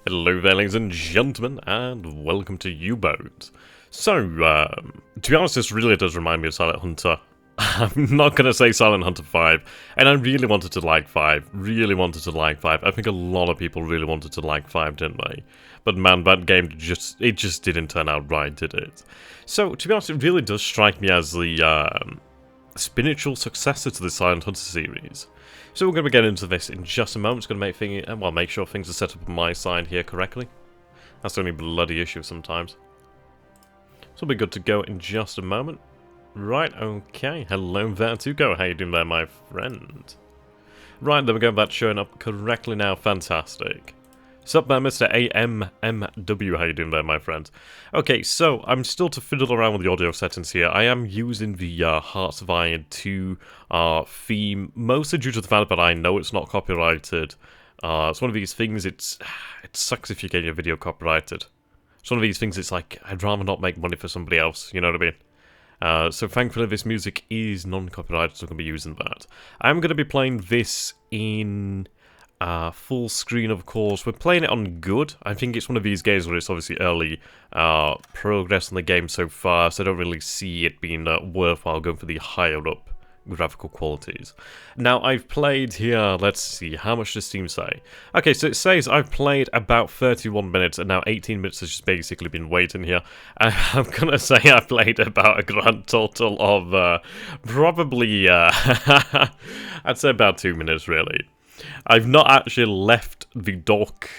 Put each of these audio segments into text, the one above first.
Hello there, ladies and gentlemen, and welcome to UBOAT. So, to be honest, this really does remind me of Silent Hunter. I'm not going to say Silent Hunter 5, and I really wanted to like 5, I think a lot of people really wanted to like 5, didn't they? But man, that game just didn't turn out right, did it? So, to be honest, it really does strike me as the spiritual successor to the Silent Hunter series. So we're going to get into this in just a moment. It's going to make sure things are set up on my side here correctly. That's the only bloody issue sometimes. So we'll be good to go in just a moment. Right, okay. Hello there, Tuco. How you doing there, my friend? Right, there we go. That's showing up correctly now. Fantastic. What's up there, Mr. AMMW? How you doing there, my friend? Okay, so I'm still to fiddle around with the audio settings here. I am using the Hearts of Iron 2 theme, mostly due to the fact that I know it's not copyrighted. It's one of these things, it sucks if you get your video copyrighted. It's one of these things, it's like, I'd rather not make money for somebody else, you know what I mean? So thankfully this music is non-copyrighted, so I'm going to be using that. I'm going to be playing this in full screen, of course. We're playing it on good. I think it's one of these games where it's obviously early progress in the game so far, so I don't really see it being worthwhile going for the higher up graphical qualities. Now, I've played here, let's see, how much does Steam say? Okay, so it says I've played about 31 minutes, and now 18 minutes has just basically been waiting here. I'm gonna say I played about a grand total of probably, I'd say about 2 minutes, really. I've not actually left the dock,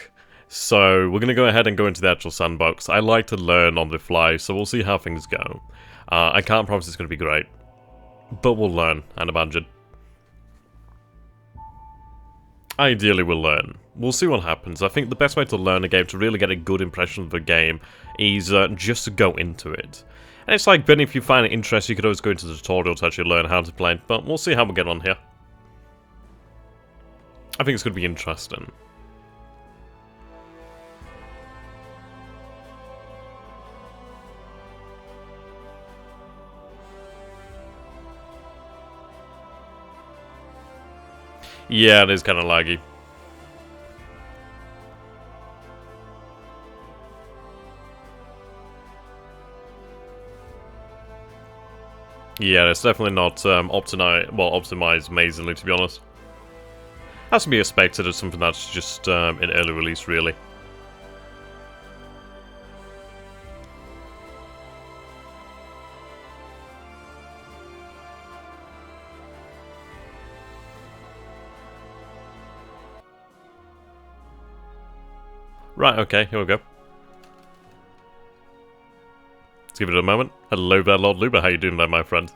so we're going to go ahead and go into the actual sandbox. I like to learn on the fly, so we'll see how things go. I can't promise it's going to be great, but we'll learn, I'd imagine. Ideally, we'll learn. We'll see what happens. I think the best way to learn a game, to really get a good impression of the game, is just to go into it. And it's like, then if you find it interesting, you could always go into the tutorial to actually learn how to play it, but we'll see how we get on here. I think it's going to be interesting. Yeah, it is kind of laggy. Yeah, it's definitely not optimized amazingly, to be honest. Has to be expected as something that's just in early release, really. Right, okay, here we go. Let's give it a moment. Hello there, Lord Luba. How you doing there, my friend?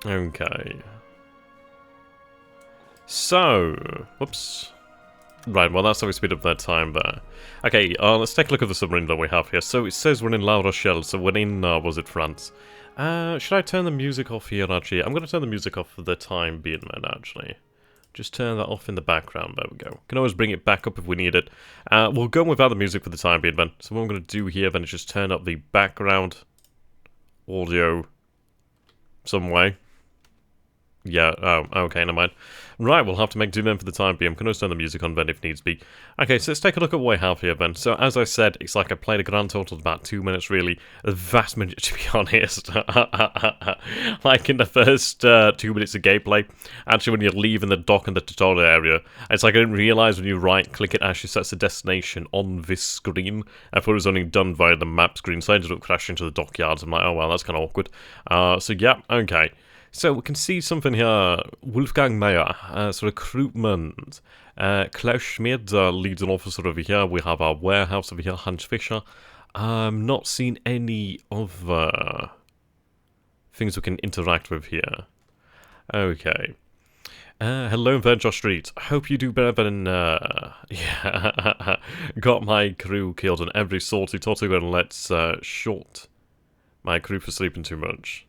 Okay. So, whoops. Right, well that's how we speed up that time there. Okay, let's take a look at the submarine that we have here. So it says we're in La Rochelle, so we're in, was it France? Should I turn the music off here, actually? I'm going to turn the music off for the time being, man, actually. Just turn that off in the background, there we go. Can always bring it back up if we need it. We'll go without the music for the time being, then. So what I'm going to do here, then, is just turn up the background audio some way. Yeah, oh, okay, never mind. Right, we'll have to make do then for the time being. I'm going to turn the music on then if needs be. Okay, so let's take a look at what we have here then. So, as I said, it's like I played a grand total of about 2 minutes, really. The vast majority, to be honest. Like in the first 2 minutes of gameplay, actually when you're leaving the dock and the tutorial area, it's like I didn't realise when you right-click it actually sets the destination on this screen. I thought it was only done via the map screen, so I ended up crashing to the dockyards. I'm like, oh well, that's kind of awkward. So yeah, okay. So we can see something here. Wolfgang Meyer, so recruitment. Klaus Schmid, leads an officer over here. We have our warehouse over here, Hans Fischer. Not seen any other things we can interact with here. Okay. Hello there, Josh Street. Hope you do better than, yeah. Got my crew killed on every sort. Totally gonna let's, short my crew for sleeping too much.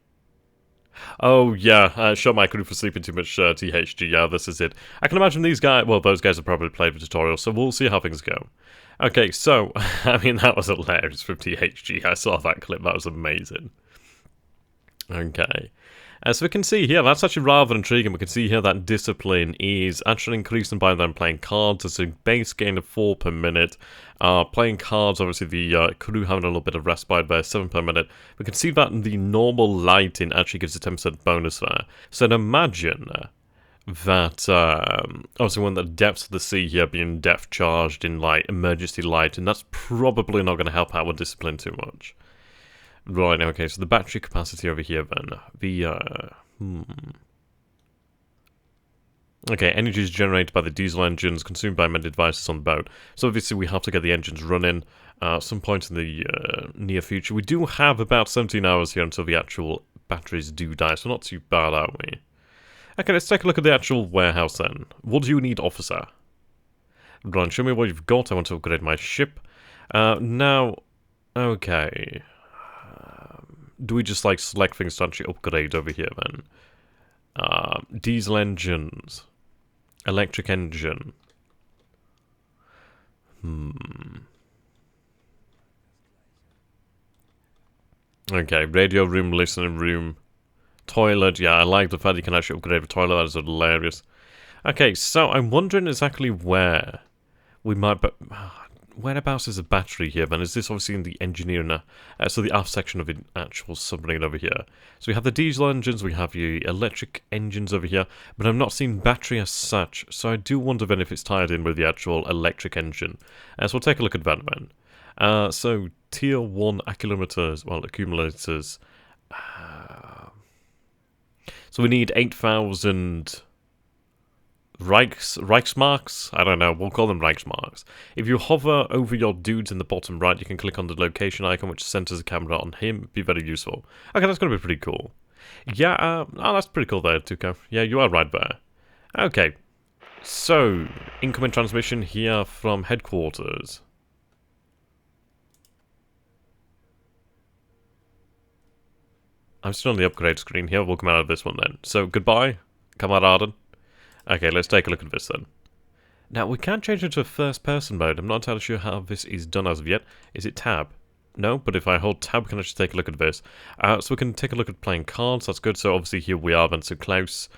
Oh, yeah, shot my crew for sleeping too much, THG, yeah, this is it. I can imagine these guys, well, those guys have probably played the tutorial, so we'll see how things go. Okay, so, I mean, that was hilarious from THG, I saw that clip, that was amazing. Okay. So we can see here, that's actually rather intriguing. We can see here that discipline is actually increasing by them playing cards. It's a base gain of 4 per minute. Playing cards, obviously the crew having a little bit of respite there, 7 per minute. We can see that the normal lighting actually gives a 10% bonus there. So I'd imagine that, obviously when the depths of the sea here being depth charged in like emergency light, and that's probably not going to help out with discipline too much. Right, okay, so the battery capacity over here then. Okay, energy is generated by the diesel engines, consumed by many devices on the boat. So obviously we have to get the engines running at some point in the near future. We do have about 17 hours here until the actual batteries do die, so not too bad, are we? Okay, let's take a look at the actual warehouse then. What do you need, officer? Right, show me what you've got. I want to upgrade my ship. Now, okay. Do we just like select things to actually upgrade over here then? Diesel engines. Electric engine. Okay, radio room, listening room. Toilet, yeah, I like the fact you can actually upgrade the toilet, that is hilarious. Okay, so I'm wondering exactly where we might... Whereabouts is the battery here then? Is this obviously in the engineering, so the aft section of the actual submarine over here? So we have the diesel engines, we have the electric engines over here, but I'm not seeing battery as such, so I do wonder then if it's tied in with the actual electric engine. So we'll take a look at that then. So tier 1 accumulators, so we need 8,000... Reichsmarks? I don't know, we'll call them Reichsmarks. If you hover over your dudes in the bottom right, you can click on the location icon which centers the camera on him. It'd be very useful. Okay, that's going to be pretty cool. Yeah, oh, that's pretty cool there, Tuco. Yeah, you are right there. Okay, so, incoming transmission here from headquarters. I'm still on the upgrade screen here, we'll come out of this one then. So, goodbye, Kameraden. Okay, let's take a look at this then. Now, we can change it to first person mode. I'm not entirely sure how this is done as of yet. Is it tab? No, but if I hold tab, we can actually take a look at this. So we can take a look at playing cards, that's good. So obviously here we are then. So Klaus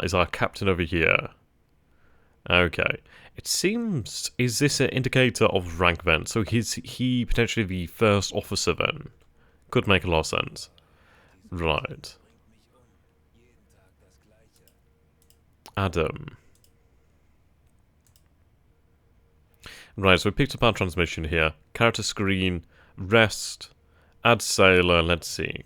is our captain over here. Okay. It seems, is this an indicator of rank then? So is he potentially the first officer then? Could make a lot of sense. Right. Adam. Right, so we picked up our transmission here. Character screen, rest, add sailor, let's see.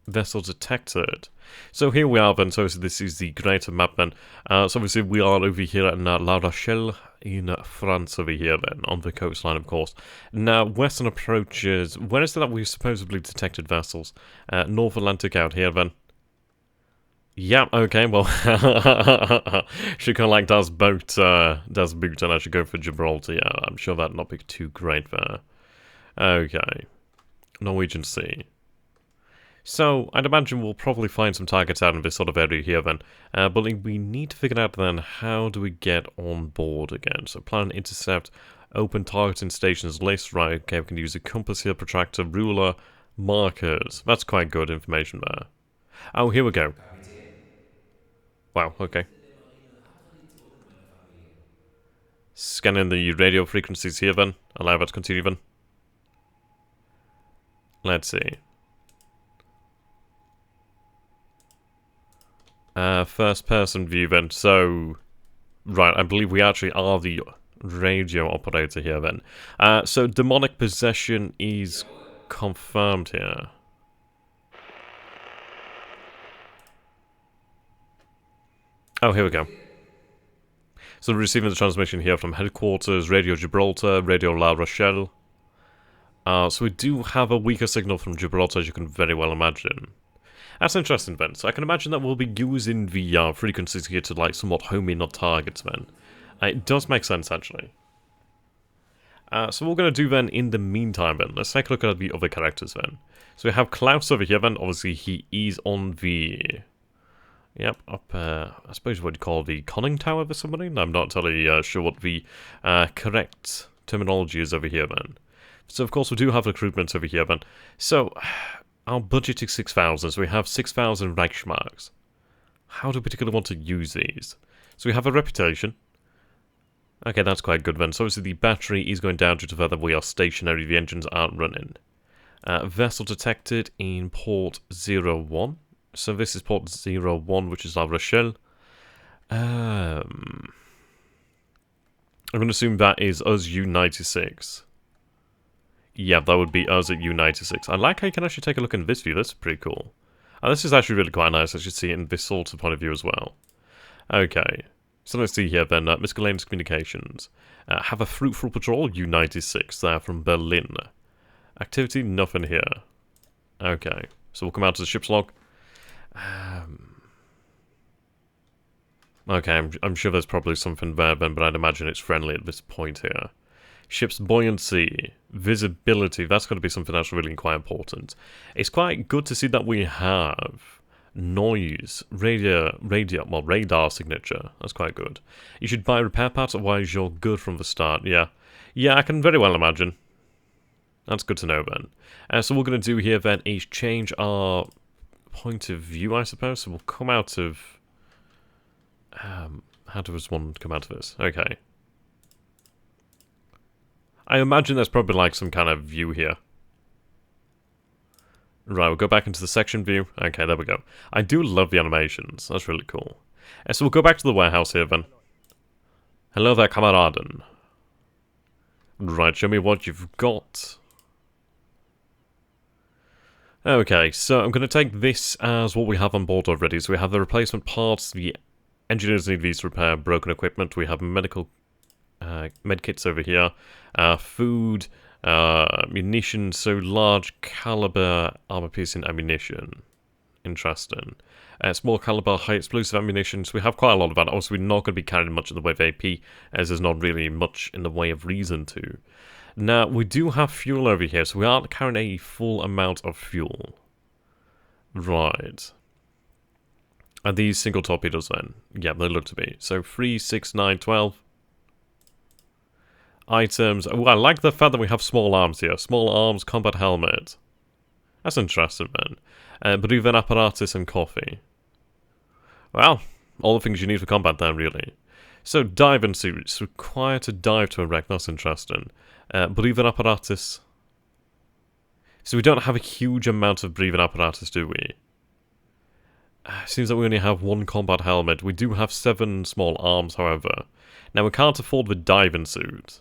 Vessel detected. So here we are then, so this is the greater map then. So obviously we are over here in La Rochelle in France over here then, on the coastline of course. Now, western approaches, where is it that we supposedly detected vessels? North Atlantic out here then. Yeah, okay, well, should kind of like Das Boot, and I should go for Gibraltar, yeah, I'm sure that'd not be too great there. Okay, Norwegian Sea. So, I'd imagine we'll probably find some targets out in this sort of area here then, but we need to figure out then, how do we get on board again? So, plan intercept, open targeting stations list, right, okay, we can use a compass here, protractor, ruler, markers, that's quite good information there. Oh, here we go. Wow, okay. Scanning the radio frequencies here then. Allow that to continue then. Let's see. First person view then. So, right, I believe we actually are the radio operator here then. So demonic possession is confirmed here. Oh, here we go. So we're receiving the transmission here from headquarters, Radio Gibraltar, Radio La Rochelle. So we do have a weaker signal from Gibraltar, as you can very well imagine. That's interesting, then. So I can imagine that we'll be using the frequencies here to, like, somewhat home in on targets, then. It does make sense, actually. So what we're going to do, then, in the meantime, then, let's take a look at the other characters, then. So we have Klaus over here, then. Obviously, he is on the... Yep, up, I suppose what you call the conning tower of the submarine? I'm not entirely sure what the correct terminology is over here, then. So, of course, we do have recruitment over here, then. So, Our budget is 6,000, so we have 6,000 Reichsmarks. How do we particularly want to use these? So we have a reputation. Okay, that's quite good then. So obviously the battery is going down due to the fact that we are stationary, the engines aren't running. Vessel detected in port 01. So this is port 01, which is La Rochelle. I'm going to assume that is us U96. Yeah, that would be us at U96. I like how you can actually take a look in this view. That's pretty cool. And this is actually really quite nice. I should see it in this sort of point of view as well. Okay. So let's see here then. Miscellaneous communications. Have a fruitful patrol, U96. They're from Berlin. Activity, nothing here. Okay. So we'll come out to the ship's log. Okay, I'm sure there's probably something there then, but I'd imagine it's friendly at this point here. Ship's buoyancy, visibility, that's going to be something that's really quite important. It's quite good to see that we have noise, radar signature. That's quite good. You should buy repair parts, otherwise you're good from the start. Yeah, I can very well imagine. That's good to know then. So what we're going to do here then is change our point of view, I suppose. So we'll come out of... how does one come out of this? Okay. I imagine there's probably like some kind of view here. Right, we'll go back into the section view. Okay, there we go. I do love the animations. That's really cool. So we'll go back to the warehouse here then. Hello there, Kameraden. Right, show me what you've got. Okay, so I'm going to take this as what we have on board already. So we have the replacement parts, the engineers need these to repair broken equipment. We have medical medkits over here. Food, munitions, so large caliber armor-piercing ammunition. Interesting. Small caliber high explosive ammunition, so we have quite a lot of that. Obviously, we're not going to be carrying much in the way of AP, as there's not really much in the way of reason to. Now, we do have fuel over here, so we aren't carrying a full amount of fuel. Right. Are these single torpedoes then? Yeah, they look to be. So 3, 6, 9, 12. Items. Oh, I like the fact that we have small arms here. Small arms, combat helmet. That's interesting then. Breathing apparatus and coffee. Well, all the things you need for combat then, really. So, diving suits. Required to dive to a wreck. That's interesting. Breathing apparatus. So we don't have a huge amount of breathing apparatus, do we? Seems like we only have one combat helmet. We do have 7 small arms, however. Now, we can't afford the diving suit.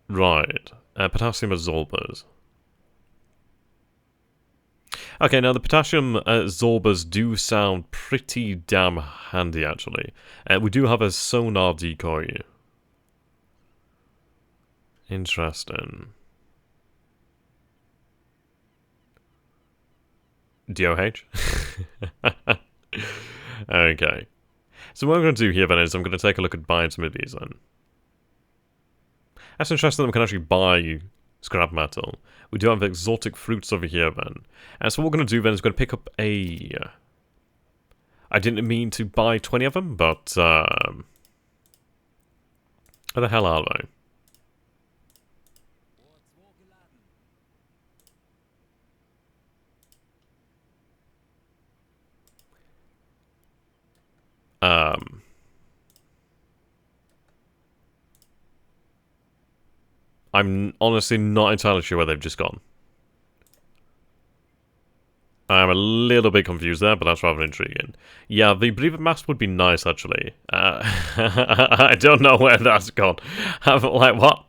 Right. Potassium absorbers. Okay, now the potassium absorbers do sound pretty damn handy, actually. We do have a sonar decoy. Interesting. DOH? Okay. So what I'm going to do here then is I'm going to take a look at buying some of these then. That's interesting that we can actually buy scrap metal. We do have exotic fruits over here then. And so what we're going to do then is we're going to pick up a... I didn't mean to buy 20 of them, but... where the hell are they? I'm honestly not entirely sure where they've just gone. I'm a little bit confused there, but that's rather intriguing. Yeah, the breathing mask would be nice, actually. I don't know where that's gone. Like, what?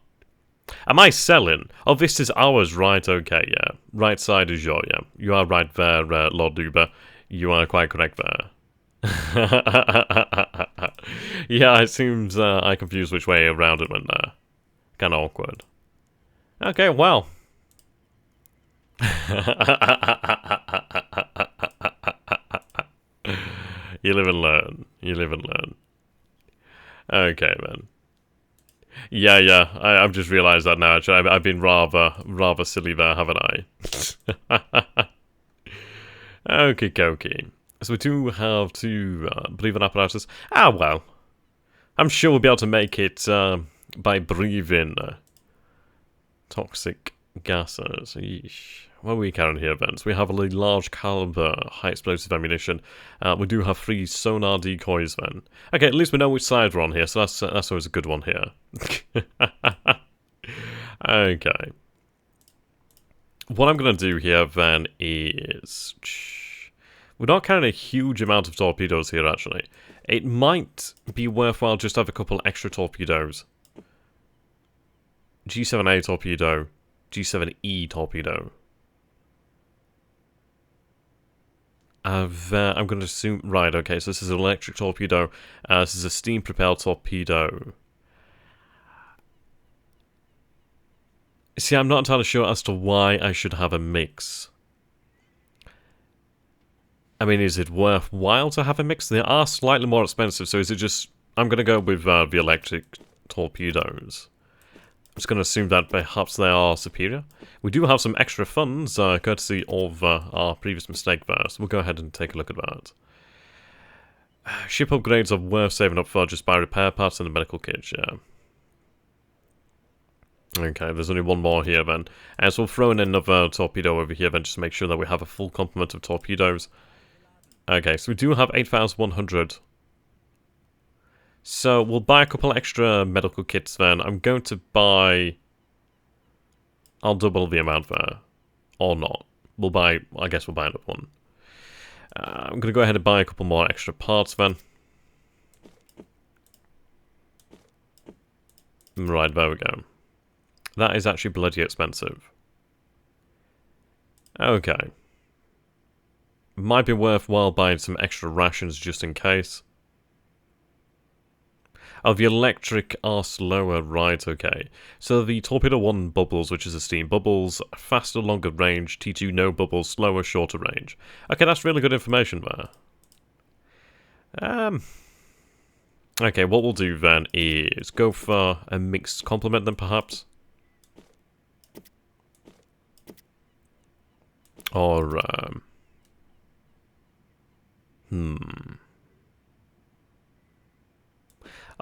Am I selling? Oh, this is ours, right, okay, yeah. Right side is yours, yeah. You are right there, Lord Duber. You are quite correct there. Yeah, it seems I confused which way around it went there. Kind of awkward. Okay, well. You live and learn. You live and learn. Okay, then. Yeah, I've just realised that now, actually. I've been rather silly there, haven't I? Okie dokie. So we do have to breathe an apparatus. Ah, well. I'm sure we'll be able to make it by breathing toxic gases. Yeesh. What are we carrying here then? So we have a large caliber high explosive ammunition. We do have 3 sonar decoys then. Okay, at least we know which side we're on here, so that's always a good one here. Okay. What I'm going to do here then is... We're not carrying a huge amount of torpedoes here, actually. It might be worthwhile just to have a couple extra torpedoes. G7A torpedo, G7E torpedo. I'm going to assume... Right, okay, so this is an electric torpedo. This is a steam-propelled torpedo. See, I'm not entirely sure as to why I should have a mix. I mean, is it worthwhile to have a mix? They are slightly more expensive, so is it just... I'm going to go with the electric torpedoes. I'm just going to assume that perhaps they are superior. We do have some extra funds, courtesy of our previous mistake there, so we'll go ahead and take a look at that. Ship upgrades are worth saving up for just by repair parts and the medical kits, yeah. Okay, there's only one more here then. So we'll throw in another torpedo over here then, just to make sure that we have a full complement of torpedoes. Okay, so we do have 8,100. So we'll buy a couple extra medical kits then. I'm going to buy... I'll double the amount there. Or not. We'll buy... I guess we'll buy another one. I'm going to go ahead and buy a couple more extra parts then. Right, there we go. That is actually bloody expensive. Okay. Might be worthwhile buying some extra rations just in case. Oh, the electric are slower, right, okay. So the Torpedo 1 bubbles, which is a steam bubbles, faster, longer range, T2 no bubbles, slower, shorter range. Okay, that's really good information there. Okay, what we'll do then is go for a mixed complement then perhaps. Or,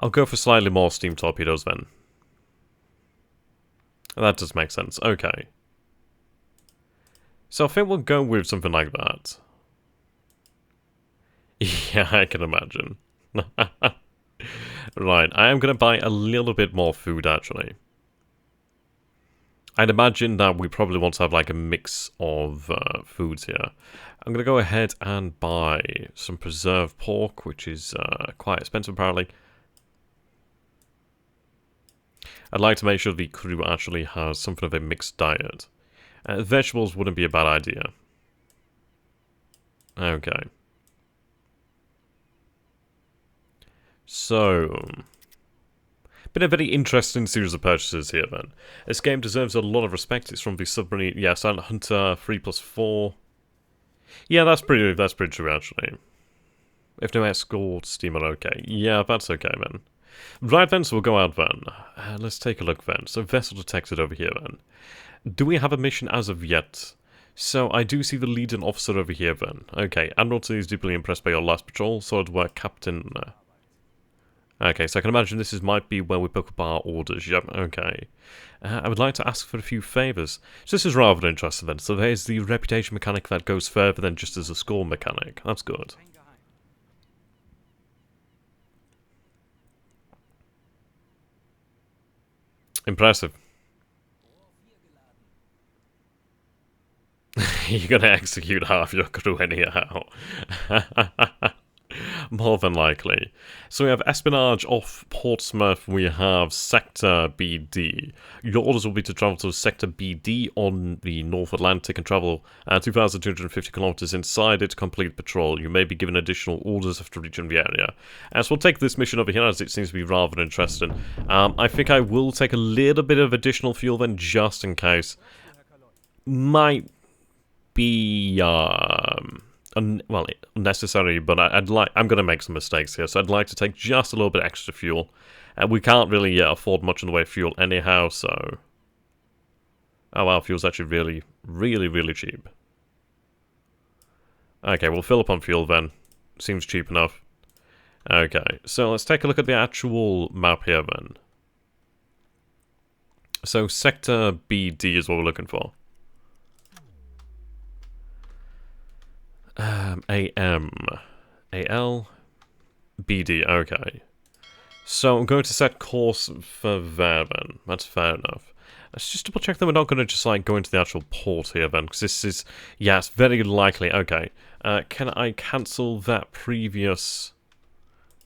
I'll go for slightly more steam torpedoes then. That does make sense. Okay. So I think we'll go with something like that. Yeah, I can imagine. Right, I am going to buy a little bit more food actually. I'd imagine that we probably want to have like a mix of foods here. I'm going to go ahead and buy some preserved pork, which is quite expensive apparently. I'd like to make sure the crew actually has something of a mixed diet. Vegetables wouldn't be a bad idea. Okay. So... been a very interesting series of purchases here then. This game deserves a lot of respect. It's from the Submarine... Yeah, Silent Hunter 3+4. Yeah, that's pretty true actually. If no escort, steamer, okay. Yeah, that's okay then. Right then, so we'll go out then. Let's take a look then. So vessel detected over here then. Do we have a mission as of yet? So I do see the leading officer over here then. Okay, Admiralty is deeply impressed by your last patrol. Solid work, Captain. Okay, so I can imagine this might be where we pick up our orders. Yep, okay. I would like to ask for a few favours. So this is rather interesting then. So there's the reputation mechanic that goes further than just as a score mechanic. That's good. Impressive. You're going to execute half your crew anyhow. More than likely. So we have espionage off Portsmouth. We have Sector BD. Your orders will be to travel to Sector BD on the North Atlantic and travel 2,250 kilometers inside it to complete patrol. You may be given additional orders after reaching the area. So we'll take this mission over here as it seems to be rather interesting. I think I will take a little bit of additional fuel then just in case. Might be... well, unnecessary, but I'm going to make some mistakes here, so I'd like to take just a little bit extra fuel. And we can't really afford much in the way of fuel anyhow, so... Oh wow, fuel's actually really cheap. Okay, we'll fill up on fuel then. Seems cheap enough. Okay, so let's take a look at the actual map here then. So sector BD is what we're looking for. AM. AL. BD, okay. So I'm going to set course for there then. That's fair enough. Let's just double check that we're not going to just like go into the actual port here then, because this is, yeah, it's very likely. Okay. Can I cancel that previous...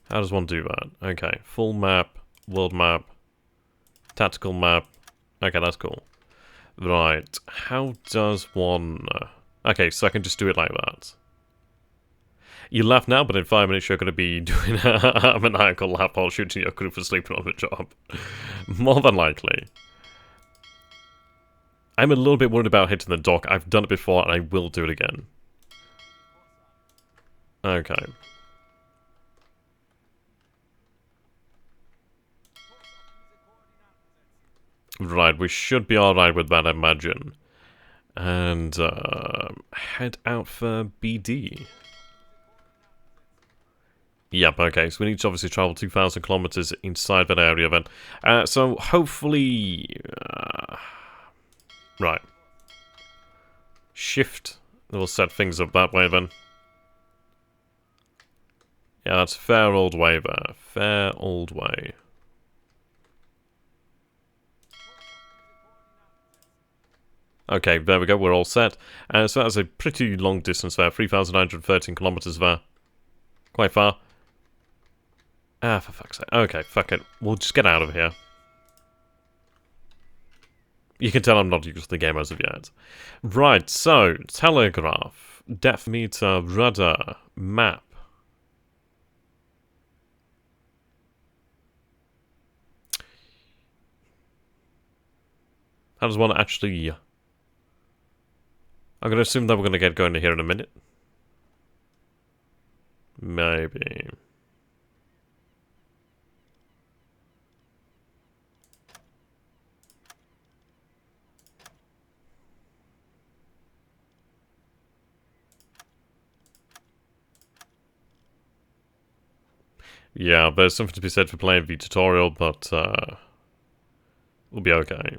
How does one do that? Okay. Full map, world map, tactical map. Okay, that's cool. Right. How does one... Okay, so I can just do it like that. You laugh now, but in 5 minutes you're going to be doing a maniacal laugh while shooting your crew for sleeping on the job. More than likely. I'm a little bit worried about hitting the dock. I've done it before and I will do it again. Okay. Right, we should be alright with that, I imagine. And, head out for BD. Yep, okay, so we need to obviously travel 2,000 kilometers inside that area then. So, hopefully... right. Shift. We'll set things up that way then. Yeah, that's fair old way there. Fair old way. Okay, there we go, we're all set. So that's a pretty long distance there, 3,913 kilometers there. Quite far. Ah, for fuck's sake. Okay, fuck it. We'll just get out of here. You can tell I'm not used to the game as of yet. Right, so, telegraph, depth meter, rudder, map. How does one actually... I'm going to assume that we're going to get going to here in a minute. Maybe. Yeah, there's something to be said for playing the tutorial, but we'll be okay.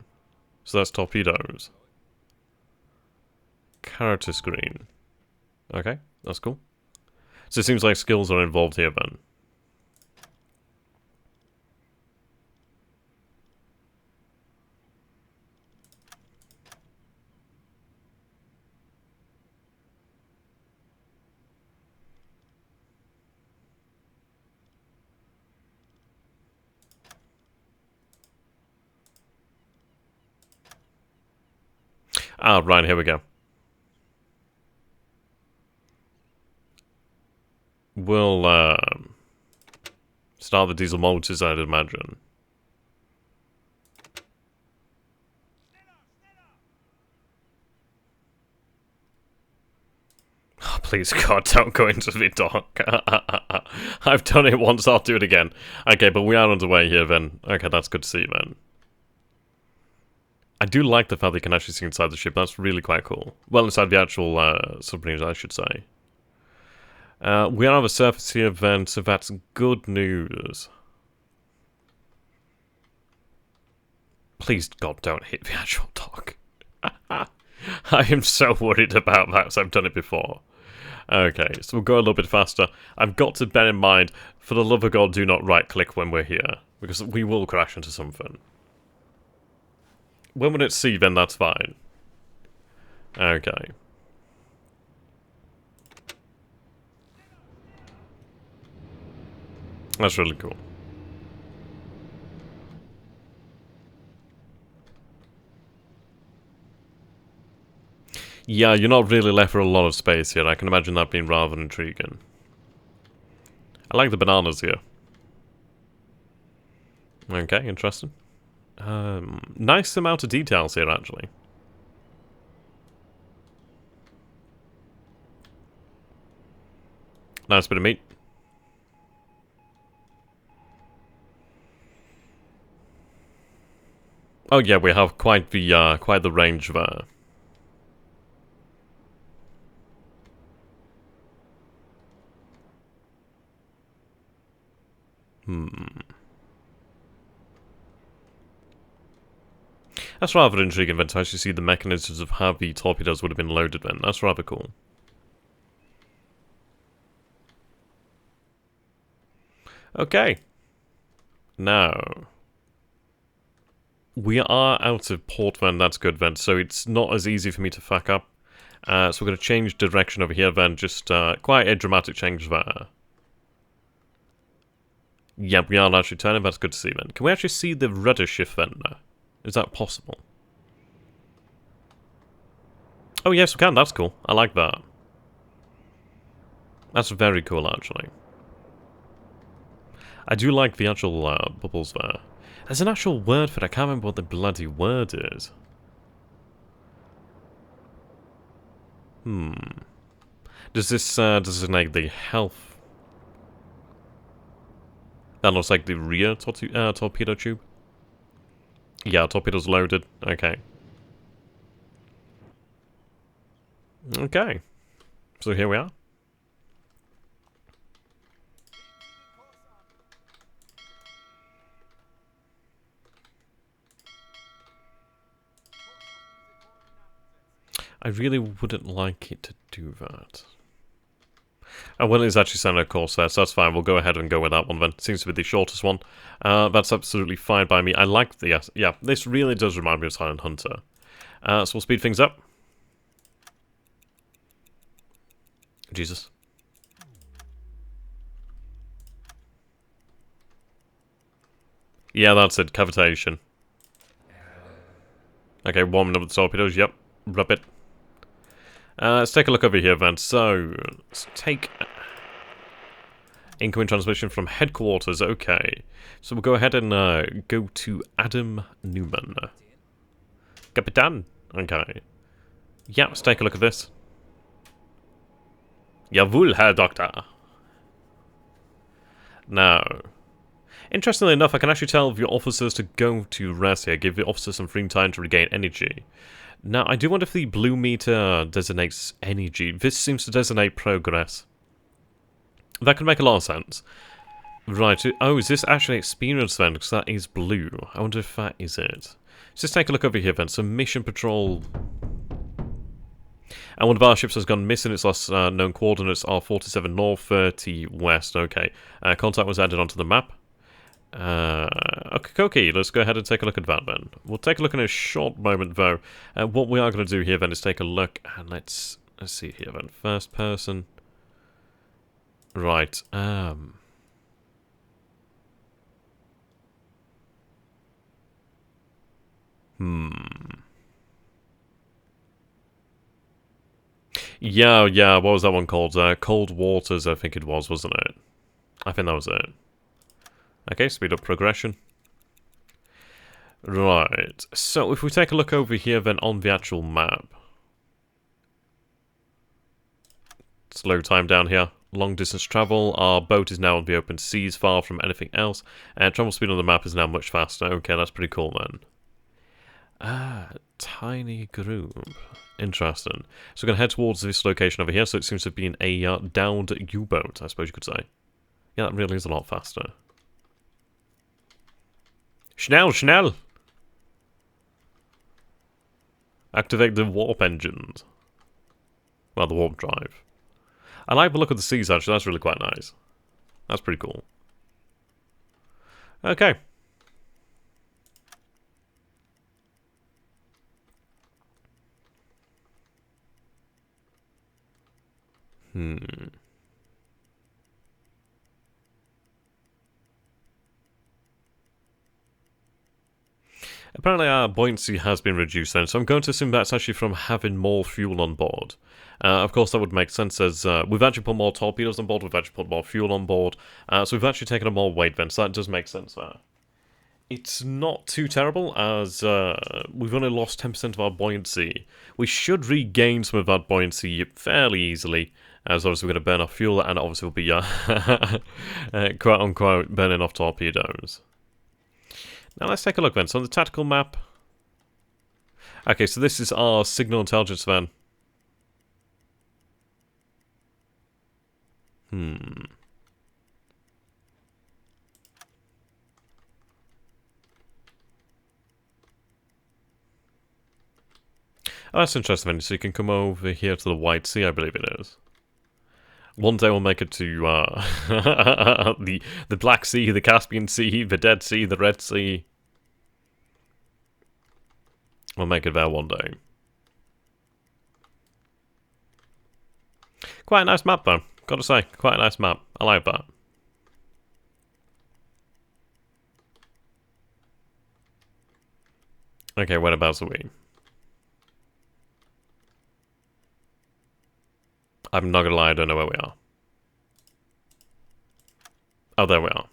So that's torpedoes. Character screen. Okay, that's cool. So it seems like skills are involved here then. Ah, right, here we go. We'll start the diesel motors, I'd imagine. Oh, please, God, don't go into the dock. I've done it once, I'll do it again. Okay, but we are underway here then. Okay, that's good to see then. I do like the fact that you can actually see inside the ship. That's really quite cool. Well, inside the actual submarines, I should say. We are on the surface here then, so that's good news. Please, God, don't hit the actual dock. I am so worried about that, because I've done it before. Okay, so we'll go a little bit faster. I've got to bear in mind, for the love of God, do not right-click when we're here, because we will crash into something. When we're at sea, then that's fine. Okay. That's really cool. Yeah, you're not really left for a lot of space here. I can imagine that being rather intriguing. I like the bananas here. Okay, interesting. Nice amount of details here, actually. Nice bit of meat. Oh yeah, we have quite the range there. That's rather intriguing then to actually see the mechanisms of how the torpedoes would have been loaded then. That's rather cool. Okay. Now, we are out of port then, that's good then, so it's not as easy for me to fuck up. So we're going to change direction over here then, just quite a dramatic change there. Yep, we are actually turning, that's good to see then. Can we actually see the rudder shift then? Is that possible? Oh yes, we can, that's cool. I like that. That's very cool, actually. I do like the actual bubbles there. There's an actual word for it, I can't remember what the bloody word is. Does this designate the health? That looks like the rear torpedo tube. Yeah, torpedoes loaded. Okay. Okay. So here we are. I really wouldn't like it to do that. Oh, well, it's actually standard course there, so that's fine. We'll go ahead and go with that one then. Seems to be the shortest one. That's absolutely fine by me. I like the... yeah, this really does remind me of Silent Hunter. So we'll speed things up. Jesus. Yeah, that's it. Cavitation. Okay, warming up the torpedoes. Yep. Rub it. Let's take a look over here then. So, let's take incoming transmission from headquarters. Okay. So we'll go ahead and go to Adam Newman. Capitan. Okay. Yeah, let's take a look at this. Jawohl, Herr Doctor. Now, interestingly enough, I can actually tell the officers to go to rest here, give the officers some free time to regain energy. Now, I do wonder if the blue meter designates energy. This seems to designate progress. That could make a lot of sense. Right, oh, is this actually experience then? Because that is blue. I wonder if that is it. Let's just take a look over here then. So, mission patrol. And one of our ships has gone missing. Its last known coordinates are 47 north, 30 west. Okay. Contact was added onto the map. Okay, let's go ahead and take a look at that then. We'll take a look in a short moment though. What we are going to do here then is take a look, and let's see here then. First person. Right, Yeah, what was that one called? Cold Waters, I think it was, wasn't it? I think that was it. Okay, speed up progression. Right, so if we take a look over here then on the actual map. Slow time down here. Long distance travel. Our boat is now on the open seas, far from anything else. And travel speed on the map is now much faster. Okay, that's pretty cool then. Tiny group. Interesting. So we're going to head towards this location over here. So it seems to have been a downed U-boat, I suppose you could say. Yeah, that really is a lot faster. Schnell, schnell! Activate the warp engines. Well, the warp drive. I like the look of the seas, actually. That's really quite nice. That's pretty cool. Okay. Apparently our buoyancy has been reduced then, so I'm going to assume that's actually from having more fuel on board. Of course, that would make sense as we've actually put more torpedoes on board, we've actually put more fuel on board, so we've actually taken on more weight then, so that does make sense there. It's not too terrible, as we've only lost 10% of our buoyancy. We should regain some of that buoyancy fairly easily, as obviously we're going to burn off fuel, and obviously we'll be, quote-unquote, burning off torpedoes. Now let's take a look then. So on the tactical map... Okay, so this is our signal intelligence van. Oh, that's interesting. So you can come over here to the White Sea, I believe it is. One day we'll make it to the Black Sea, the Caspian Sea, the Dead Sea, the Red Sea. We'll make it there one day. Quite a nice map, though. Gotta say, quite a nice map. I like that. Okay, whereabouts are we? I'm not gonna lie, I don't know where we are. Oh, there we are.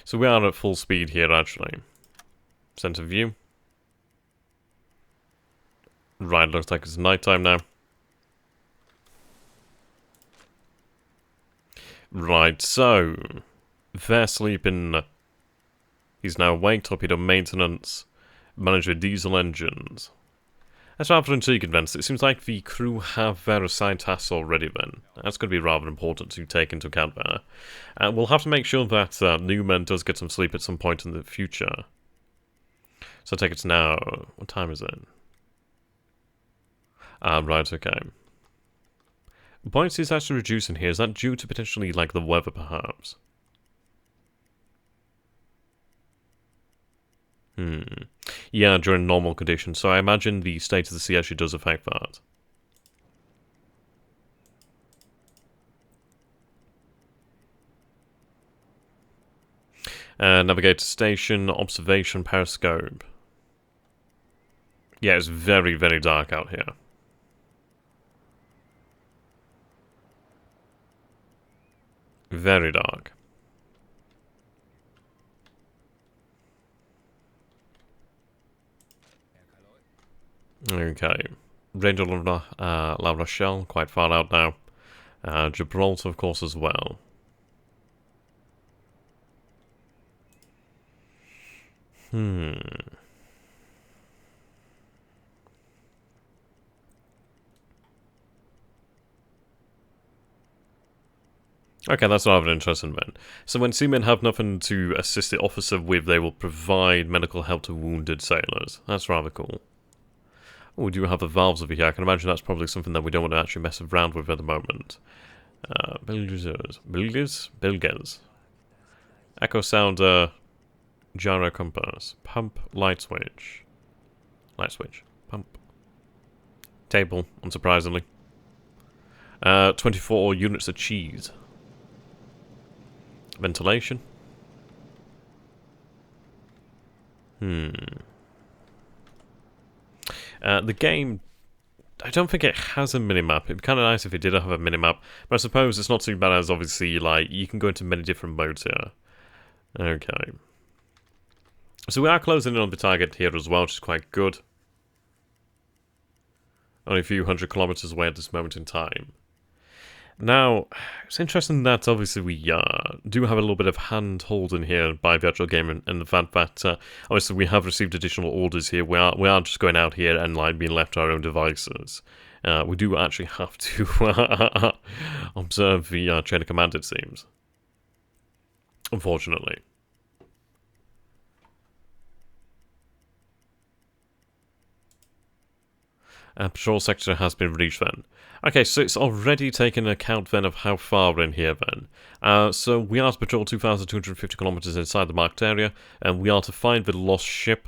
So we are at full speed here, actually. Center view. Right, looks like it's nighttime now. Right, so they're sleeping. He's now awake, torpedo maintenance, manager diesel engines. That's rather intriguing then. It seems like the crew have their assigned tasks already then. That's going to be rather important to take into account there. We'll have to make sure that Newman does get some sleep at some point in the future. So I take it now. What time is it? Right, okay. Buoyancy is actually reducing here. Is that due to potentially, like, the weather, perhaps? Yeah, during normal conditions. So I imagine the state of the sea actually does affect that. Navigate to station, observation, periscope. Yeah, it's very, very dark out here. Very dark. Okay. Range of La Rochelle, quite far out now. Gibraltar, of course, as well. Okay, that's rather interesting then. So when seamen have nothing to assist the officer with, they will provide medical help to wounded sailors. That's rather cool. Oh, we do have the valves over here. I can imagine that's probably something that we don't want to actually mess around with at the moment. Bilges. Echo sounder. Gyro compass. Pump. Light switch. Light switch. Pump. Table, unsurprisingly. 24 units of cheese. Ventilation. The game, I don't think it has a minimap. It'd be kind of nice if it did have a minimap, but I suppose it's not too bad as obviously, like, you can go into many different modes here. Okay. So we are closing in on the target here as well, which is quite good. Only a few 100 kilometers away at this moment in time. Now, it's interesting that obviously we do have a little bit of hand-holding here by the actual game, and the fact that obviously we have received additional orders here. We are just going out here and like being left to our own devices. We do actually have to observe the chain of command, it seems. Unfortunately. Patrol sector has been reached then. Okay, so it's already taken account then of how far we're in here then. So we are to patrol 2,250 kilometers inside the marked area, and we are to find the lost ship.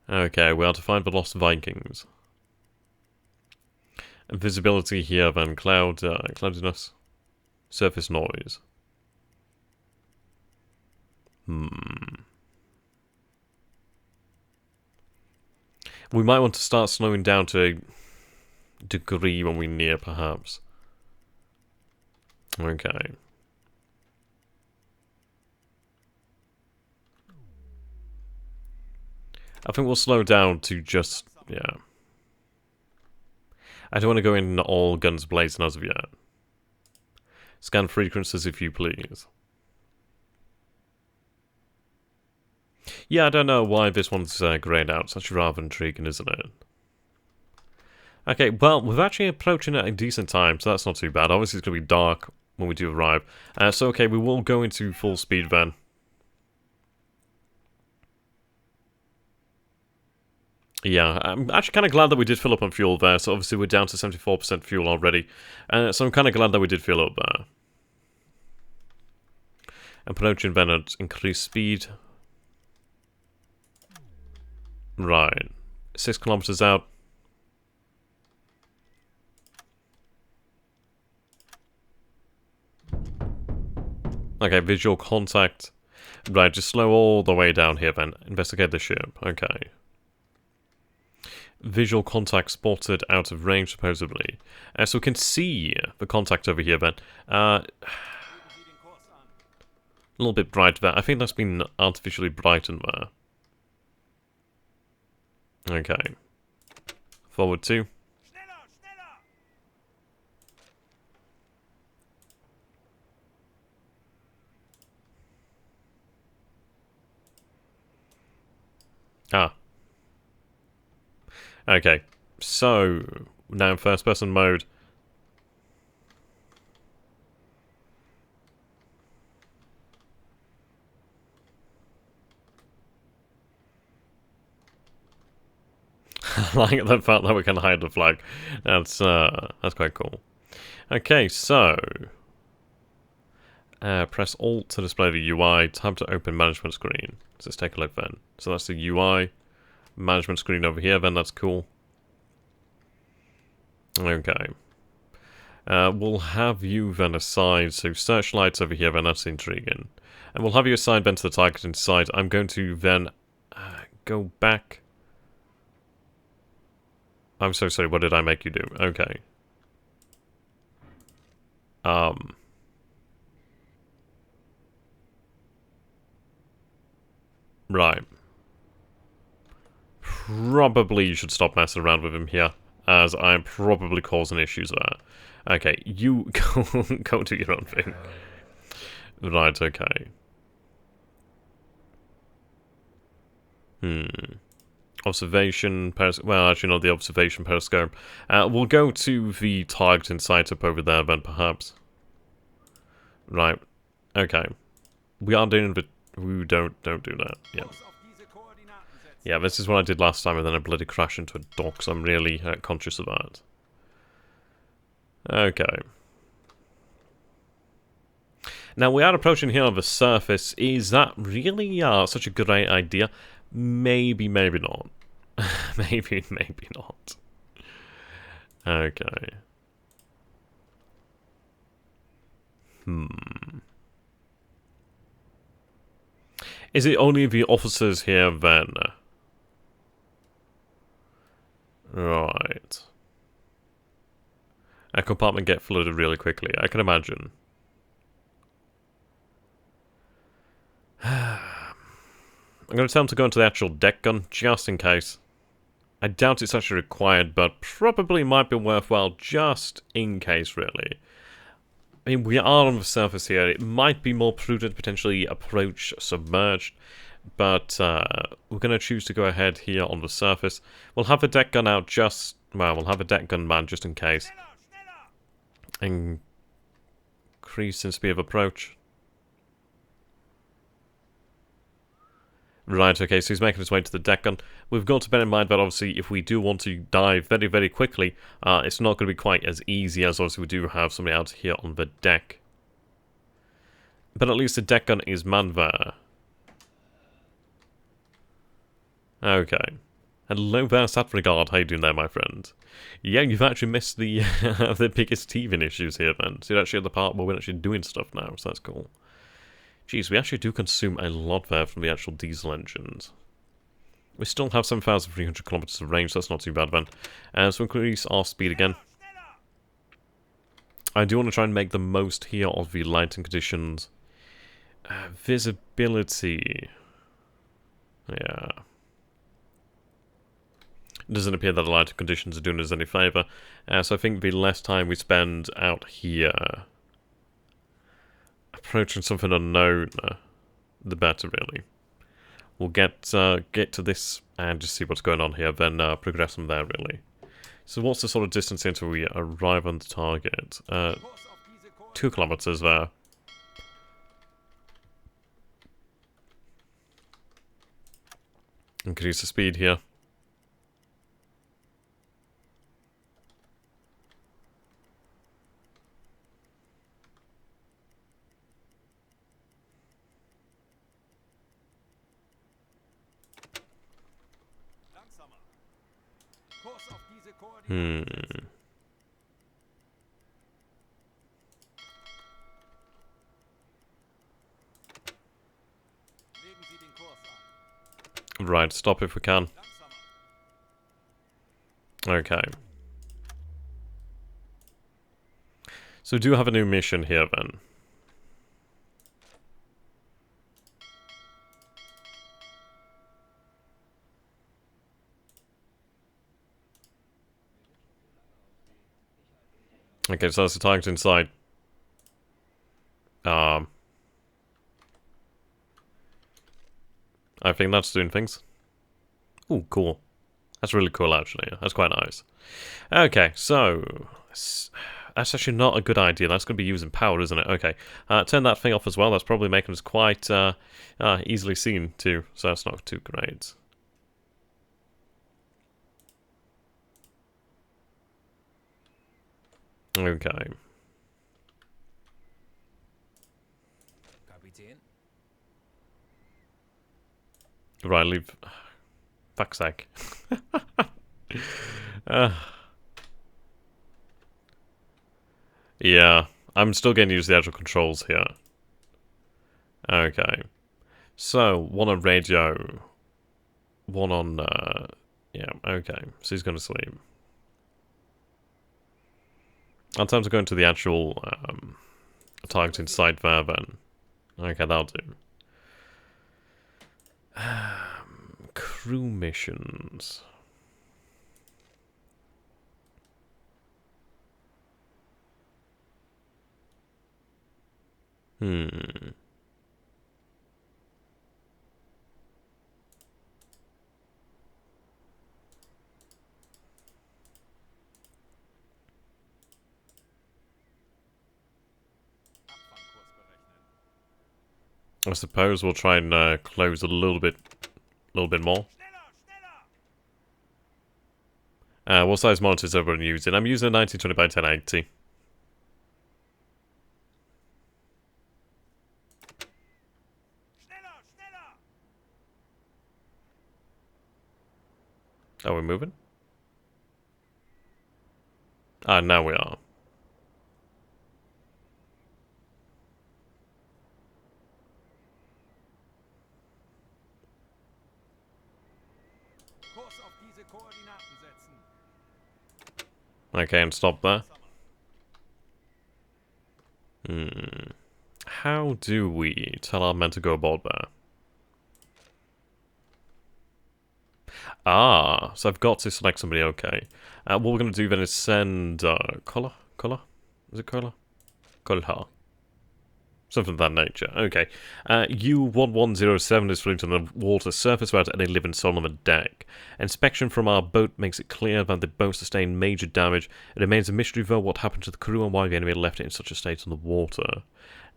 Okay, we are to find the lost Vikings. Visibility here then, cloudiness, surface noise. We might want to start slowing down to a degree when we near, perhaps. Okay. I think we'll slow down to just, yeah. I don't want to go in all guns blazing as of yet. Scan frequencies if you please. Yeah, I don't know why this one's greyed out. It's actually rather intriguing, isn't it? Okay, well, we're actually approaching at a decent time, so that's not too bad. Obviously, it's going to be dark when we do arrive. So, okay, we will go into full speed then. Yeah, I'm actually kind of glad that we did fill up on fuel there. So, obviously, we're down to 74% fuel already. So, I'm kind of glad that we did fill up there. Approaching then at increased speed. Right. 6 kilometers out. Okay, visual contact. Right, just slow all the way down here then. Investigate the ship. Okay. Visual contact spotted out of range, supposedly. So we can see the contact over here then. A little bit bright there. I think that's been artificially brightened there. Okay. Forward 2. Ah. Okay. So, now in first person mode. I like the fact that we can hide the flag. That's quite cool. Okay, so press Alt to display the UI. Tab to open management screen. So let's take a look then. So that's the UI management screen over here. Then that's cool. Okay. We'll have you then aside. So searchlights over here. Then that's intriguing. And we'll have you assigned then to the targeting site. I'm going to then go back. I'm so sorry, what did I make you do? Okay. Right. Probably you should stop messing around with him here, as I'm probably causing issues there. Okay, you go do your own thing. Right, okay. Observation periscope. Well, actually, not the observation periscope. We'll go to the targeting site up over there, then perhaps. Right. Okay. We are doing the. We don't do that. Yeah. Yeah, this is what I did last time, and then I bloody crashed into a dock. So I'm really conscious of that. Okay. Now we are approaching here on the surface. Is that really such a great idea? Maybe, maybe not. maybe not. Okay. Is it only the officers here then? Right. A compartment get flooded really quickly, I can imagine. I'm going to tell him to go into the actual deck gun, just in case. I doubt it's actually required, but probably might be worthwhile just in case, really. I mean, we are on the surface here. It might be more prudent to potentially approach submerged, but we're going to choose to go ahead here on the surface. We'll have the deck gun out just... Well, we'll have a deck gun man just in case. Increase in speed of approach. Right, okay, so he's making his way to the deck gun. We've got to bear in mind that obviously if we do want to dive very, very quickly, it's not going to be quite as easy as obviously we do have somebody out here on the deck. But at least the deck gun is manned there. Okay. Hello there, Satregard. How you doing there, my friend? Yeah, you've actually missed the the biggest teething issues here then. So you're actually at the part where we're actually doing stuff now, so that's cool. Jeez, we actually do consume a lot there from the actual diesel engines. We still have 7,300 kilometers of range, so that's not too bad then. So increase our speed again. I do want to try and make the most here of the lighting conditions. Visibility. Yeah. It doesn't appear that the lighting conditions are doing us any favour. So I think the less time we spend out here approaching something unknown, the better, really. We'll get to this and just see what's going on here, then progress from there, really. So what's the sort of distance until we arrive on the target? 2 kilometers there. Increase the speed here. Right, stop if we can. Okay. So we do have a new mission here then. Okay, so that's the target inside. I think that's doing things. Ooh, cool. That's really cool, actually. That's quite nice. Okay, so... That's actually not a good idea. That's going to be using power, isn't it? Okay. Turn that thing off as well. That's probably making us quite easily seen, too. So that's not too great. Okay. Right, leave... Fuck's sake. Yeah, I'm still getting used to the actual controls here. Okay. So, one on radio. One on, yeah, okay. So he's going to sleep. On time to go into the actual, targeting site there then. Okay, that'll do. Crew missions. I suppose we'll try and close a little bit more. What size monitor is everyone using? I'm using a 1920 by 1080. Are we moving? Ah, now we are. Okay, and stop there. How do we tell our men to go aboard there? Ah, so I've got to select somebody, okay. What we're going to do then is send, Kola? Is it Kola? Kolha. Something of that nature. Okay. U-1107 is floating on the water surface without any living soul on the deck. Inspection from our boat makes it clear that the boat sustained major damage. It remains a mystery, though, what happened to the crew and why the enemy left it in such a state on the water.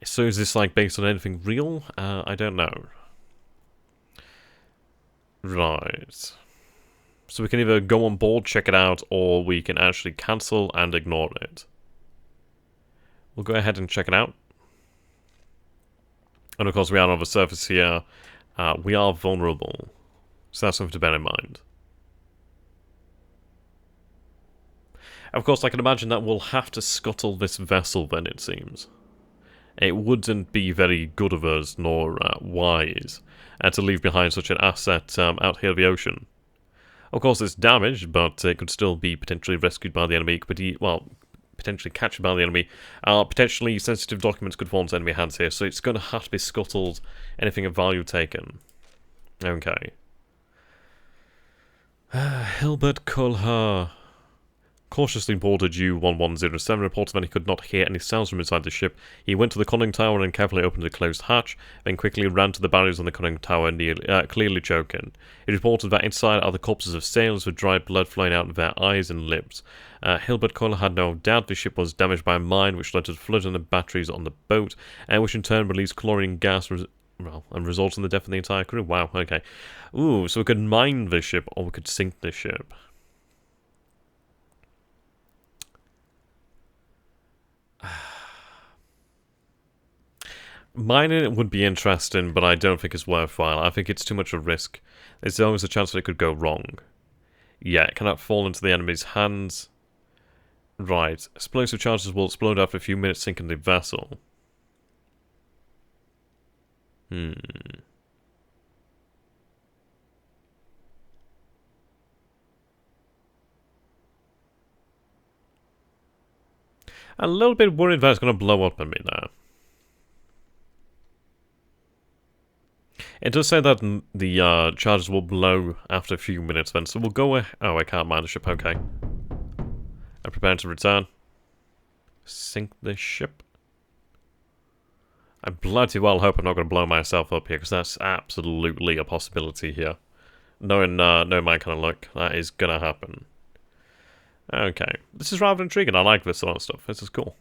So is this, like, based on anything real? I don't know. Right. So we can either go on board, check it out, or we can actually cancel and ignore it. We'll go ahead and check it out. And of course we are on the surface here. We are vulnerable. So that's something to bear in mind. Of course I can imagine that we'll have to scuttle this vessel then, it seems. It wouldn't be very good of us, nor wise, to leave behind such an asset out here in the ocean. Of course it's damaged, but it could still be potentially rescued by the enemy, well, potentially captured by the enemy. Potentially sensitive documents could fall into enemy hands here, so it's going to have to be scuttled, anything of value taken. Okay. Hilbert Kolha. cautiously boarded U-1107, reported that he could not hear any sounds from inside the ship. He went to the conning tower and carefully opened the closed hatch, then quickly ran to the barriers on the conning tower, clearly choking. He reported that inside are the corpses of sailors with dried blood flowing out of their eyes and lips. Hilbert Kohler had no doubt the ship was damaged by a mine, which led to the flood in the batteries on the boat, and which in turn released chlorine gas, and resulted in the death of the entire crew. Wow, okay. Ooh, so we could mine this ship, or we could sink this ship. Mining would be interesting, but I don't think it's worthwhile. I think it's too much of a risk. There's always a chance that it could go wrong. Yeah, it cannot fall into the enemy's hands. Right. Explosive charges will explode after a few minutes, sinking the vessel. A little bit worried that it's going to blow up on me now. It does say that the charges will blow after a few minutes then, so we'll go oh, I can't mine the ship, okay. I'm preparing to return. Sink this ship. I bloody well hope I'm not going to blow myself up here, because that's absolutely a possibility here. Knowing my kind of luck, that is going to happen. Okay. This is rather intriguing. I like this sort of stuff. This is cool.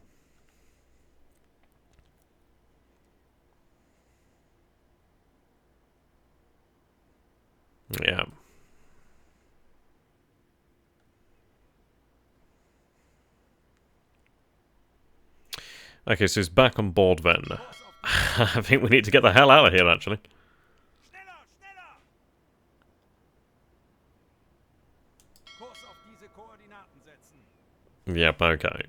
Yeah. Okay, so he's back on board then. I think we need to get the hell out of here, actually. Yep, okay.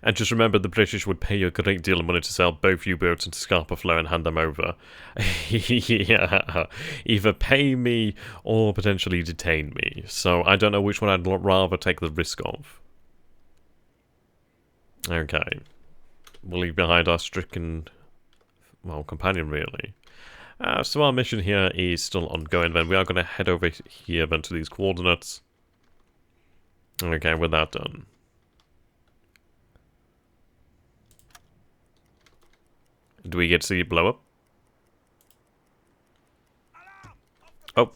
And just remember, the British would pay you a great deal of money to sell both U-boats into Scapa Flow and hand them over. Yeah, either pay me or potentially detain me. So I don't know which one I'd rather take the risk of. Okay. We'll leave behind our stricken, well, companion, really. So our mission here is still ongoing then. We are going to head over here then to these coordinates. Okay, with that done. Do we get to see it blow up? Oh,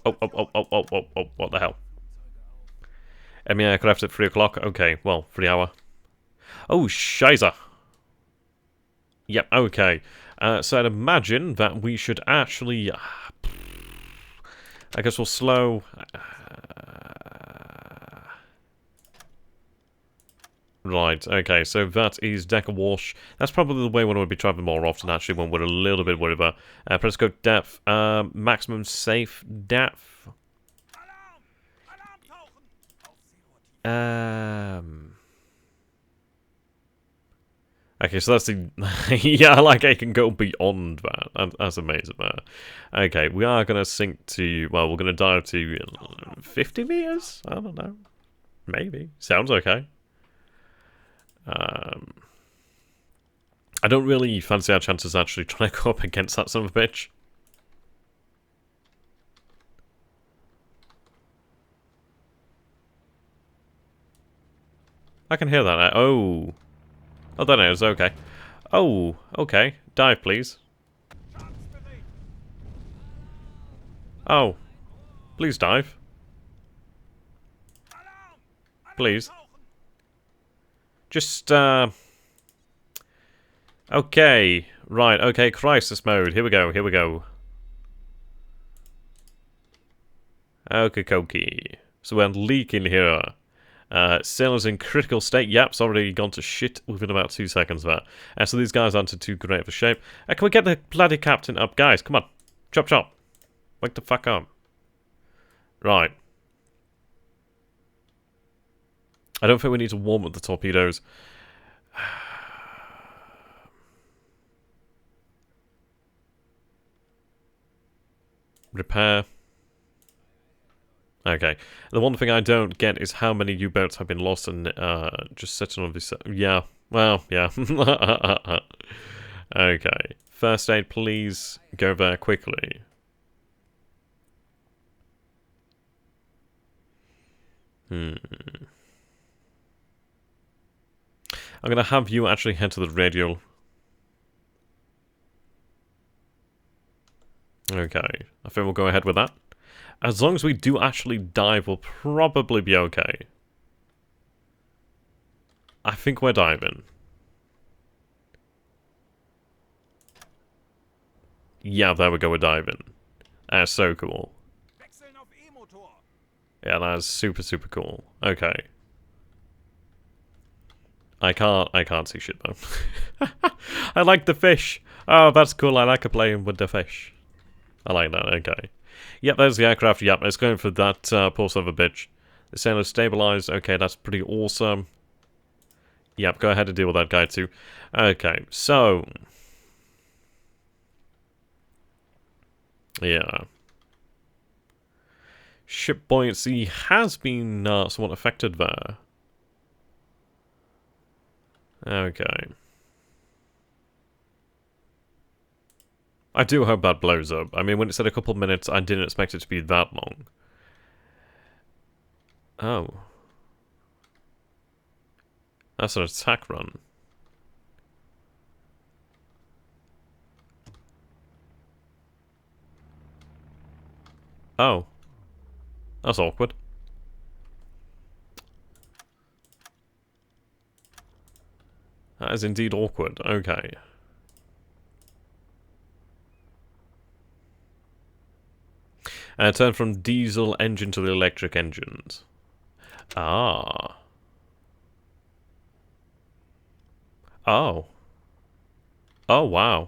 what the hell? Enemy aircraft at 3 o'clock? Okay, well, 3 hour. Oh, shiza! Yep, okay. So I'd imagine that we should actually... I guess we'll slow... Right, okay, so that is deck awash. That's probably the way one would be traveling more often, actually, when we're a little bit worried about. Periscope depth, maximum safe depth. Okay, so that's the... yeah, like I can go beyond that. That's amazing, man. Okay, we are going to sink to... Well, we're going to dive to 50 meters? I don't know. Maybe. Sounds okay. I don't really fancy our chances actually trying to go up against that son of a bitch. I can hear that. Oh. Oh, that is okay. Oh, okay. Dive, please. Oh. Please dive. Please. Just, okay. Right, okay, crisis mode. Here we go, here we go. Okay, Koki. So we're leaking here. Sailor's in critical state. Yep, it's already gone to shit within about 2 seconds of that. So these guys aren't in too great of a shape. Can we get the bloody captain up? Guys, come on. Chop, chop. Wake the fuck up. Right. I don't think we need to warm up the torpedoes. Repair. Okay. The one thing I don't get is how many U-boats have been lost and just sitting on this... Yeah. Well, yeah. Okay. First aid, please. Go there quickly. I'm going to have you actually head to the radio. Okay, I think we'll go ahead with that. As long as we do actually dive, we'll probably be okay. I think we're diving. Yeah, there we go, we're diving. That's so cool. Yeah, that's super, super cool. Okay. I can't see shit though. I like the fish. Oh, that's cool. I like playing with the fish. I like that. Okay. Yep, there's the aircraft. Yep, it's going for that poor son of a bitch. The sailor stabilized. Okay, that's pretty awesome. Yep, go ahead and deal with that guy too. Okay, so... yeah. Ship buoyancy has been somewhat affected there. Okay. I do hope that blows up. I mean, when it said a couple minutes, I didn't expect it to be that long. Oh. That's an attack run. Oh. That's awkward. That is indeed awkward. Okay. Turn from diesel engine to the electric engines. Ah. Oh. Oh, wow.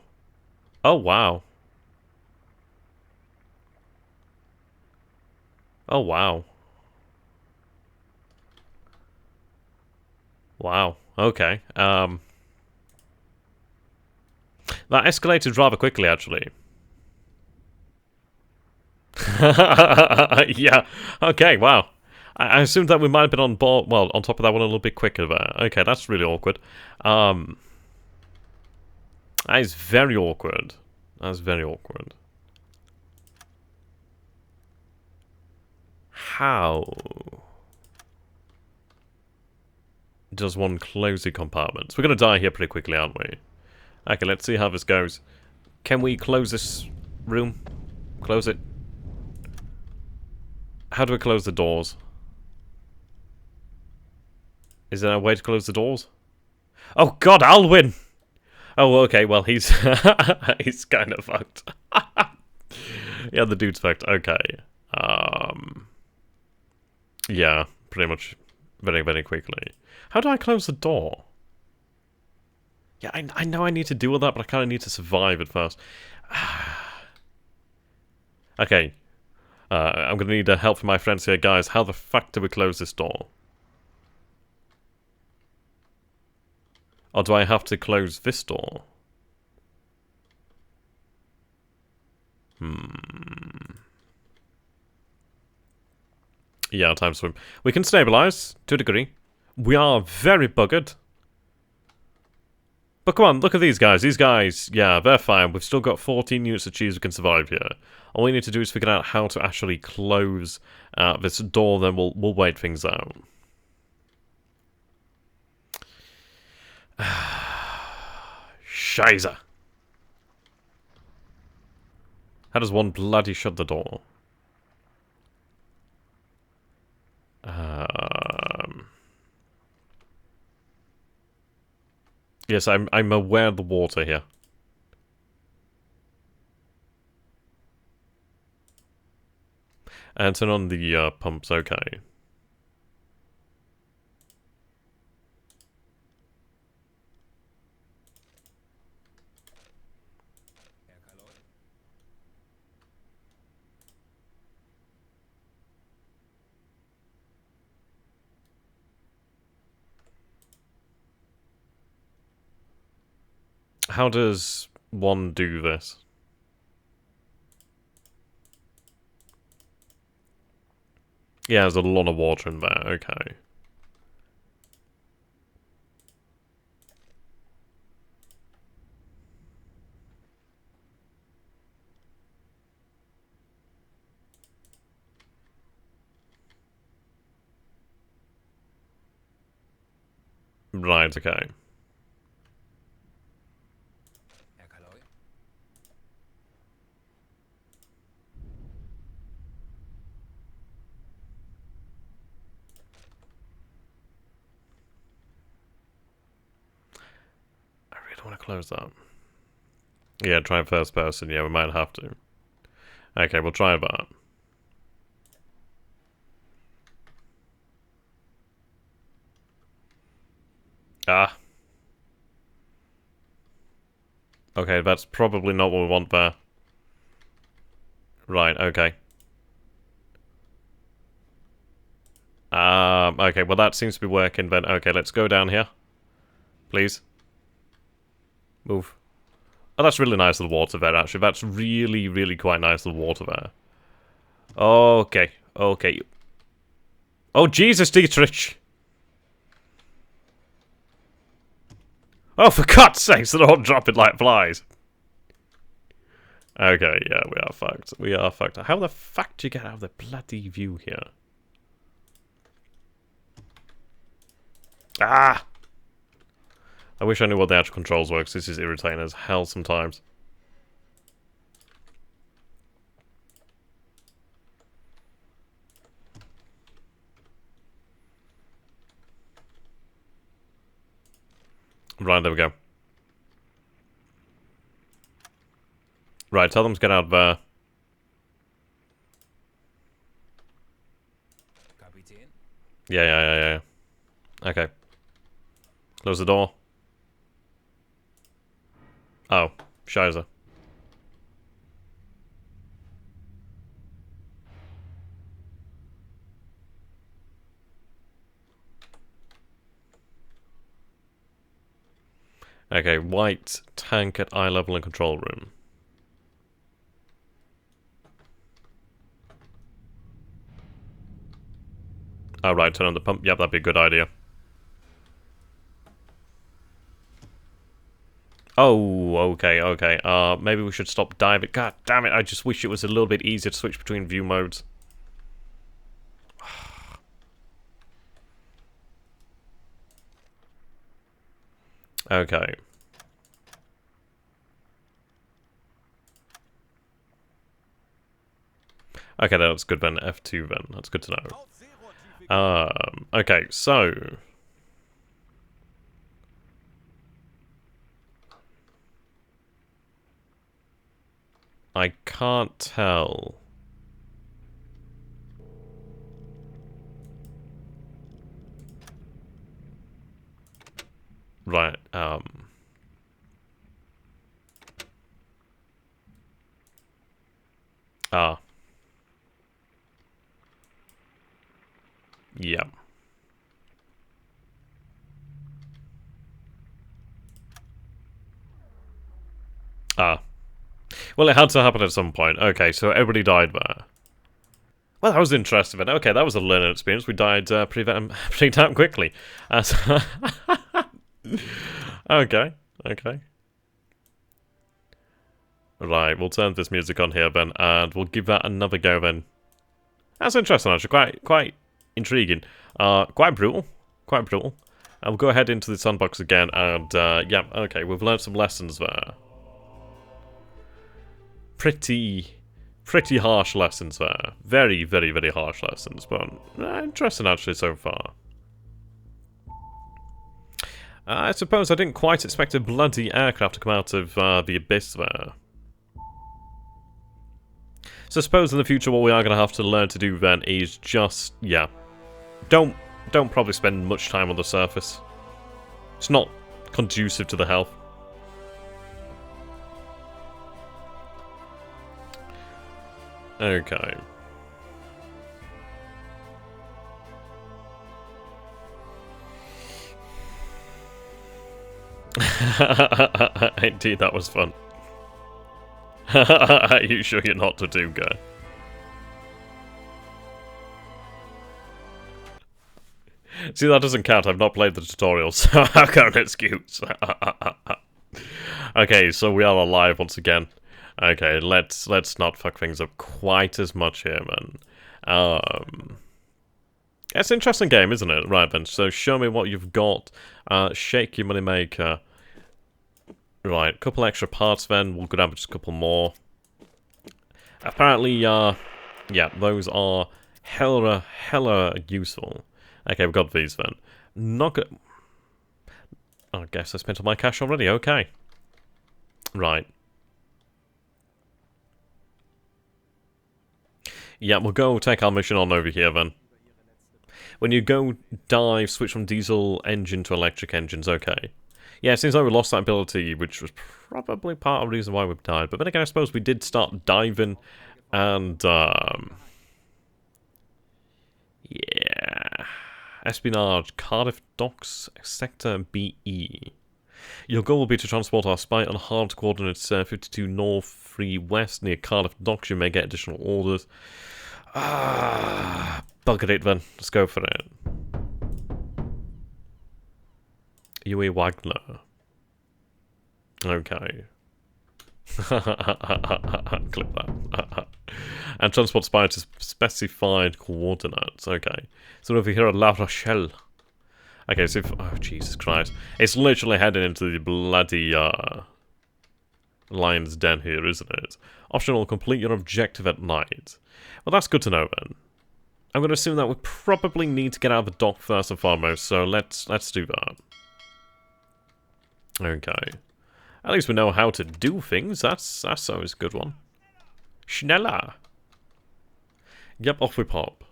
Oh, wow. Oh, wow. Wow. Okay. That escalated rather quickly, actually. Yeah. Okay, wow. I assumed that we might have been on board, well, on top of that one a little bit quicker there. Okay, that's really awkward. That is very awkward. That's very awkward. How does one close the compartments? We're going to die here pretty quickly, aren't we? Okay, let's see how this goes. Can we close this room? Close it. How do we close the doors? Is there a way to close the doors? Oh god, Alwyn! Oh, okay, well, he's he's kind of fucked. Yeah, the dude's fucked. Okay. Yeah, pretty much very, very quickly. How do I close the door? Yeah, I know I need to deal with that, but I kind of need to survive at first. Okay. I'm going to need help from my friends here. Guys, how the fuck do we close this door? Or do I have to close this door? Yeah, time swim. We can stabilize, to a degree. We are very buggered. But come on, look at these guys. These guys, yeah, they're fine. We've still got 14 units of cheese we can survive here. All we need to do is figure out how to actually close this door, then we'll wait things out. Scheiße. How does one bloody shut the door? Yes, I'm aware of the water here. And turn on the pumps, okay. How does one do this? Yeah, there's a lot of water in there, okay. Right, okay. don't want to close that. Yeah, try first person. Yeah, we might have to. Okay, we'll try that. Ah. Okay, that's probably not what we want there. Right, okay. Okay, well that seems to be working then. Okay, let's go down here. Please. Move. Oh, that's really nice little water there, actually. That's really, really quite nice little water there. Okay, okay. Oh, Jesus, Dietrich! Oh, for God's sakes, they're all dropping like flies. Okay, yeah, we are fucked. We are fucked. How the fuck do you get out of the bloody view here? Ah! I wish I knew what the actual controls were, because this is irritating as hell sometimes. Right, there we go. Right, tell them to get out there. Yeah. Okay. Close the door. Oh, Shiza. Okay, white tank at eye level in control room. Oh, right, turn on the pump. Yep, that'd be a good idea. Oh, okay. Maybe we should stop diving. God damn it, I just wish it was a little bit easier to switch between view modes. Okay. Okay, that's good then. F2 then. That's good to know. Okay, so... I can't tell. Right, yeah. Well, it had to happen at some point. Okay, so everybody died there. Well, that was interesting. But okay, that was a learning experience. We died pretty damn quickly. Okay. Right, we'll turn this music on here then, and we'll give that another go then. That's interesting, actually. Quite intriguing. Quite brutal. I'll go ahead into the sandbox again, and yeah, okay, we've learned some lessons there. Pretty harsh lessons there. Very harsh lessons, but interesting actually so far. I suppose I didn't quite expect a bloody aircraft to come out of the abyss there. So I suppose in the future what we are going to have to learn to do then is just, yeah, don't probably spend much time on the surface. It's not conducive to the health. Okay. Indeed, that was fun. Are you sure you're not to do, guy? See, that doesn't count. I've not played the tutorial, so I've got an excuse. Okay, so we are alive once again. Okay, let's not fuck things up quite as much here, man. It's an interesting game, isn't it? Right then, so show me what you've got. Shake your moneymaker. Right, a couple extra parts then. We'll go down with just a couple more. Apparently, yeah, those are hella useful. Okay, we've got these then. Not good. I guess I spent all my cash already, okay. Right. Yeah, we'll go take our mission on over here then. When you go dive, switch from diesel engine to electric engines, okay. Yeah, it seems like we lost that ability, which was probably part of the reason why we died. But then again, I suppose we did start diving, and, yeah. Espionage, Cardiff Docks, Sector BE. Your goal will be to transport our spy on hard coordinates 52 North 3 West near Cardiff Docks. You may get additional orders. Bugger it then. Let's go for it. UE Wagner. Okay. Clip that. And transport spy to specified coordinates. Okay. So over here at La Rochelle. Okay, so if... Oh, Jesus Christ. It's literally heading into the bloody, lion's den here, isn't it? Optional, complete your objective at night. Well, that's good to know, then. I'm going to assume that we probably need to get out of the dock first and foremost, so let's do that. Okay. At least we know how to do things. That's always a good one. Schneller! Yep, off we pop.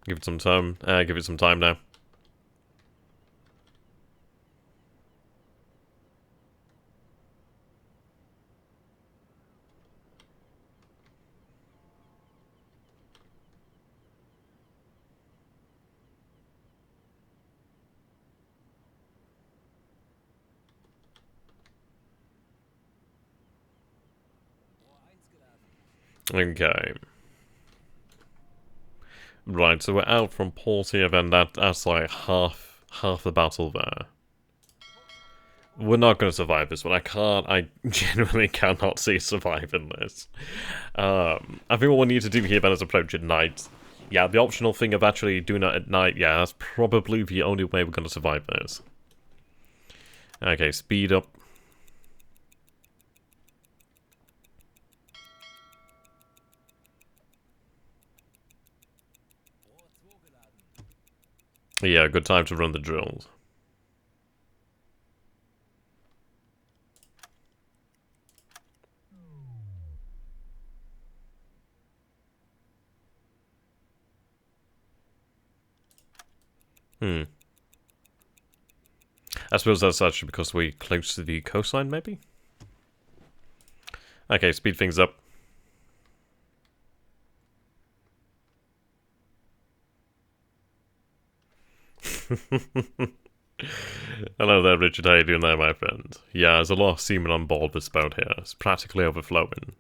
Give it some time. Give it some time now. Okay. Right, so we're out from port here, then that's like half the battle there. We're not going to survive this one. I genuinely cannot see surviving this. I think what we need to do here then is approach at night. Yeah, the optional thing of actually doing it at night, yeah, that's probably the only way we're going to survive this. Okay, speed up. Yeah, good time to run the drills. I suppose that's actually because we're close to the coastline, maybe? Okay, speed things up. Hello there, Richard. How you doing there, my friend? Yeah, there's a lot of seamen on board this boat here. It's practically overflowing.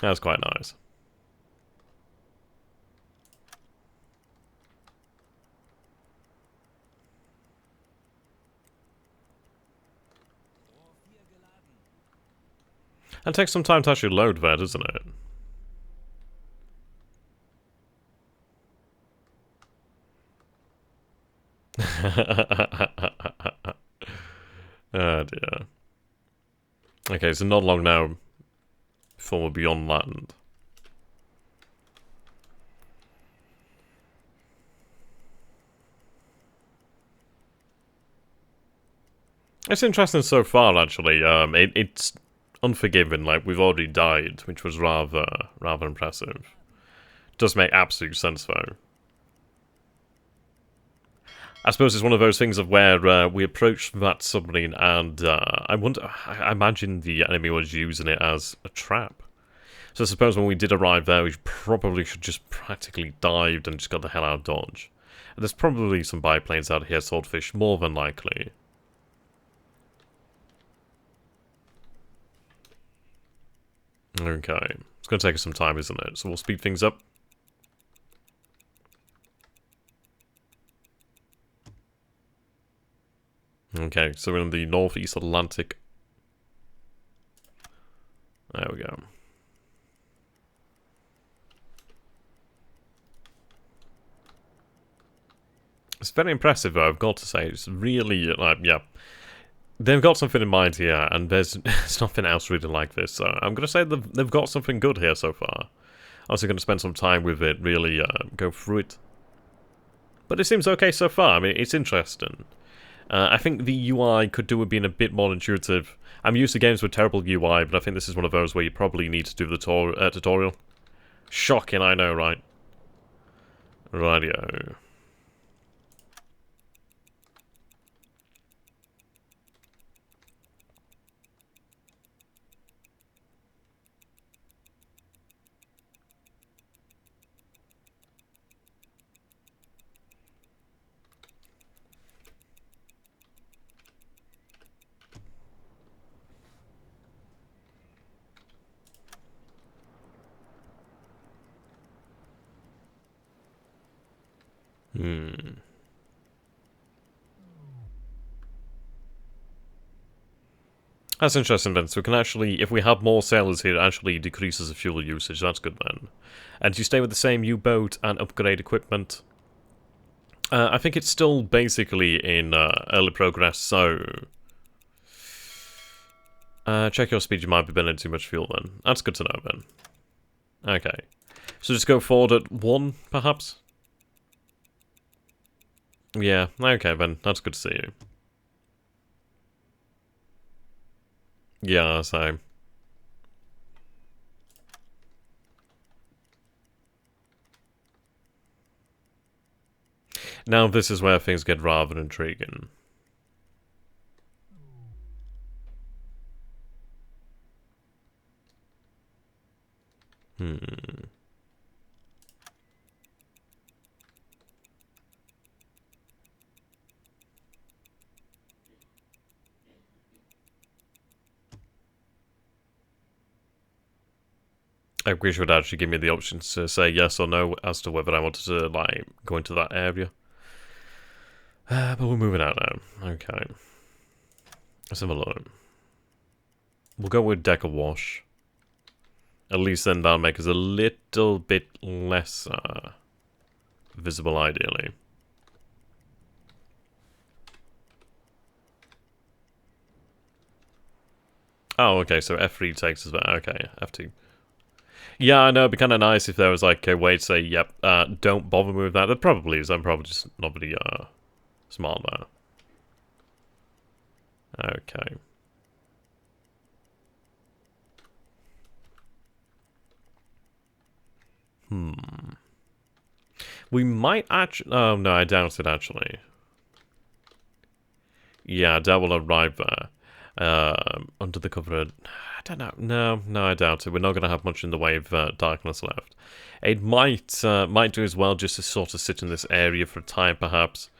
That's quite nice. It takes some time to actually load that, doesn't it? Oh dear. Okay, so not long now before we'll be on land. It's interesting so far, actually. It's unforgiving. Like, we've already died, which was rather impressive. Does make absolute sense, though. I suppose it's one of those things of where we approached that submarine, and I imagine the enemy was using it as a trap. So I suppose when we did arrive there, we probably should just practically dived and just got the hell out of Dodge. And there's probably some biplanes out here, swordfish, more than likely. Okay, it's going to take us some time, isn't it? So we'll speed things up. Okay, so we're in the Northeast Atlantic. There we go. It's very impressive, though, I've got to say. It's really, like, yeah. They've got something in mind here, and there's nothing else really like this, so I'm going to say they've got something good here so far. I'm also going to spend some time with it, really go through it. But it seems okay so far. I mean, it's interesting. I think the UI could do with being a bit more intuitive. I'm used to games with terrible UI, but I think this is one of those where you probably need to do the tutorial. Shocking, I know, right? Rightio. That's interesting then, so we can actually, if we have more sailors here, it actually decreases the fuel usage, that's good then. And you stay with the same U-boat and upgrade equipment. I think it's still basically in early progress, so... check your speed, you might be burning too much fuel then. That's good to know then. Okay. So just go forward at 1, perhaps? Yeah, okay then, that's good to see you. Yeah, so... Now this is where things get rather intriguing. I wish it would actually give me the option to say yes or no as to whether I wanted to, like, go into that area. But we're moving out now. Okay. Let's have a look. We'll go with Deck of Wash. At least then that'll make us a little bit less visible, ideally. Oh, okay, so F3 takes us back. Okay, F2. Yeah, I know, it'd be kind of nice if there was like a way to say, yep, don't bother me with that. There probably is. I'm probably just not really smart there. Okay. We might actually... Oh, no, I doubt it, actually. Yeah, that will arrive there. Under the cover of... I don't know. No, I doubt it. We're not going to have much in the way of darkness left. It might do as well just to sort of sit in this area for a time, perhaps.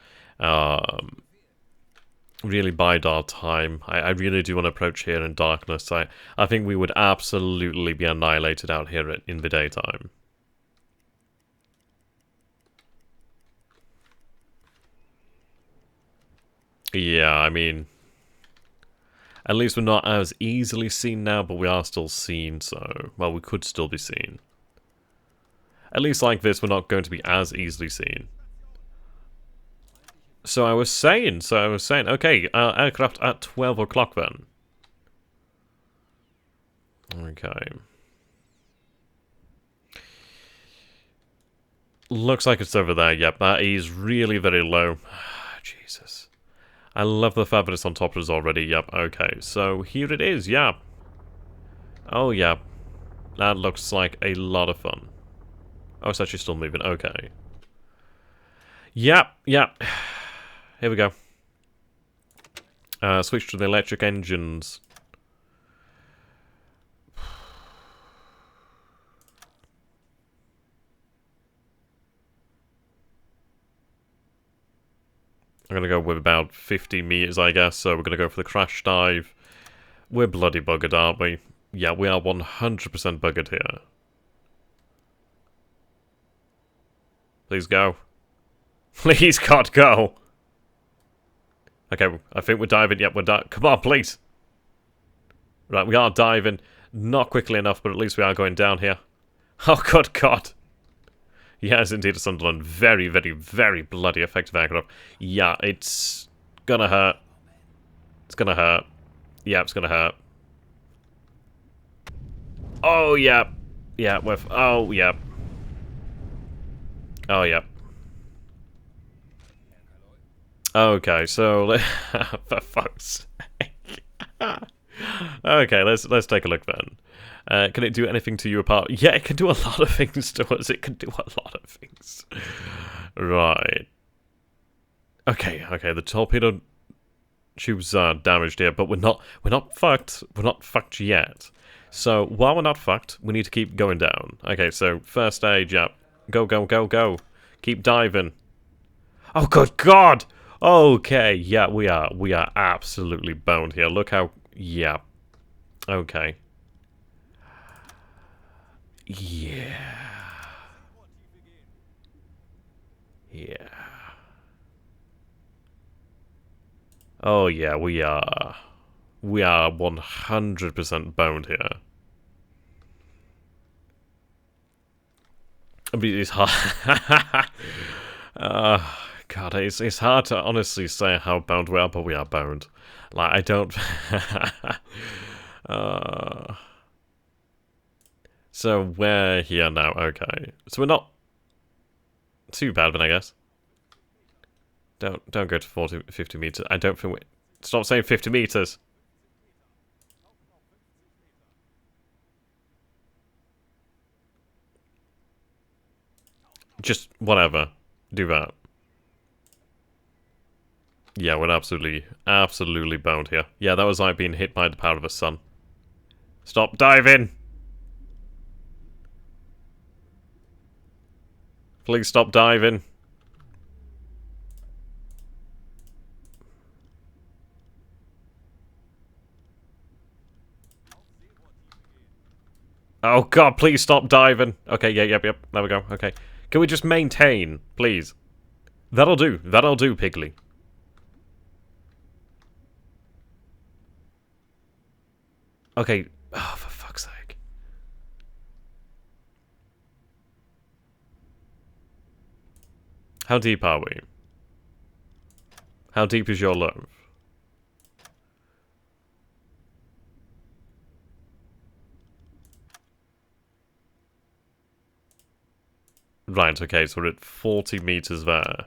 Really bide our time. I really do want to approach here in darkness. I think we would absolutely be annihilated out here in the daytime. Yeah, I mean... At least we're not as easily seen now, but we are still seen, so... Well, we could still be seen. At least like this, we're not going to be as easily seen. So I was saying, okay, aircraft at 12 o'clock then. Okay. Looks like it's over there, yep, that is really very low. Jesus. I love the fact that it's on top of us already, yep, okay. So here it is, yeah. Oh, yeah. That looks like a lot of fun. Oh, it's actually still moving, okay. Yep. Here we go. Switch to the electric engines. I'm going to go with about 50 meters, I guess, so we're going to go for the crash dive. We're bloody buggered, aren't we? Yeah, we are 100% buggered here. Please go. Please, God, go! Okay, I think we're diving. Yep, we're diving. Come on, please! Right, we are diving. Not quickly enough, but at least we are going down here. Oh, good God. Yes, indeed, a Sunderland. Very, very, very bloody effective aircraft. Yeah, it's gonna hurt. It's gonna hurt. Yeah, it's gonna hurt. Oh, yeah. Yeah, with... Oh, yeah. Oh, yeah. Okay, so... for fuck's sake. Okay, let's take a look then. Can it do anything to you apart? Yeah, it can do a lot of things to us. It can do a lot of things. Right. Okay, the torpedo tubes are damaged here, but we're not fucked. We're not fucked yet. So while we're not fucked, we need to keep going down. Okay, so first stage up. Go, go, go, go. Keep diving. Oh good God! Okay, yeah, we are absolutely boned here. Look how yeah. Okay. Yeah. Yeah. Oh yeah, we are 100% boned here. I mean, it's hard. God, it's hard to honestly say how boned we are, but we are boned. Like, I don't... So, we're here now, okay. So we're not too bad, but I guess. Don't go to 50 meters. I don't think we... Stop saying 50 meters. Just, whatever. Do that. Yeah, we're absolutely boned here. Yeah, that was like being hit by the power of the sun. Stop diving! Please stop diving. Oh God, please stop diving. Okay, yep. There we go. Okay. Can we just maintain, please? That'll do, Piggly. Okay. Oh, for fuck's sake. How deep are we? How deep is your love? Right, okay, so we're at 40 meters there.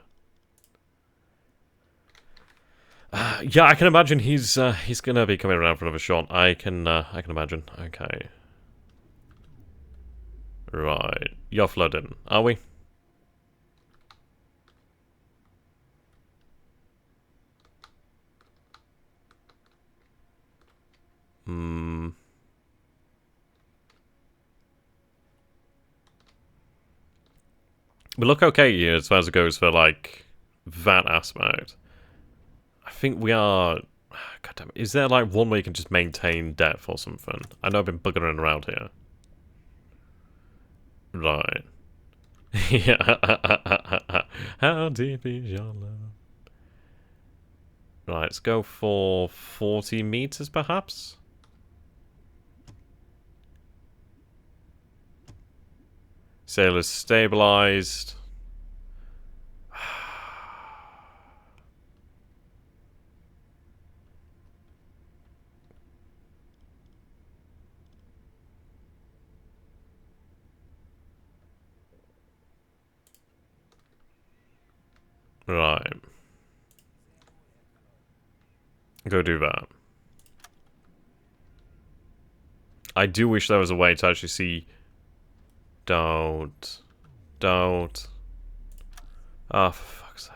Yeah, I can imagine he's gonna be coming around for another shot. I can imagine. Okay. Right. You're flooding, are we? We look okay here as far as it goes for, like, that aspect. I think we are... God damn it. Is there, like, one way you can just maintain depth or something? I know I've been buggering around here. Right. Yeah. How deep is your love? Right, let's go for 40 meters, perhaps? Sailors stabilized. Right. Go do that. I do wish there was a way to actually see... Don't. Oh, for fuck's sake.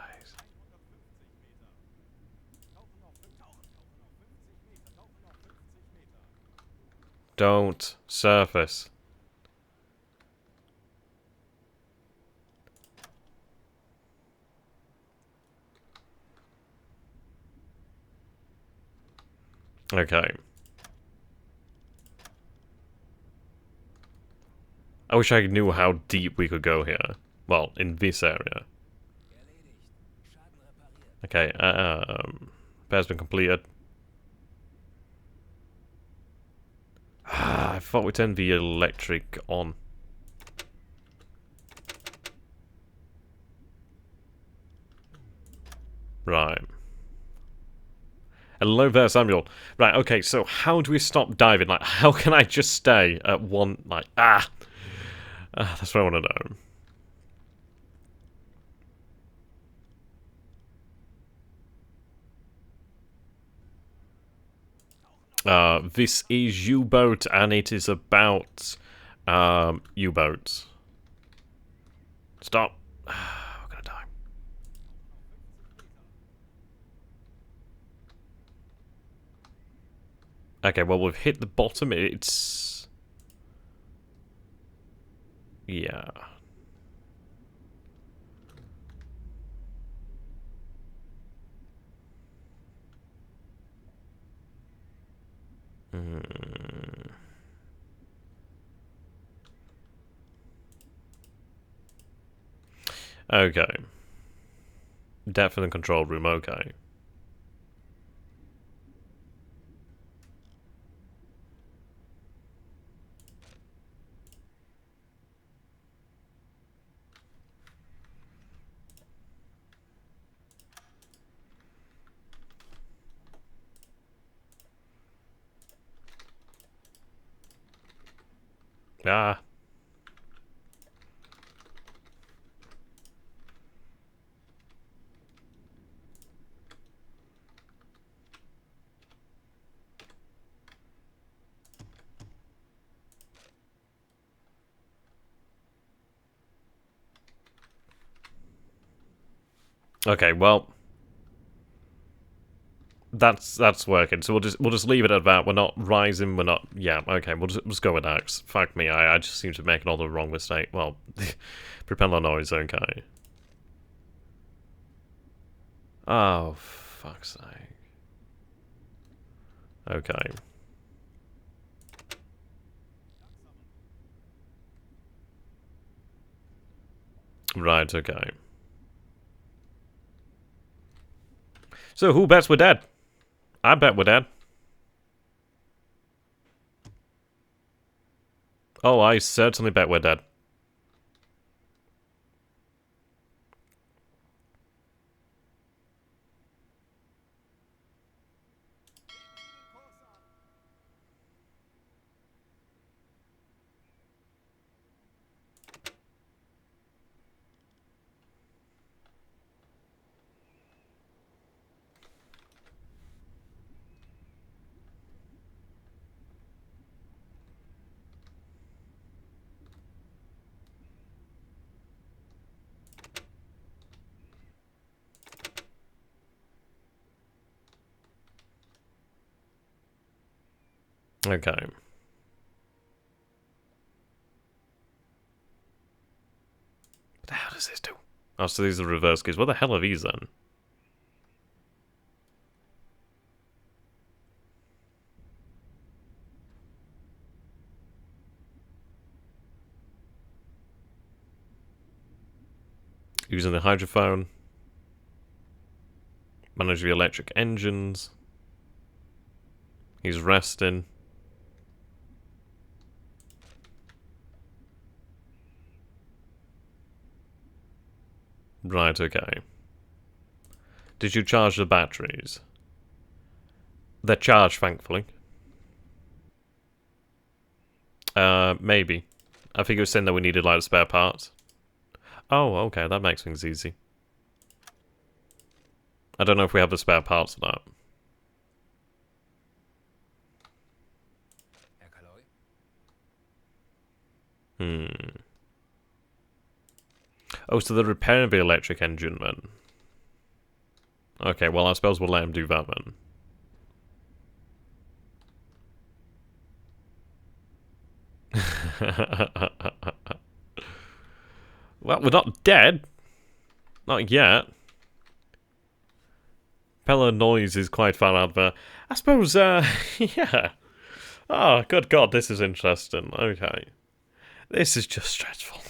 Don't surface. Okay. I wish I knew how deep we could go here. Well, in this area. Okay, repair's been completed. I thought we turned the electric on. Right. Hello there, Samuel. Right, okay, so how do we stop diving? Like, how can I just stay at one, like, that's what I want to know. This is U-boat, and it is about, U-boats. Stop. We're gonna die. Okay, well, we've hit the bottom. It's... yeah. Okay. Depth in the control room, okay. Ah. Okay, well... That's working. So we'll just leave it at that. We're not rising. We're not. Yeah. Okay. We'll just go with that. Fuck me. I just seem to be making all the wrong mistake. Well, propeller noise. Okay. Oh, fuck's sake. Okay. Right. Okay. So who bets we're dead? I bet we're dead. Oh, I certainly bet we're dead. Okay. What the hell does this do? Oh, so these are reverse keys. What the hell are these then? Using the hydrophone. Manage the electric engines. He's resting. Right, okay. Did you charge the batteries? They're charged, thankfully. Maybe. I think it was saying that we needed, like, spare parts. Oh, okay, that makes things easy. I don't know if we have the spare parts for that. Oh, so they're repairing the electric engine, then. Okay, well, I suppose we'll let him do that, then. Well, we're not dead. Not yet. Propeller noise is quite far out there. I suppose, yeah. Oh, good God, this is interesting. Okay. This is just stressful.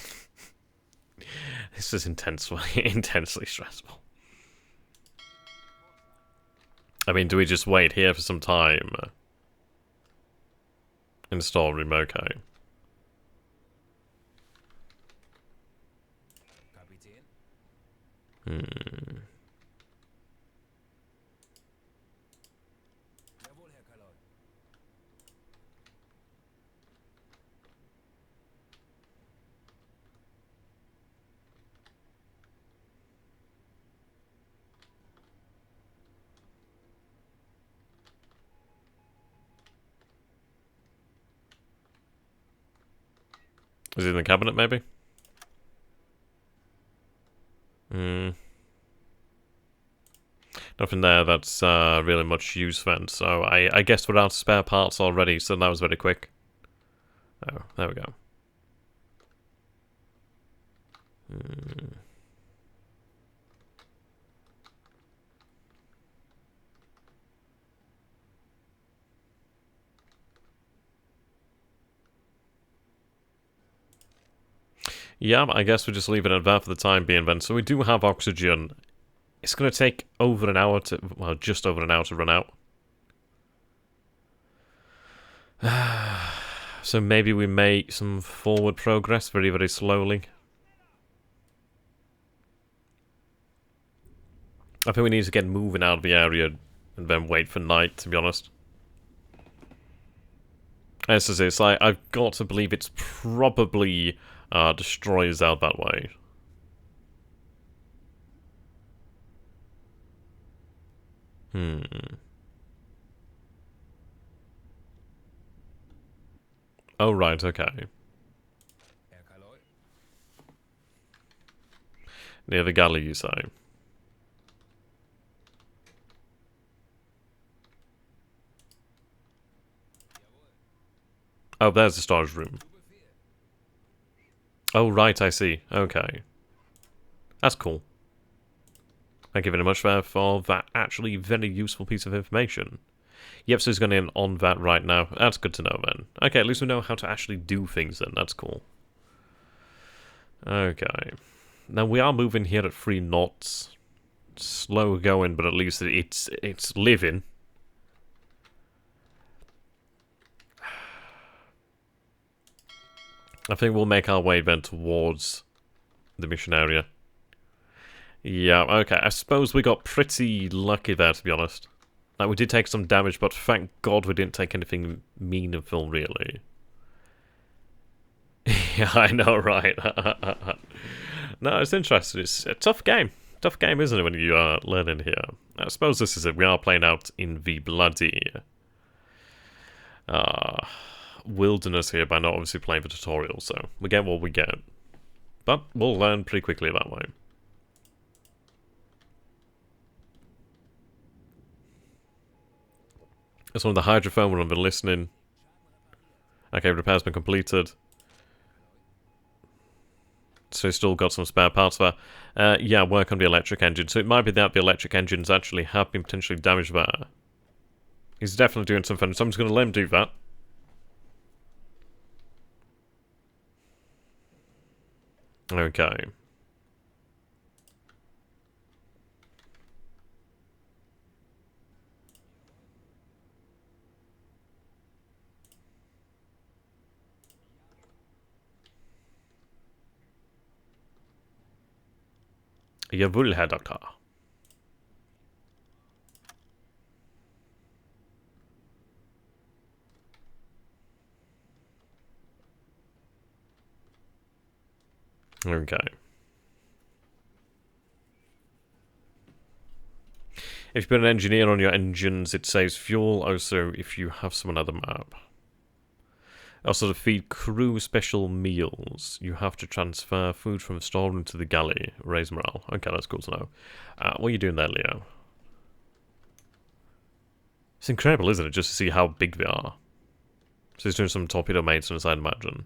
This is intensely stressful. I mean, do we just wait here for some time? Install room, okay. Is it in the cabinet, maybe? Hmm. Nothing there that's really much use then, so I guess we're out of spare parts already, so that was very quick. Oh, there we go. Hmm. Yeah, I guess we'll just leave it at that for the time being then. So we do have oxygen. It's going to take over an hour to... Well, just over an hour to run out. So maybe we make some forward progress very, very slowly. I think we need to get moving out of the area and then wait for night, to be honest. This is it. I've got to believe it's probably destroyers out that way. Oh, right, okay. Near the galley, you say? Oh, there's the storage room. Oh, right, I see. Okay. That's cool. Thank you very much for that actually very useful piece of information. Yep, so he's going in on that right now. That's good to know then. Okay, at least we know how to actually do things then. That's cool. Okay. Now we are moving here at 3 knots. Slow going, but at least it's living. I think we'll make our way then towards the mission area. Yeah, okay. I suppose we got pretty lucky there, to be honest. Like, we did take some damage, but thank God we didn't take anything meaningful, really. Yeah, I know, right? No, it's interesting. It's a tough game. Tough game, isn't it, when you are learning here? I suppose this is it. We are playing out in the bloody wilderness here by not obviously playing the tutorial, so we get what we get. But we'll learn pretty quickly that way. It's on the hydrophone when I've been listening. Okay, repair's been completed. So still got some spare parts there. Yeah, work on the electric engine. So it might be that the electric engines actually have been potentially damaged there. He's definitely doing something, so I'm just going to let him do that. Okay. Jawohl, Herr Doktor. Okay. If you put an engineer on your engines, it saves fuel. Also, if you have some other map. Also, to feed crew special meals, you have to transfer food from the storeroom to the galley. Raise morale. Okay, that's cool to know. What are you doing there, Leo? It's incredible, isn't it, just to see how big they are. So he's doing some torpedo maintenance, I'd imagine.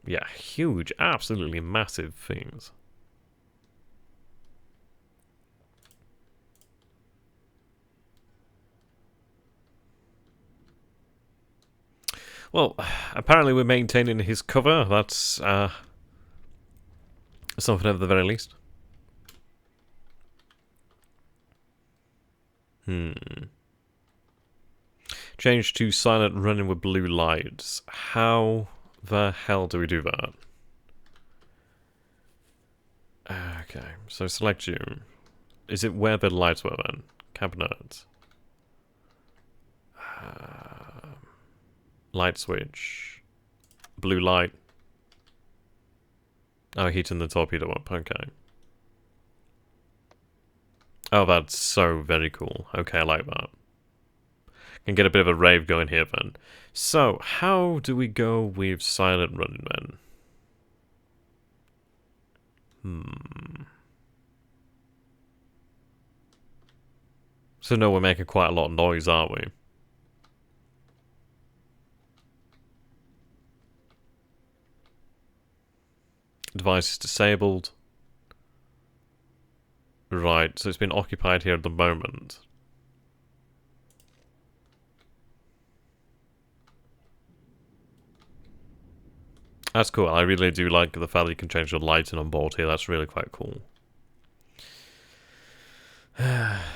Yeah, huge, absolutely massive things. Well, apparently we're maintaining his cover. That's something at the very least. Change to silent running with blue lights. How the hell do we do that? Okay, so select you. Is it where the lights were then? Cabinet. Light switch. Blue light. Oh, heating the torpedo up. Okay. Oh, that's so very cool. Okay, I like that. Can get a bit of a rave going here then. So, how do we go with silent running then? So no, we're making quite a lot of noise, aren't we? Device is disabled. Right, so it's been occupied here at the moment. That's cool. I really do like the fact that you can change the lighting on board here. That's really quite cool.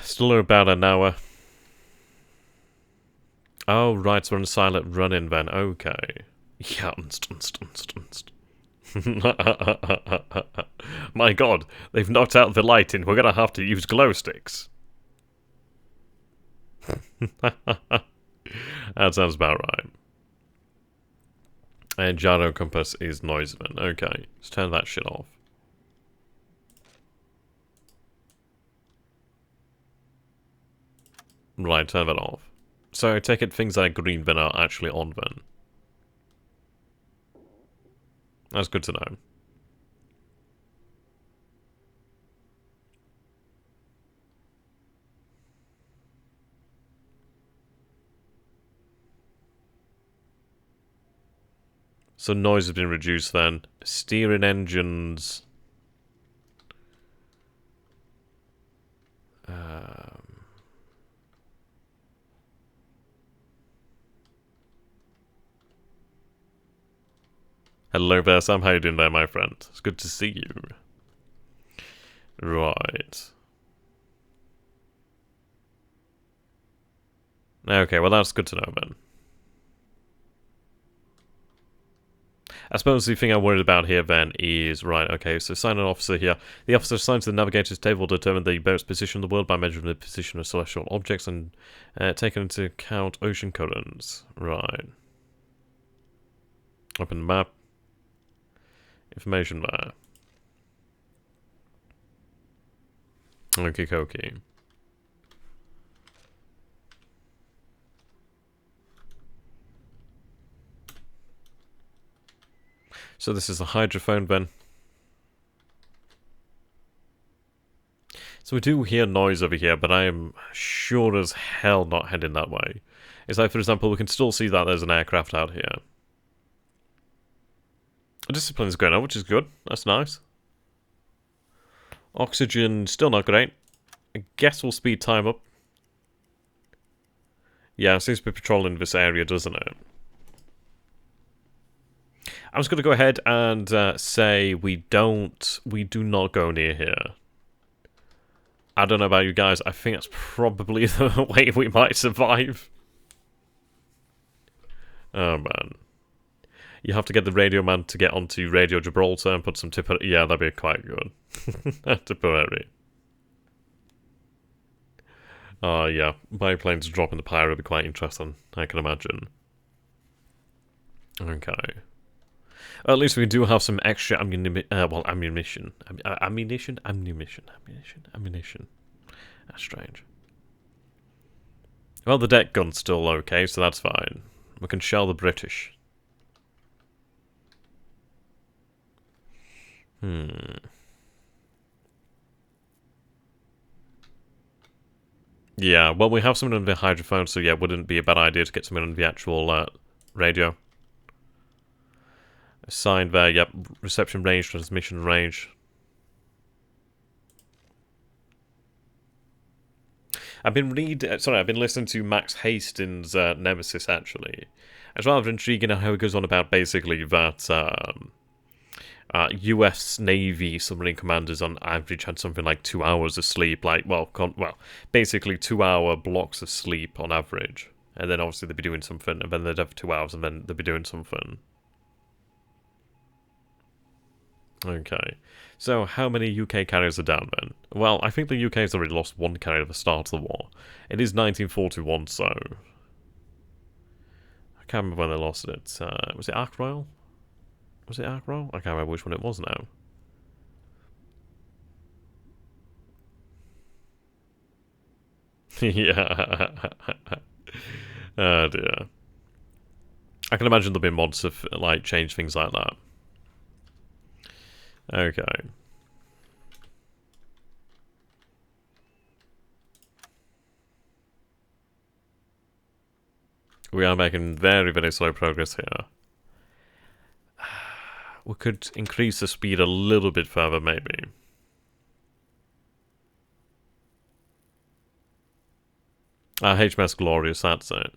Still about an hour. Oh, right, so we're on silent run-in then. Okay. Yeah, unst. My god, they've knocked out the lighting. We're gonna have to use glow sticks. That sounds about right. And gyro compass is Noiseman. Okay, let's turn that shit off. Right, turn that off. So I take it things that are green then are actually on then. That's good to know. So noise has been reduced then. Steering engines. Hello there, Sam. How you doing there, my friend? It's good to see you. Right. Okay, well that's good to know then. I suppose the thing I'm worried about here then is, right, okay, so sign an officer here. The officer assigned to the navigator's table will determine the boat's position in the world by measuring the position of celestial objects and taking into account ocean currents. Right. Open the map. Information there. Okie dokie. So this is the hydrophone then. So we do hear noise over here, but I am sure as hell not heading that way. It's like, for example, we can still see that there's an aircraft out here. A discipline is going on, which is good. That's nice. Oxygen, still not great. I guess we'll speed time up. Yeah, it seems to be patrolling this area, doesn't it? I'm just going to go ahead and say we do not go near here. I don't know about you guys, I think that's probably the way we might survive. Oh man. You have to get the radio man to get onto Radio Gibraltar and put some Tipperary. Yeah, that'd be quite good. Tipperary. Oh yeah, biplanes dropping the pirate would be quite interesting, I can imagine. Okay. At least we do have some extra ammunition. Ammunition. That's strange. Well, the deck gun's still okay, so that's fine. We can shell the British. Yeah, well, we have someone on the hydrophone, so yeah, wouldn't be a bad idea to get someone on the actual radio. Assigned there, yep. Reception range, transmission range. I've been listening to Max Hastings' Nemesis, actually. It's rather intriguing how he goes on about basically that US Navy submarine commanders on average had something like 2 hours of sleep, like, well, basically 2-hour blocks of sleep on average. And then obviously they'd be doing something, and then they'd have 2 hours, and then they'd be doing something. Okay, so how many UK carriers are down then? Well, I think the UK has already lost one carrier at the start of the war. It is 1941, so... I can't remember when they lost it. Was it Ark Royal? Was it Ark Royal? I can't remember which one it was now. Yeah. Oh dear. I can imagine there'll be mods to like change things like that. Okay. We are making very, very slow progress here. We could increase the speed a little bit further, maybe. HMS Glorious, that's it.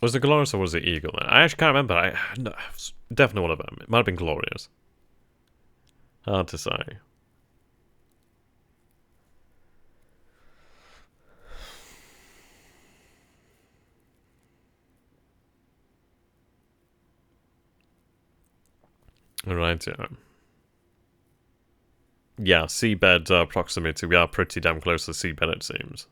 Was it Glorious or was it Eagle? I actually can't remember. No, definitely one of them. It might have been Glorious. Hard to say. Right, yeah. Yeah, seabed proximity. We are pretty damn close to the seabed, it seems.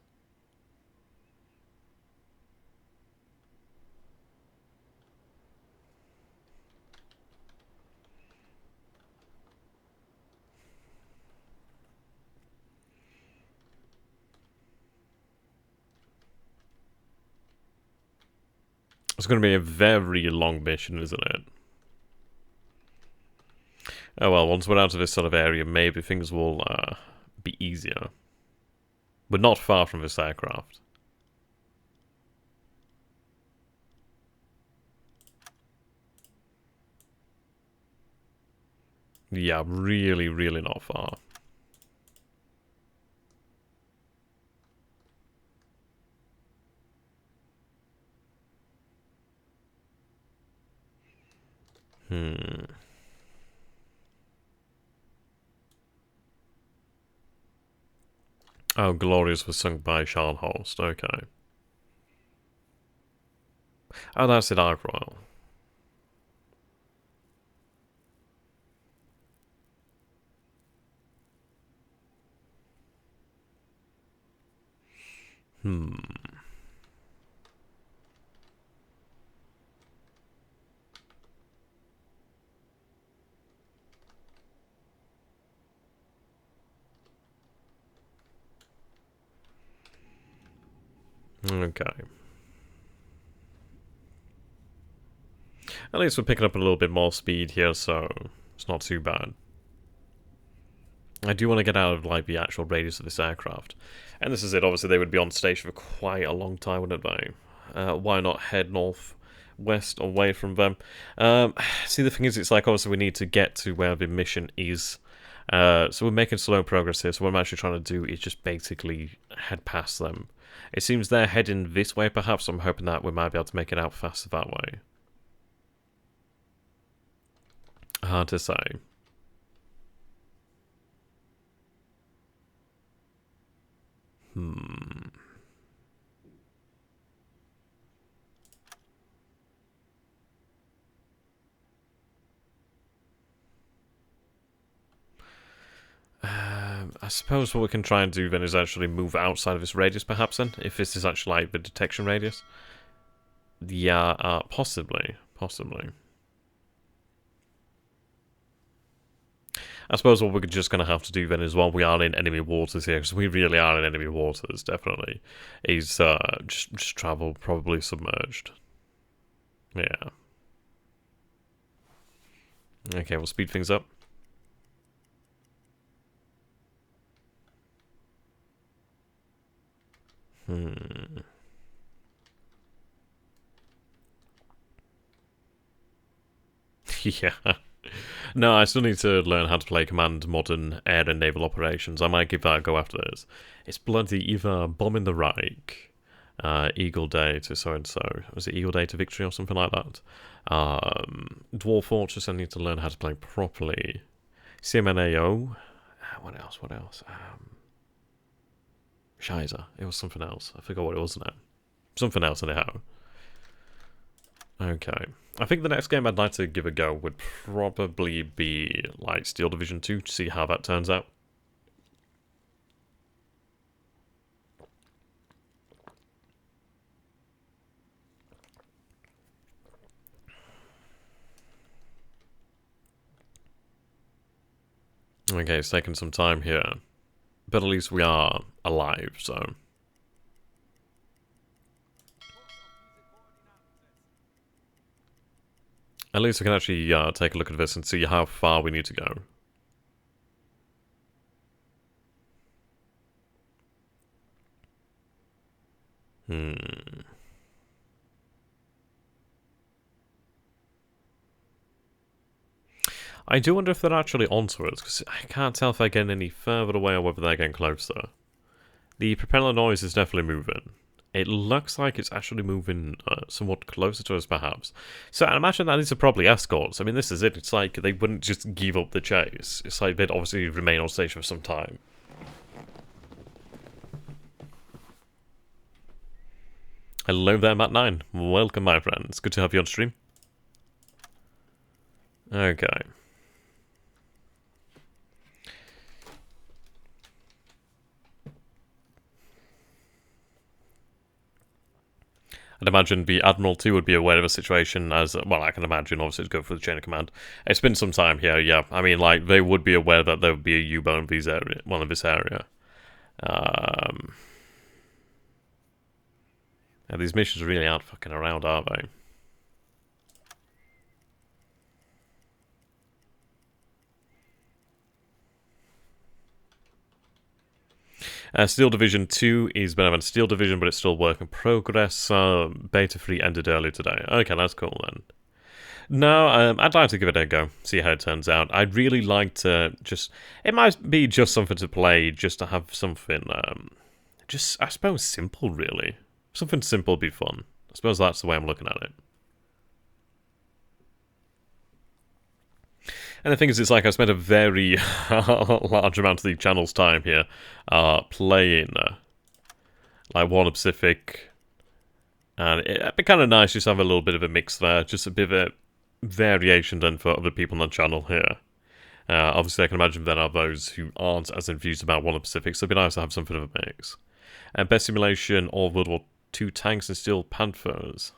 It's going to be a very long mission, isn't it? Oh well, once we're out of this sort of area, maybe things will be easier. We're not far from this aircraft. Yeah, really, really not far. Oh, Glorious was sunk by Scharnhorst. Okay. Oh, that's it, Ark Royal. Okay. At least we're picking up a little bit more speed here, so it's not too bad. I do want to get out of like the actual radius of this aircraft. And this is it, obviously they would be on station for quite a long time, wouldn't they? Why not head north, west, away from them? See, the thing is, it's like obviously we need to get to where the mission is. So we're making slow progress here, so what I'm actually trying to do is just basically head past them. It seems they're heading this way perhaps, so I'm hoping that we might be able to make it out faster that way. Hard to say. I suppose what we can try and do then is actually move outside of this radius, perhaps, then? If this is actually like the detection radius? Yeah, possibly. Possibly. I suppose what we're just going to have to do then is, while we are in enemy waters here, because we really are in enemy waters, definitely, is just travel probably submerged. Yeah. Okay, we'll speed things up. Yeah. No, I still need to learn how to play Command Modern Air and Naval Operations. I might give that a go after this. It's bloody either Bombing the Reich, Eagle Day to so-and-so. Was it Eagle Day to Victory or something like that? Dwarf Fortress, I need to learn how to play properly. CMNAO. What else? What else? Shizer. It was something else. I forgot what it was now. Something else anyhow. Okay. I think the next game I'd like to give a go would probably be like Steel Division 2 to see how that turns out. Okay, it's taken some time here. But at least we are alive, so... At least we can actually take a look at this and see how far we need to go. I do wonder if they're actually onto us, because I can't tell if they're getting any further away or whether they're getting closer. The propeller noise is definitely moving. It looks like it's actually moving somewhat closer to us, perhaps. So I imagine that these are probably escorts. I mean, this is it. It's like they wouldn't just give up the chase. It's like they'd obviously remain on station for some time. Hello there, Matt9. Welcome, my friend. It's good to have you on stream. Okay. I'd imagine the Admiral too would be aware of the situation as, well, I can imagine, obviously, to go for the chain of command. It's been some time here, yeah. I mean, like, they would be aware that there would be a U-boat in this area, well, in this area. Yeah, these missions really aren't fucking around, are they? Steel Division 2 is better than Steel Division, but it's still work in progress. Beta 3 ended earlier today. Okay, that's cool then. No, I'd like to give it a go, see how it turns out. I'd really like to just... It might be just something to play, just to have something, just, I suppose, simple, really. Something simple would be fun. I suppose that's the way I'm looking at it. And the thing is, it's like I spent a very large amount of the channel's time here playing like Warner Pacific, and it'd be kind of nice just to have a little bit of a mix there, just a bit of a variation then for other people on the channel here. Obviously, I can imagine there are those who aren't as enthused about Warner Pacific, so it'd be nice to have something of a mix. Best simulation of World War II tanks and Steel Panthers.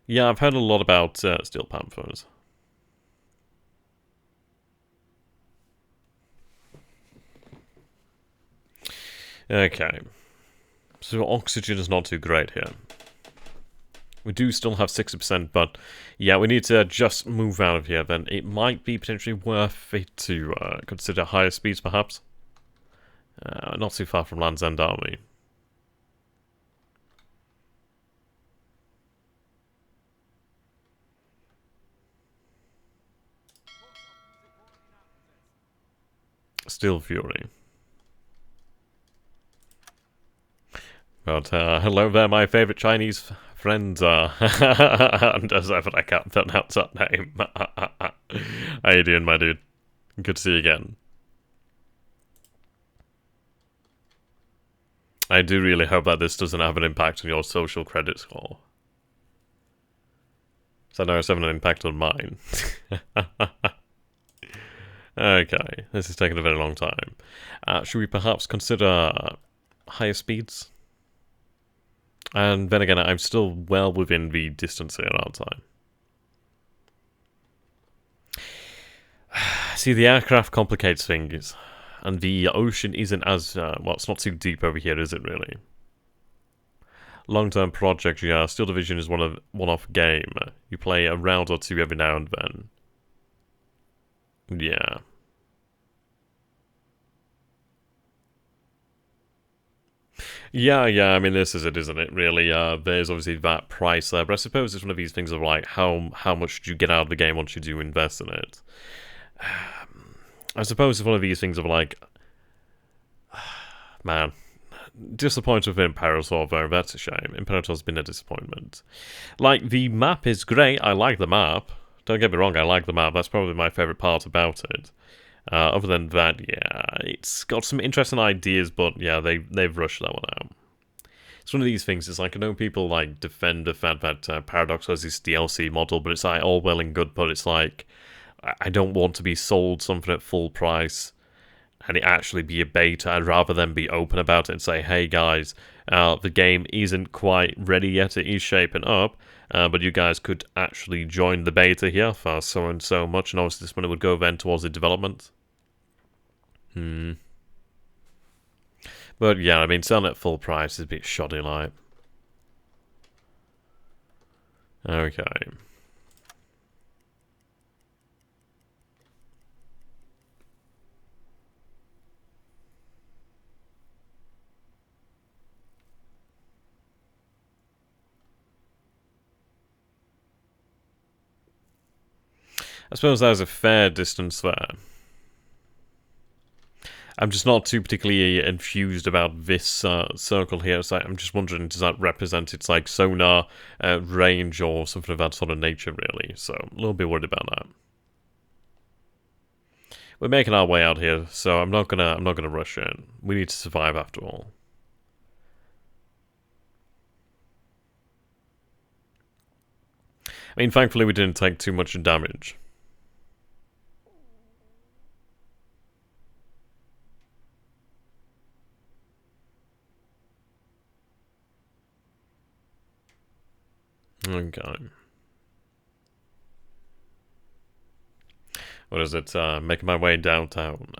Yeah, I've heard a lot about Steel Panthers. Okay, so oxygen is not too great here. We do still have 60%, but yeah, we need to just move out of here then. It might be potentially worth it to consider higher speeds, perhaps. Not too far from Land's End, are we? Steel Fury. But hello there, my favourite Chinese friend. And as ever, I can't pronounce that name. How you doing, my dude? Good to see you again. I do really hope that this doesn't have an impact on your social credit score. So I know it's having an impact on mine. Okay, this is taking a very long time. Should we perhaps consider higher speeds? And then again, I'm still well within the distance here, aren't I? See, the aircraft complicates things. And the ocean isn't as... well, it's not too deep over here, is it, really? Long-term project, yeah. Steel Division is one-off game. You play a round or two every now and then. Yeah. Yeah, I mean, this is it, isn't it, really? There's obviously that price there, but I suppose it's one of these things of, like, how much do you get out of the game once you do invest in it? I suppose it's one of these things of, like... Man. Disappointed with Imperator, though, that's a shame. Imperator's been a disappointment. Like, the map is great, I like the map. Don't get me wrong, I like the map, that's probably my favourite part about it. Other than that, yeah, it's got some interesting ideas, but yeah, they've rushed that one out. It's one of these things, it's like, I know people, like, defend the fact that Paradox has this DLC model, but it's like, all well and good, but it's like, I don't want to be sold something at full price, and it actually be a beta. I'd rather than be open about it and say, hey guys, the game isn't quite ready yet, it is shaping up, but you guys could actually join the beta here for so and so much, and obviously this money would go then towards the development. But yeah, I mean, selling at full price is a bit shoddy, like. Okay. I suppose there's a fair distance there. I'm just not too particularly enthused about this circle here. So I'm just wondering, does that represent its like sonar range or something of that sort of nature, really? So I'm a little bit worried about that. We're making our way out here, so I'm not gonna rush in. We need to survive after all. I mean, thankfully we didn't take too much damage. Okay. What is it? Making my way downtown.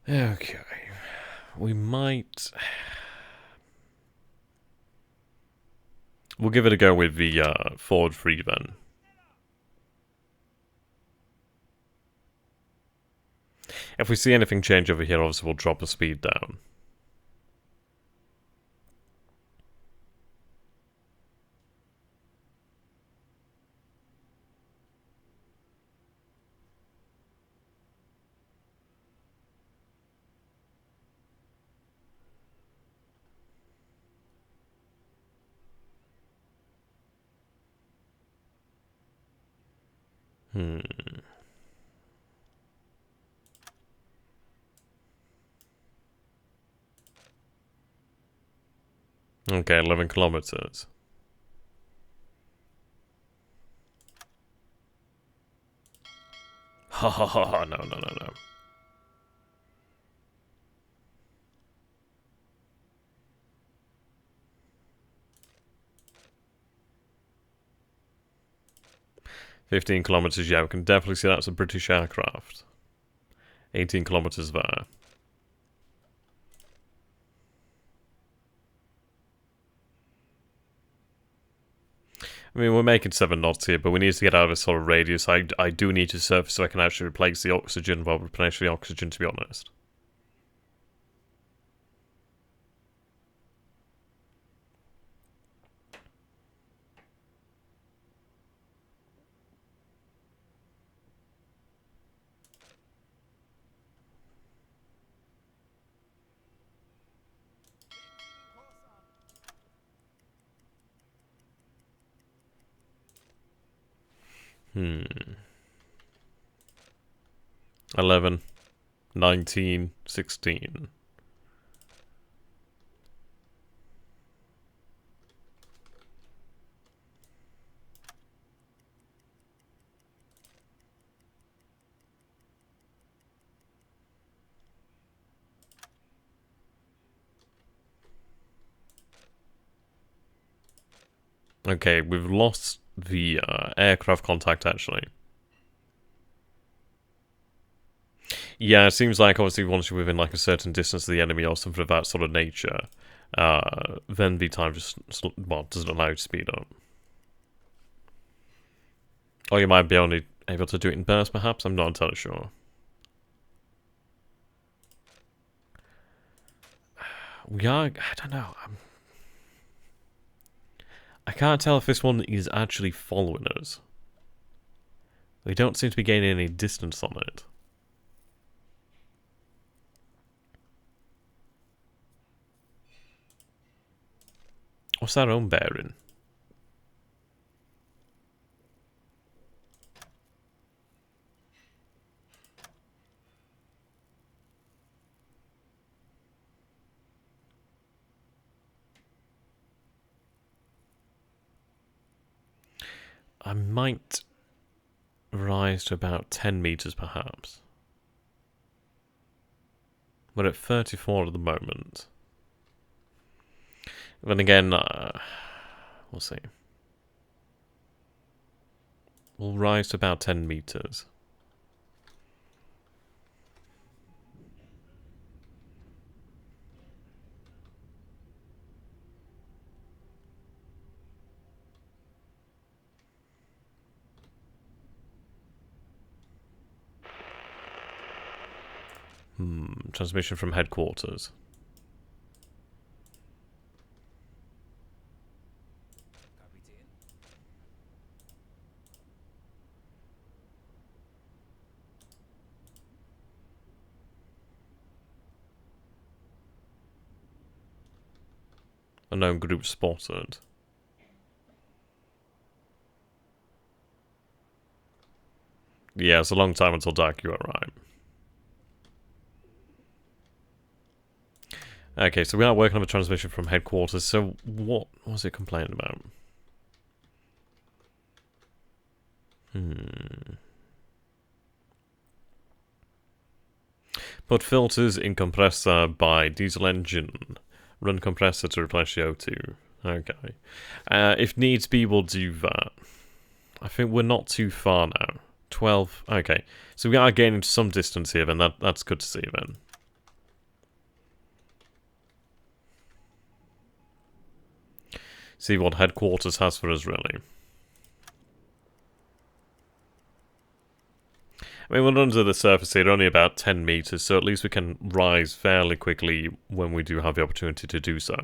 Okay. We might... We'll give it a go with the forward 3 then. If we see anything change over here, obviously we'll drop the speed down. Okay, 11 kilometers. Ha ha ha ha, no, no, no, no. "15 kilometers, yeah, we can definitely see that's a British aircraft. 18 kilometers there. I mean, we're making 7 knots here, but we need to get out of this sort of radius. I do need to surface so I can actually replace the oxygen, well, replenish the oxygen, to be honest. Hmm. 11, 19, 16. Okay, we've lost the aircraft contact, actually. Yeah, it seems like obviously once you're within like a certain distance of the enemy or something of that sort of nature, then the time just, well, doesn't allow you to speed up. Or you might be only able to do it in bursts, perhaps? I'm not entirely sure. We are... I don't know. I can't tell if this one is actually following us. We don't seem to be gaining any distance on it. What's our own bearing? I might rise to about 10 meters, perhaps. We're at 34 at the moment. Then again, we'll see. We'll rise to about 10 meters. Transmission from headquarters. Unknown group spotted. Yeah, it's a long time until dark, you are right. Okay, so we are working on a transmission from headquarters, so what was it complaining about? Put filters in compressor by diesel engine. Run compressor to replace the O2. Okay. If needs be, we'll do that. I think we're not too far now. 12. Okay. So we are gaining some distance here, then. That's good to see, then. See what headquarters has for us, really. I mean, we're under the surface here, only about 10 meters, so at least we can rise fairly quickly when we do have the opportunity to do so.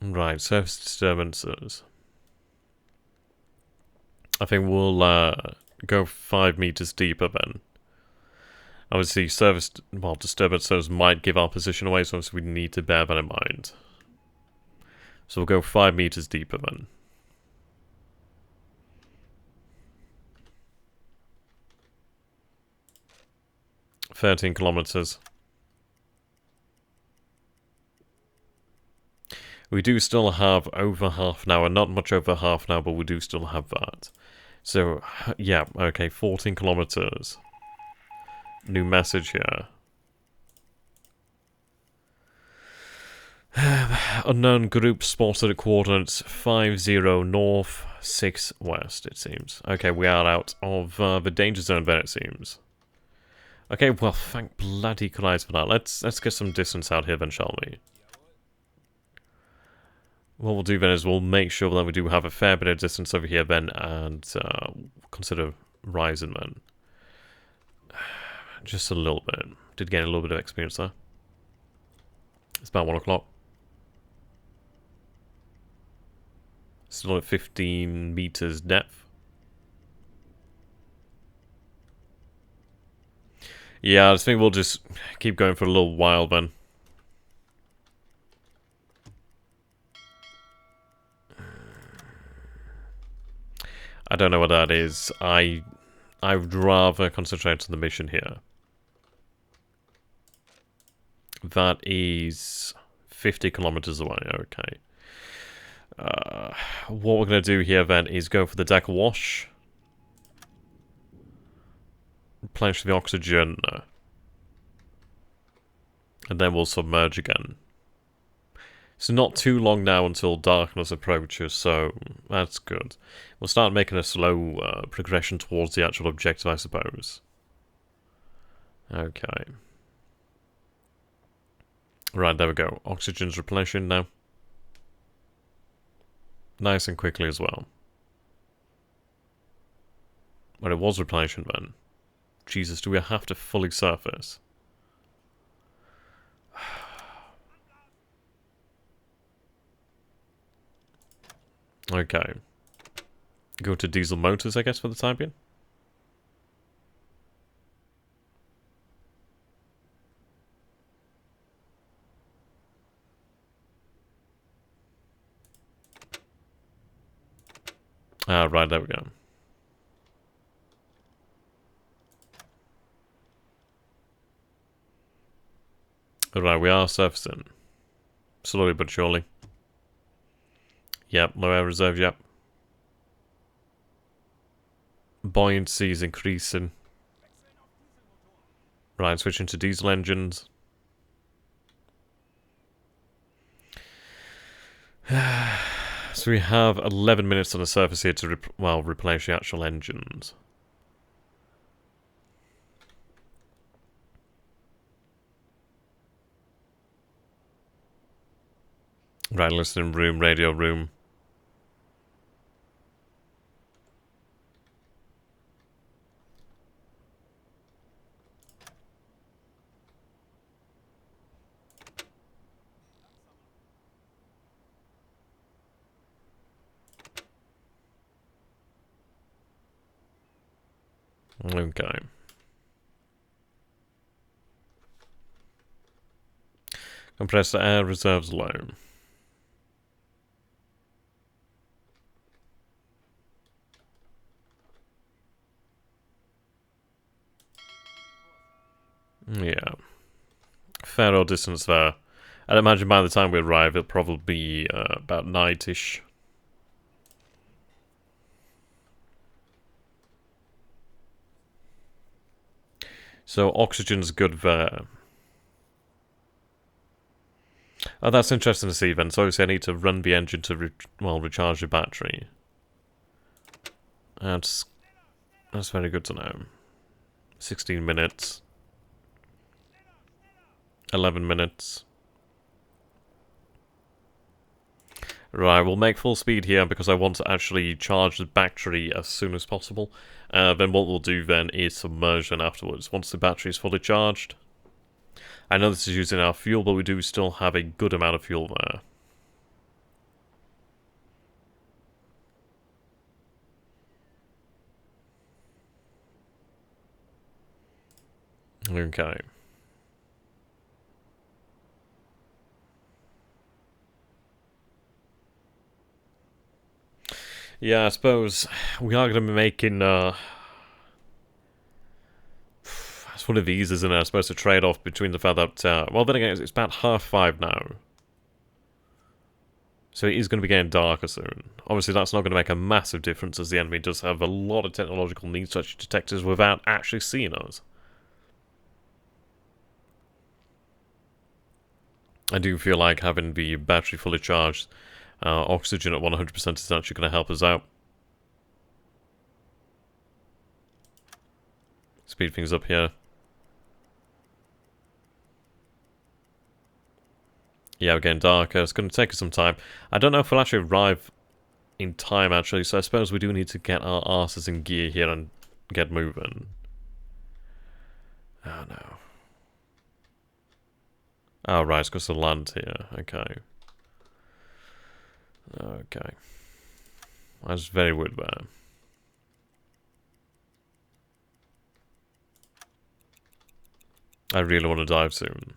Right, surface disturbances. I think we'll go 5 meters deeper then. Obviously, disturbances might give our position away, so we need to bear that in mind. So we'll go 5 meters deeper then. "13 kilometers. We do still have over half an hour, not much over half an hour, but we do still have that. So, yeah, okay, 14 kilometers. New message here. Unknown group spotted at coordinates 50 north, 6 west, it seems. Okay, we are out of the danger zone then, it seems. Okay, well, thank bloody Christ for that. Let's get some distance out here then, shall we? What we'll do then is we'll make sure that we do have a fair bit of distance over here then, and consider rising then. Just a little bit. Did gain a little bit of experience there. It's about 1 o'clock. Still at 15 meters depth. Yeah, I think we'll just keep going for a little while then. I don't know what that is. I would rather concentrate on the mission here. That is 50 kilometers away, okay. What we're going to do here then is go for the deck wash. Replenish the oxygen. And then we'll submerge again. It's not too long now until darkness approaches, so that's good. We'll start making a slow progression towards the actual objective, I suppose. Okay. Right, there we go. Oxygen's replenishing now. Nice and quickly as well. But it was replenishing then. Jesus, do we have to fully surface? Okay. Go to diesel motors, I guess, for the time being. Ah, right, there we go. Right, we are surfacing. Slowly but surely. Yep, low air reserve, yep. Buoyancy is increasing. Right, switching to diesel engines. So we have 11 minutes on the surface here to replace the actual engines. Right, listening room, radio room. Okay. Compressor air reserves low. Yeah. Fair old distance there. I'd imagine by the time we arrive, it'll probably be about night-ish. So oxygen's good there. Oh, that's interesting to see then. So obviously I need to run the engine to recharge the battery. That's very good to know. 16 minutes. 11 minutes. Right, we'll make full speed here because I want to actually charge the battery as soon as possible. Then what we'll do then is submersion afterwards, once the battery is fully charged. I know this is using our fuel, but we do still have a good amount of fuel there. Okay. Yeah, I suppose we are going to be making, it's one of these, isn't it? I suppose a trade-off between the fact that, well, then again, it's about 5:30 now. So it is going to be getting darker soon. Obviously, that's not going to make a massive difference, as the enemy does have a lot of technological needs such detectors without actually seeing us. I do feel like having the battery fully charged, oxygen at 100% is actually going to help us out. Speed things up here. Yeah, we're getting darker. It's going to take us some time. I don't know if we'll actually arrive in time, actually, so I suppose we do need to get our asses in gear here and get moving. Oh, no. Oh, right, it's because of land here. Okay. Okay. That's very weird there. I really want to dive soon.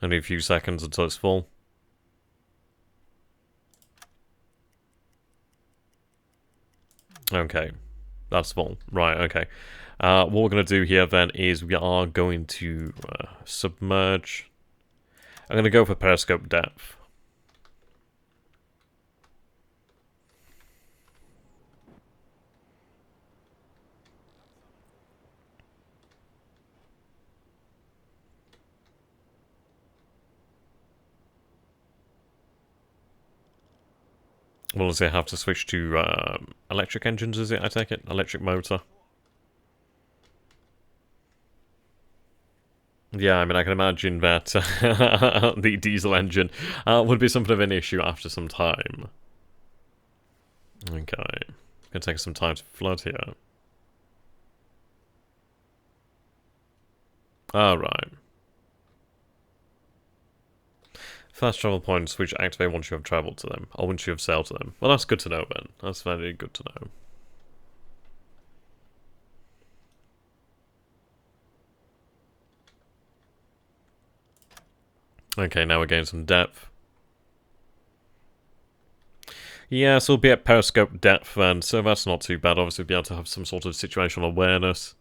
Only a few seconds until it's full. Okay. That's full. Right, okay. What we're going to do here then is we are going to submerge. I'm going to go for periscope depth. Well, does it have to switch to electric engines, is it, I take it? Electric motor? Yeah, I mean, I can imagine that the diesel engine would be something of an issue after some time. Okay. It's going to take some time to flood here. Alright. Fast travel points which activate once you have travelled to them, or once you have sailed to them. Well, that's good to know, Ben. That's very good to know. Okay, now we're getting some depth. Yeah, so we'll be at periscope depth then, so that's not too bad. Obviously, we'll be able to have some sort of situational awareness.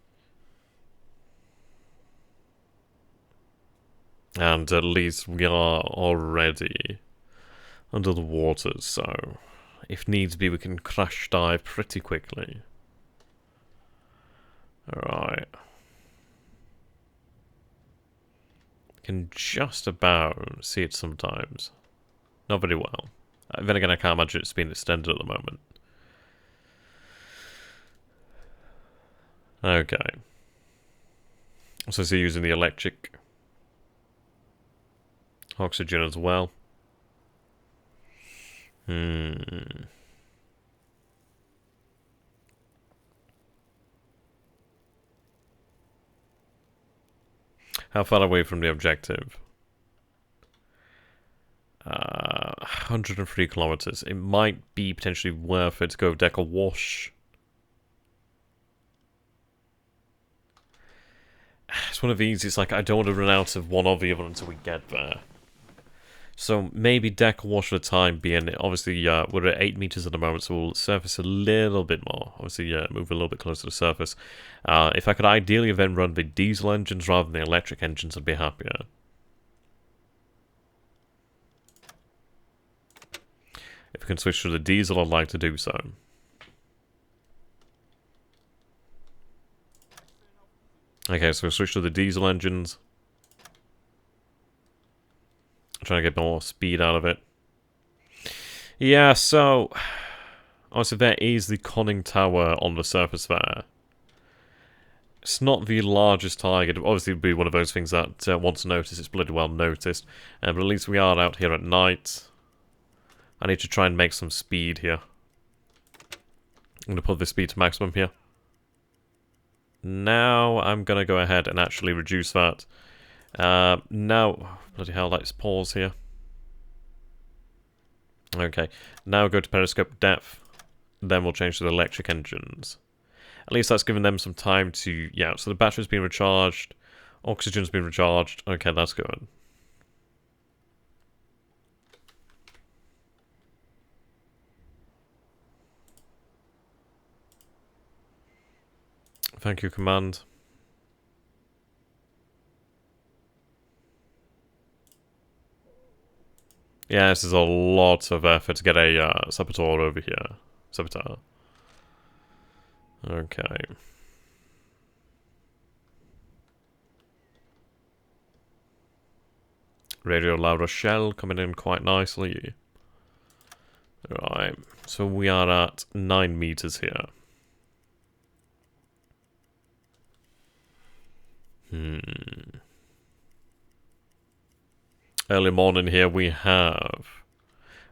And at least we are already under the water, so if needs be, we can crash dive pretty quickly. Alright. Can just about see it sometimes. Not very well. Then again, I can't imagine it's being extended at the moment. Okay. So it's using the electric oxygen as well. How far away from the objective? 103 kilometers. It might be potentially worth it to go deck a wash. It's one of these, it's like I don't want to run out of one or the other until we get there. So maybe deck a wash at a time being, obviously we're at 8 meters at the moment, so we'll surface a little bit more. Obviously move a little bit closer to the surface. If I could ideally then run the diesel engines rather than the electric engines, I'd be happier. If we can switch to the diesel, I'd like to do so. Okay, so we'll switch to the diesel engines. Trying to get more speed out of it. Yeah, so obviously there is the conning tower on the surface there. It's not the largest target. Obviously, it would be one of those things that once noticed, it's bloody well noticed. But at least we are out here at night. I need to try and make some speed here. I'm going to put the speed to maximum here. Now I'm going to go ahead and actually reduce that. Now, bloody hell, let's pause here. Okay, now go to periscope depth. Then we'll change to the electric engines. At least that's given them some time to... Yeah, so the battery's been recharged. Oxygen's been recharged. Okay, that's good. Thank you, Command. Yeah, this is a lot of effort to get a saboteur over here. Saboteur. Okay. Radio La Rochelle coming in quite nicely. Right, so we are at 9 meters here. Early morning here we have...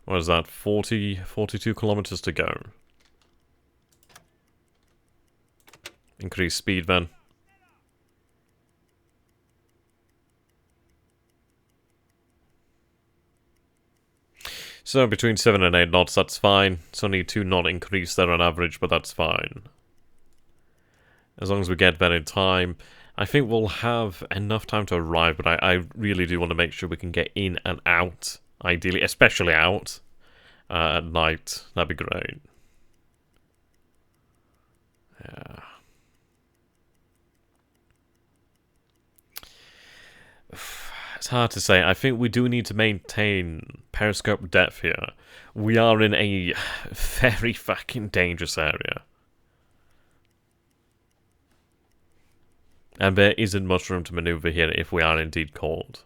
What is that? 42 kilometers to go. Increase speed then. So between 7 and 8 knots, that's fine. It's only 2 knot increase there on average, but that's fine. As long as we get there in time. I think we'll have enough time to arrive, but I really do want to make sure we can get in and out, ideally, especially out at night. That'd be great. Yeah. It's hard to say. I think we do need to maintain periscope depth here. We are in a very fucking dangerous area. And there isn't much room to maneuver here if we are indeed caught.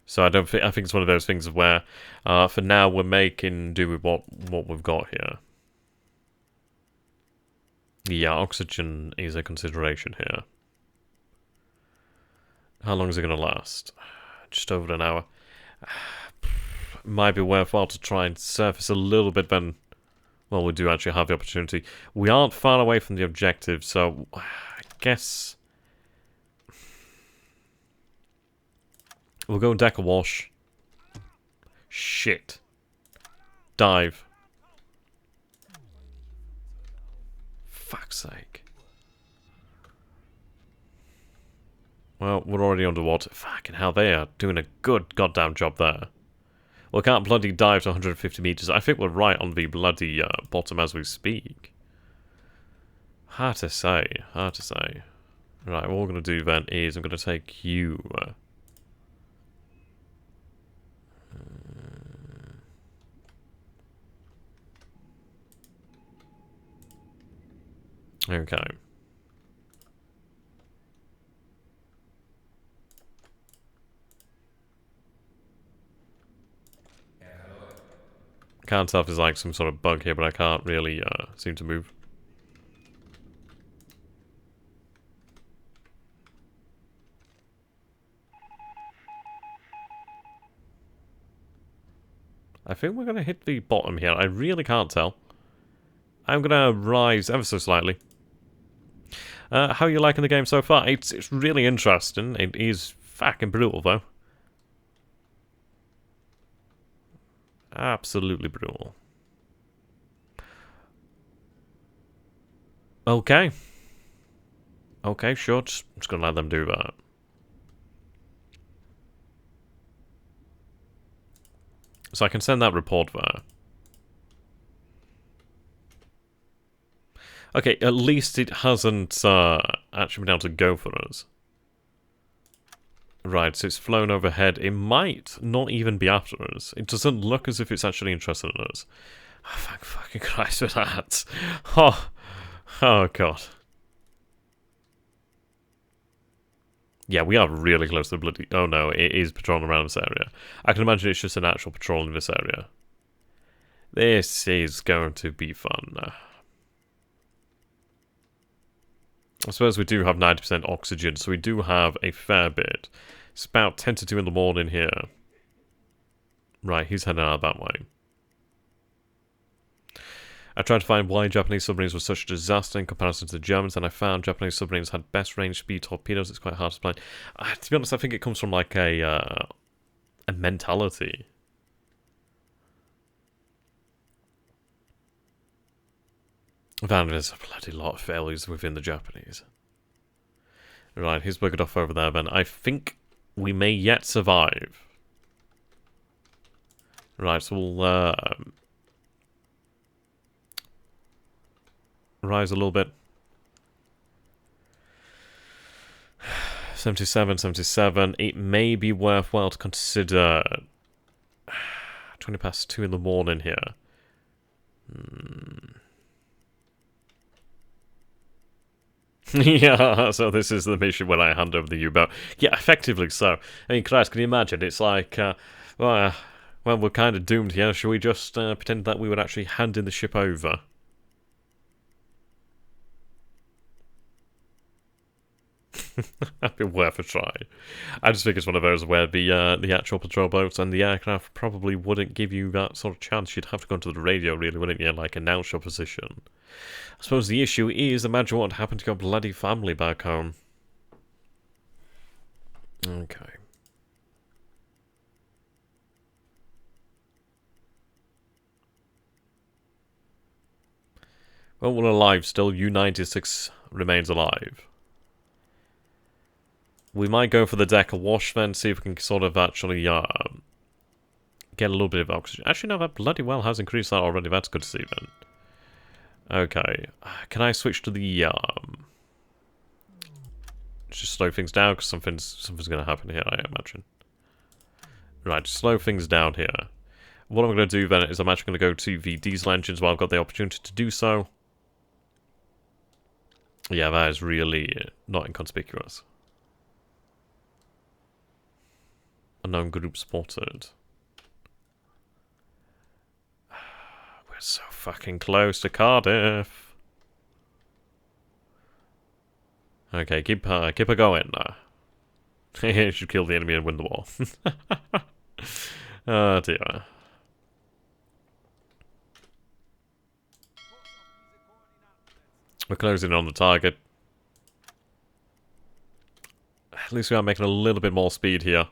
So I think it's one of those things where, for now, we're making do with what we've got here. Yeah, oxygen is a consideration here. How long is it going to last? Just over an hour. Might be worthwhile to try and surface a little bit then. Well, we do actually have the opportunity. We aren't far away from the objective, so I guess we'll go deck a wash. Shit. Dive. Fuck's sake. Well, we're already underwater. Fucking hell, they are doing a good goddamn job there. Well, can't bloody dive to 150 meters. I think we're right on the bloody bottom as we speak. Hard to say. Hard to say. Right, what we're going to do then is I'm going to take you. Okay. Can't tell if there's like some sort of bug here, but I can't really seem to move. I think we're going to hit the bottom here. I really can't tell. I'm going to rise ever so slightly. How are you liking the game so far? It's really interesting. It is fucking brutal, though. Absolutely brutal. Okay. Okay, sure. Just going to let them do that. So I can send that report there. Okay, at least it hasn't actually been able to go for us. Right, so it's flown overhead. It might not even be after us. It doesn't look as if it's actually interested in us. Oh, thank fucking Christ for that. Oh God. Yeah, we are really close to the bloody... Oh no, it is patrolling around this area. I can imagine it's just an actual patrol in this area. This is going to be fun. I suppose we do have 90% oxygen, so we do have a fair bit. It's about 10 to 2 in the morning here. Right, he's heading out that way. I tried to find why Japanese submarines were such a disaster in comparison to the Germans, and I found Japanese submarines had best range speed torpedoes. It's quite hard to explain. To be honest, I think it comes from like a mentality. There's a bloody lot of failures within the Japanese. Right, he's buggered off over there then. I think we may yet survive. Right, so we'll rise a little bit. 77, 77. It may be worthwhile to consider 20 past 2 in the morning here. Yeah, so this is the mission when I hand over the U-boat. Yeah, effectively so. I mean, Christ, can you imagine? It's like, well, we're kind of doomed here. Should we just pretend that we would actually hand in the ship over? That'd be worth a try. I just think it's one of those where the actual patrol boats and the aircraft probably wouldn't give you that sort of chance. You'd have to go into the radio, really, wouldn't you? Like, announce your position. I suppose the issue is, imagine what would happen to your bloody family back home. Okay. Well, we're alive still. U-96 remains alive. We might go for the deck awash then, see if we can sort of actually get a little bit of oxygen. Actually, no, that bloody well has increased that already. That's good to see then. Okay, can I switch to the just slow things down because something's going to happen here, I imagine. Right, slow things down here. What I'm going to do then is I'm actually going to go to the diesel engines while I've got the opportunity to do so. Yeah, that is really not inconspicuous. Unknown group spotted. We're so fucking close to Cardiff. Okay, keep her going. You should kill the enemy and win the war. Oh dear. We're closing on the target. At least we are making a little bit more speed here.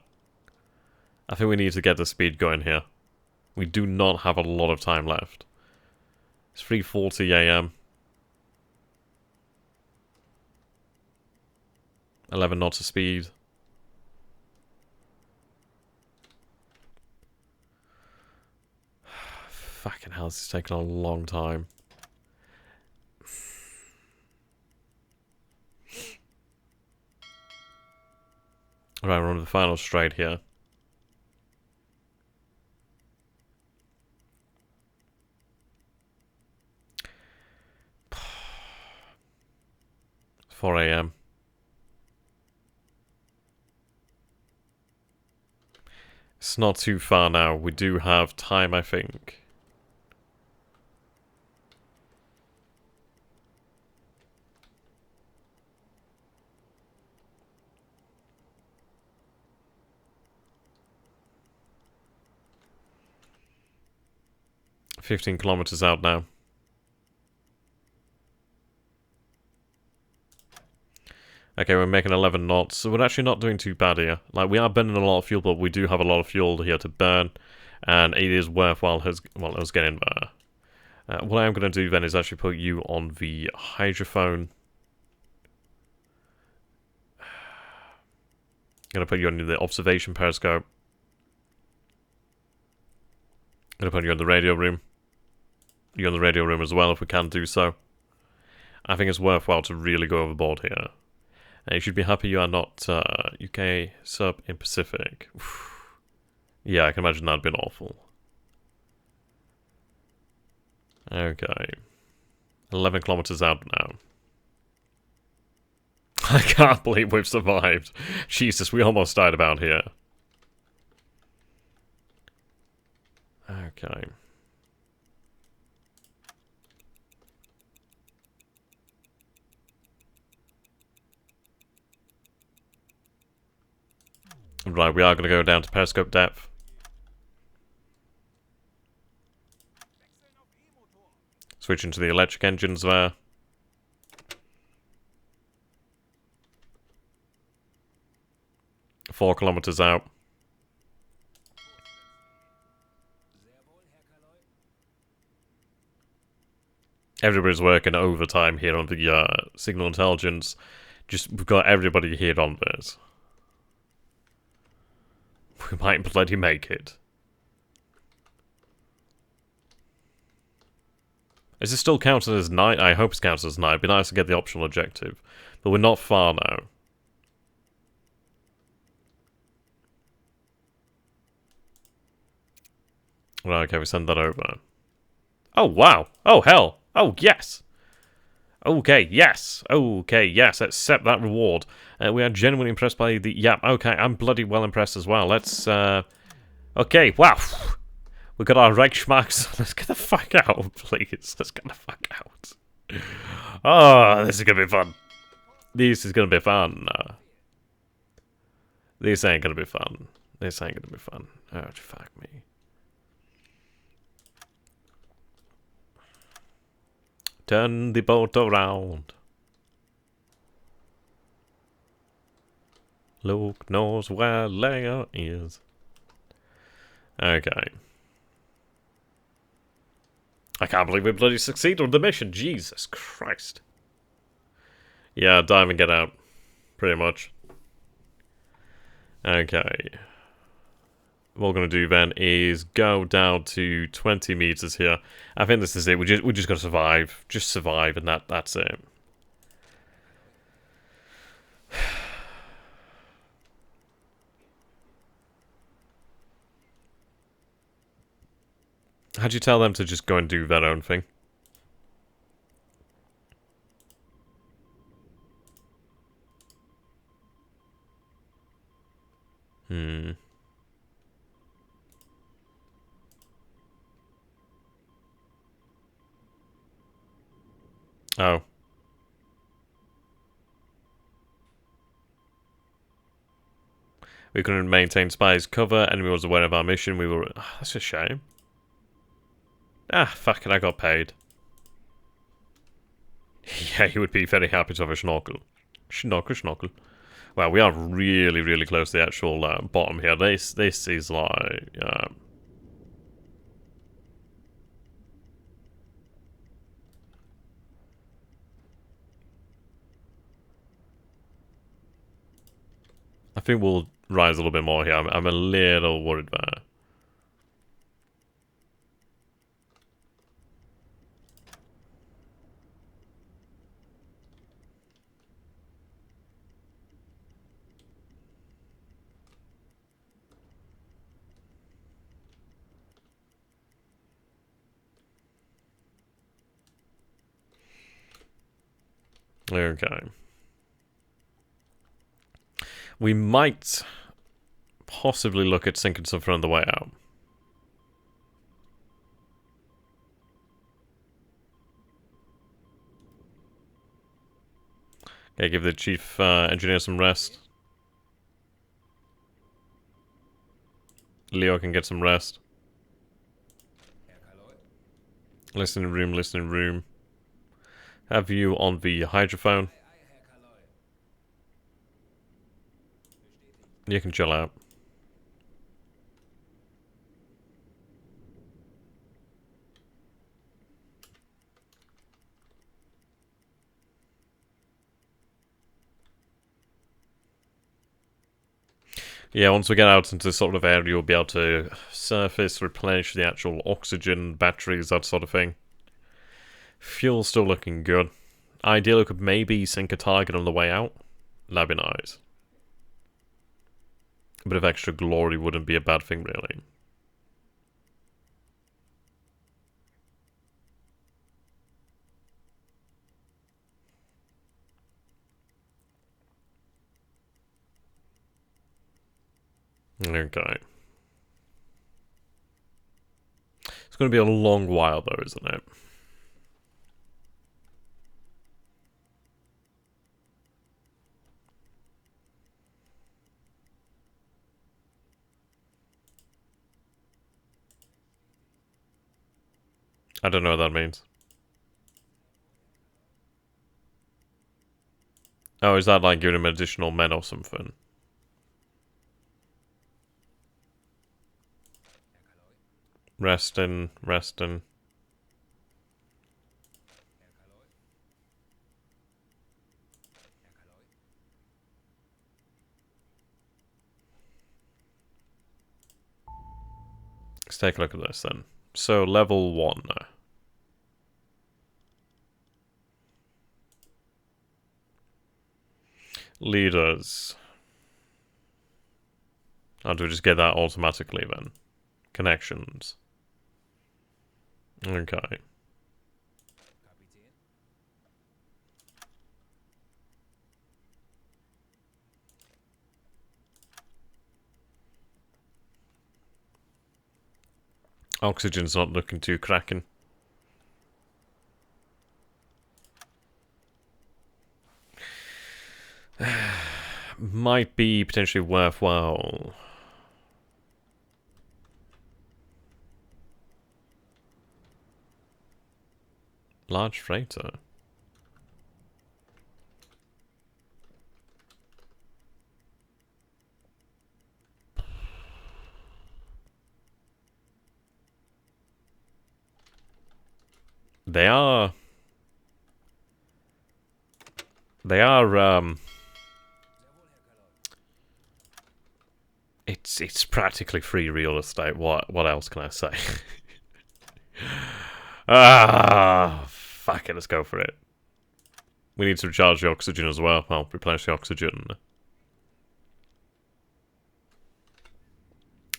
I think we need to get the speed going here. We do not have a lot of time left. It's 3:40 AM. 11 knots of speed. this is taking a long time. Right, we're on the final straight here. It's 4 AM. It's not too far now. We do have time, I think. $15 kilometers out now. Okay, we're making 11 knots, so we're actually not doing too bad here. Like, we are burning a lot of fuel, but we do have a lot of fuel here to burn, and it is worthwhile us getting there. What I'm going to do then is actually put you on the hydrophone. I'm going to put you on the observation periscope. I'm going to put you on the radio room. You're on the radio room as well, if we can do so. I think it's worthwhile to really go overboard here. And you should be happy you are not UK sub in Pacific. Yeah, I can imagine that'd been awful. Okay. 11 kilometers out now. I can't believe we've survived. Jesus, we almost died about here. Okay. Right, we are going to go down to periscope depth. Switching to the electric engines there. Four kilometers out. Everybody's working overtime here on the signal intelligence. We've got everybody here on this. We might bloody make it. Is it still counted as night? I hope it's counted as night. It'd be nice to get the optional objective. But we're not far now. Right, okay, we send that over. Oh, wow. Oh, hell. Oh, yes. Okay, yes. Okay, yes. Accept that reward. We are genuinely impressed by the... Yeah, okay, I'm bloody well impressed as well. Let's, okay, wow. We got our wreckage marks. Let's get the fuck out, please. Let's get the fuck out. Oh, this is gonna be fun. This is gonna be fun. This ain't gonna be fun. This ain't gonna be fun. Oh, fuck me. Turn the boat around. Luke knows where Leia is. Okay. I can't believe we bloody succeeded on the mission. Jesus Christ. Yeah, dive and get out. Pretty much. Okay. What we're going to do then is go down to 20 meters here. I think this is it. We just got to survive. Just survive, and that's it. How'd you tell them to just go and do their own thing? Oh. We couldn't maintain spies cover. Enemy was aware of our mission. We were... Oh, that's a shame. Ah, fuck it. I got paid. Yeah, he would be very happy to have a schnorkel. Schnorkel. Well, we are really, really close to the actual bottom here. This is like... I think we'll rise a little bit more here. I'm a little worried there. Okay. We might possibly look at sinking something on the way out. Okay, give the chief engineer some rest. Leo can get some rest. Listening room, listening room. Have you on the hydrophone? You can chill out. Yeah, once we get out into this sort of area, we'll be able to surface, replenish the actual oxygen, batteries, that sort of thing. Fuel's still looking good. Ideally, we could maybe sink a target on the way out. That'd be nice. A bit of extra glory wouldn't be a bad thing, really. Okay. It's going to be a long while, though, isn't it? I don't know what that means. Oh, is that like giving him additional men or something? Resting, resting. Let's take a look at this then. So, level 1. Leaders. How do we just get that automatically then? Connections. Okay. Oxygen's not looking too cracking. Might be potentially worthwhile. Large freighter. They are, it's practically free real estate. What else can I say? Fuck it, let's go for it. We need to recharge the oxygen as well. Well, replenish the oxygen.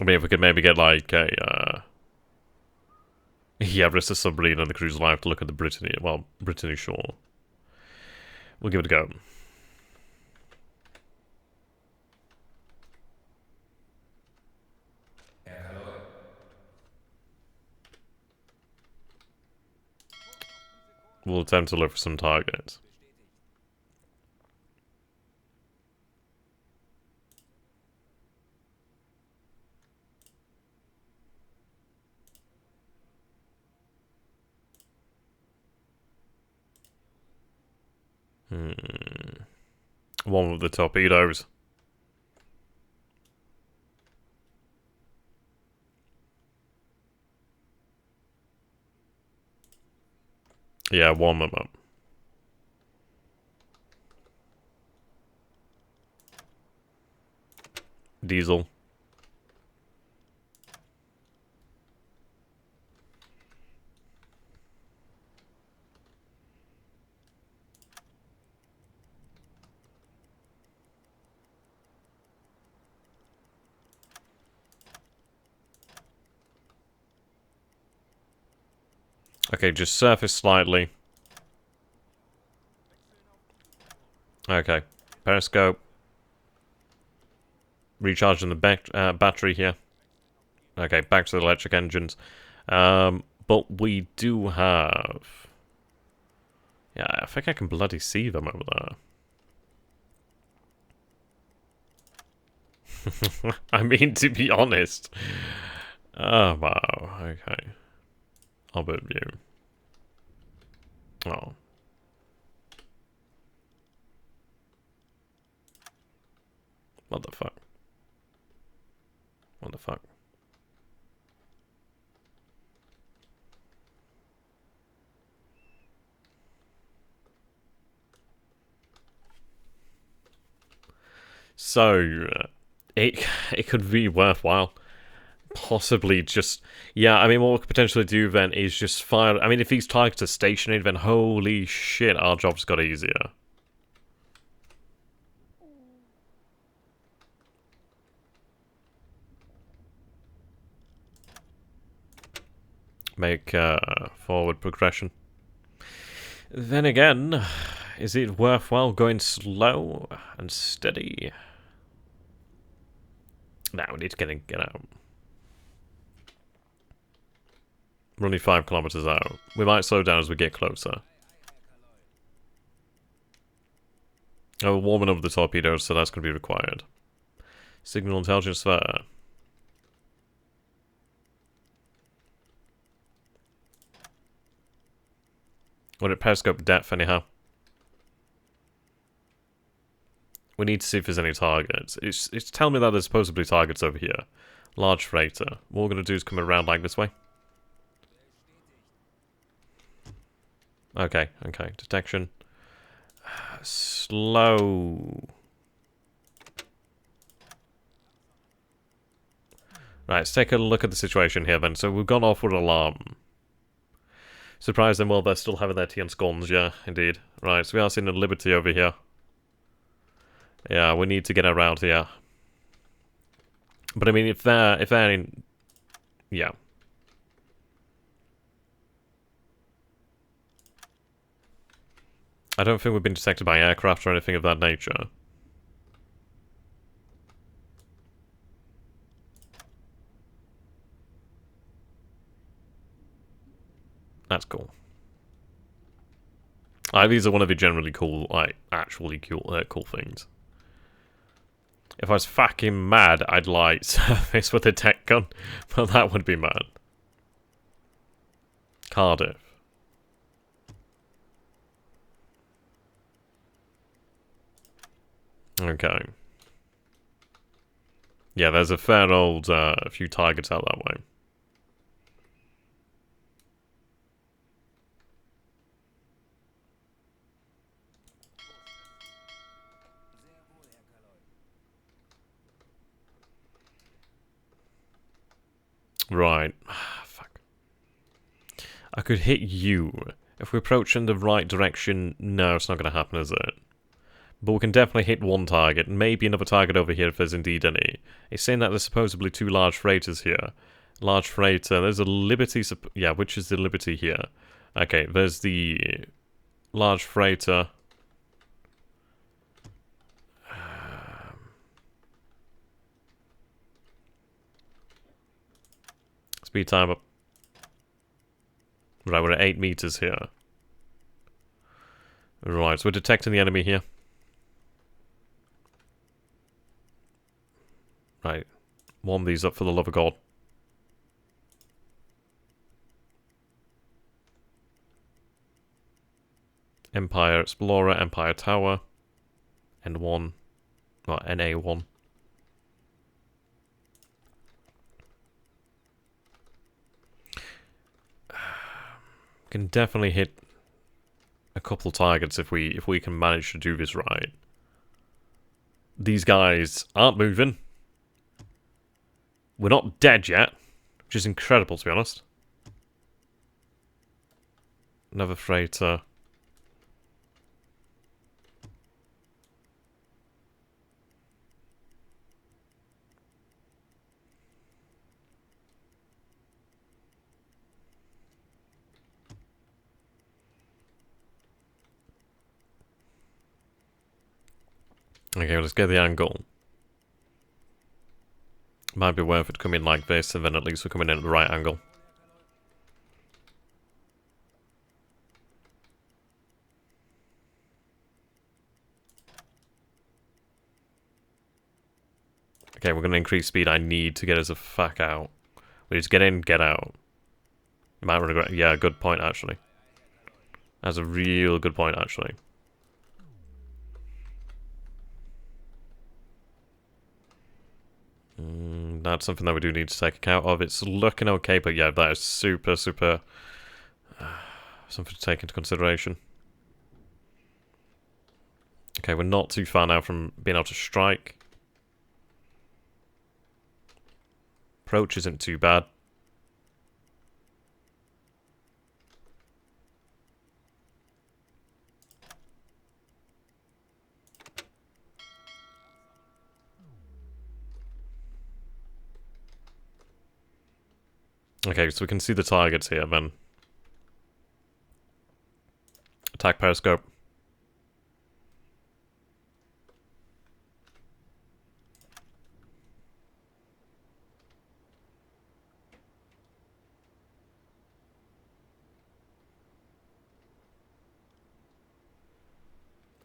I mean, if we could maybe get like a, yeah, risk the submarine and the cruise line to look at the Brittany shore. We'll give it a go. We'll attempt to look for some targets. One with the torpedoes. Yeah, warm them up. Diesel. Okay, just surface slightly. Okay. Periscope. Recharging the battery here. Okay, back to the electric engines. But we do have... Yeah, I think I can bloody see them over there. I mean, to be honest. Oh, wow. Okay. Orbit view. Oh. What the fuck? What the fuck? So, it could be worthwhile. Possibly just... Yeah, I mean, what we could potentially do then is just fire... I mean, if these targets are stationary, then holy shit, our job's got easier. Make forward progression. Then again, is it worthwhile going slow and steady? No, we need to get out. We're only 5 kilometers out. We might slow down as we get closer. Oh, we're warming up the torpedoes, so that's going to be required. Signal intelligence there. We're at periscope depth, anyhow. We need to see if there's any targets. It's telling me that there's supposedly targets over here. Large freighter. What we're going to do is come around like this way. Okay, okay. Detection. Slow. Right, let's take a look at the situation here then. So we've gone off with alarm. Surprise them while they're still having their tea and scones, yeah, indeed. Right, so we are seeing a Liberty over here. Yeah, we need to get around here. But I mean, if they're in... Yeah. I don't think we've been detected by aircraft or anything of that nature. That's cool. These are one of the generally cool, like, actually cool things. If I was fucking mad, I'd light surface with a tech gun, but that would be mad. Cardiff. Okay. Yeah, there's a fair old few targets out that way. Right. Fuck. I could hit you. If we approach in the right direction, no, it's not going to happen, is it? But we can definitely hit one target, and maybe another target over here if there's indeed any. It's saying that there's supposedly 2 large freighters here. Large freighter, there's a Liberty... Yeah, which is the Liberty here? Okay, there's the large freighter. Speed time up. Right, we're at 8 meters here. Right, so we're detecting the enemy here. Right. Warm these up for the love of God. Empire Explorer, Empire Tower. N1. Well, NA1. Can definitely hit a couple targets if we can manage to do this right. These guys aren't moving. We're not dead yet, which is incredible to be honest. Another freighter. Okay, let's get the angle. Might be worth it coming like this, and then at least we're coming in at the right angle. Okay, we're going to increase speed. I need to get us a fuck out. We just get in, get out. You might regret. Yeah, good point, actually. That's a real good point, actually. That's something that we do need to take account of. It's looking okay, but yeah, that is super, super... something to take into consideration. Okay, we're not too far now from being able to strike. Approach isn't too bad. Okay, so we can see the targets here, then. Attack periscope.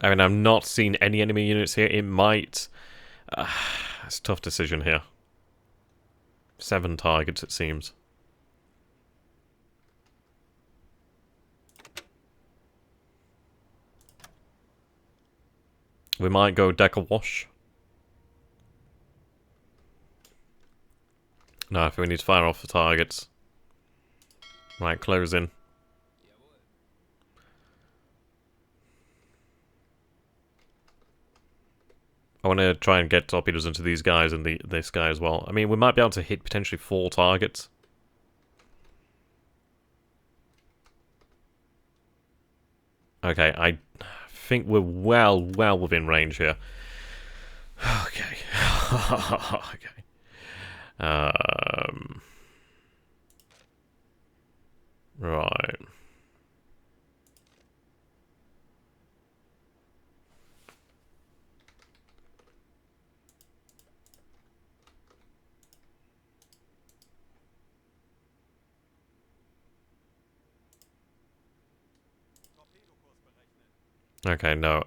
I mean, I'm not seeing any enemy units here. It might... it's a tough decision here. 7 targets, it seems. We might go deck a wash. No, if we need to fire off the targets. Right, close in. I want to try and get torpedoes into these guys and this guy as well. I mean, we might be able to hit potentially 4 targets. Okay, I think we're well within range here. Okay. Okay. Right. Okay, no,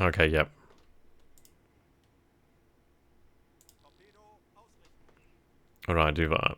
okay, yep. Alright, do that.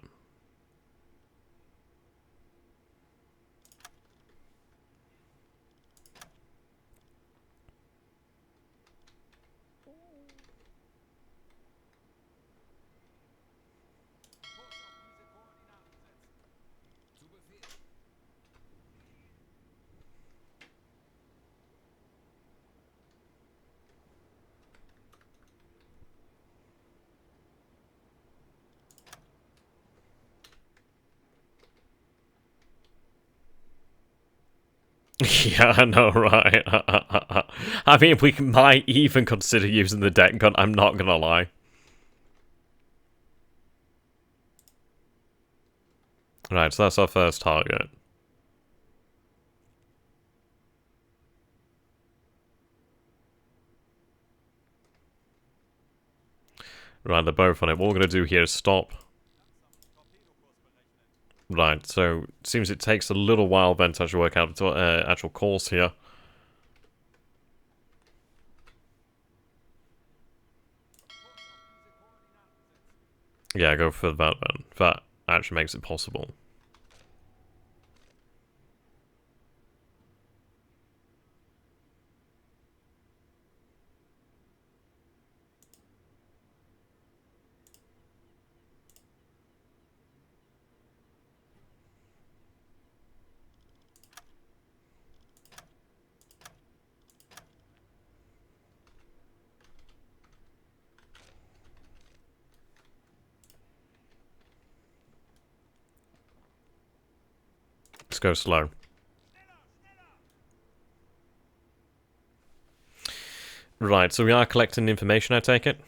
Yeah, I know, right? I mean, we might even consider using the deck gun, I'm not gonna lie. Right, so that's our first target. Right, they're both on it. What we're gonna do here is stop. Right, so it seems it takes a little while then to actually work out the actual course here. Yeah, go for that then. That actually makes it possible. Let's go slow. Right, so we are collecting information, I take it?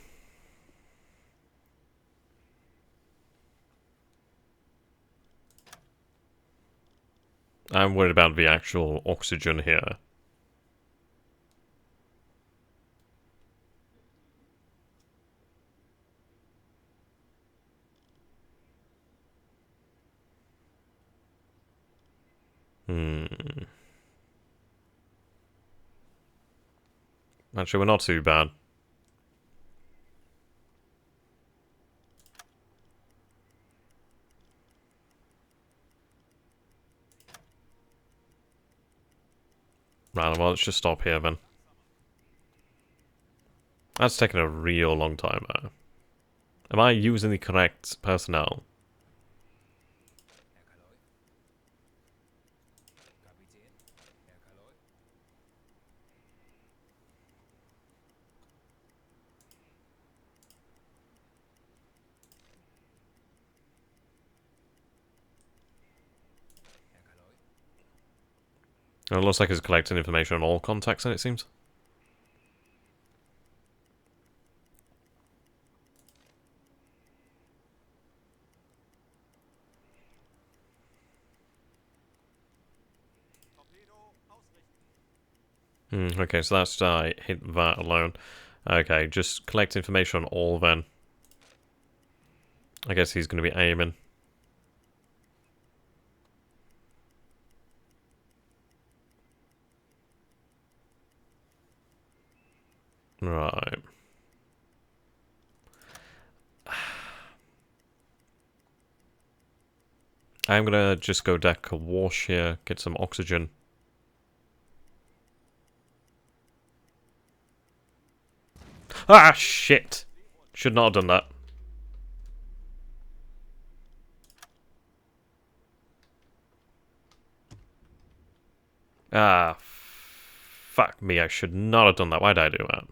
I'm worried about the actual oxygen here. Actually, we're not too bad. Right, well, let's just stop here then. That's taken a real long time, though. Am I using the correct personnel? It looks like it's collecting information on all contacts, and it seems. Okay, so that's hit that alone. Okay, just collect information on all then. I guess he's going to be aiming. Right. I'm gonna just go deck a wash here, get some oxygen. Ah, shit! Should not have done that. Ah, fuck me, I should not have done that. Why did I do that?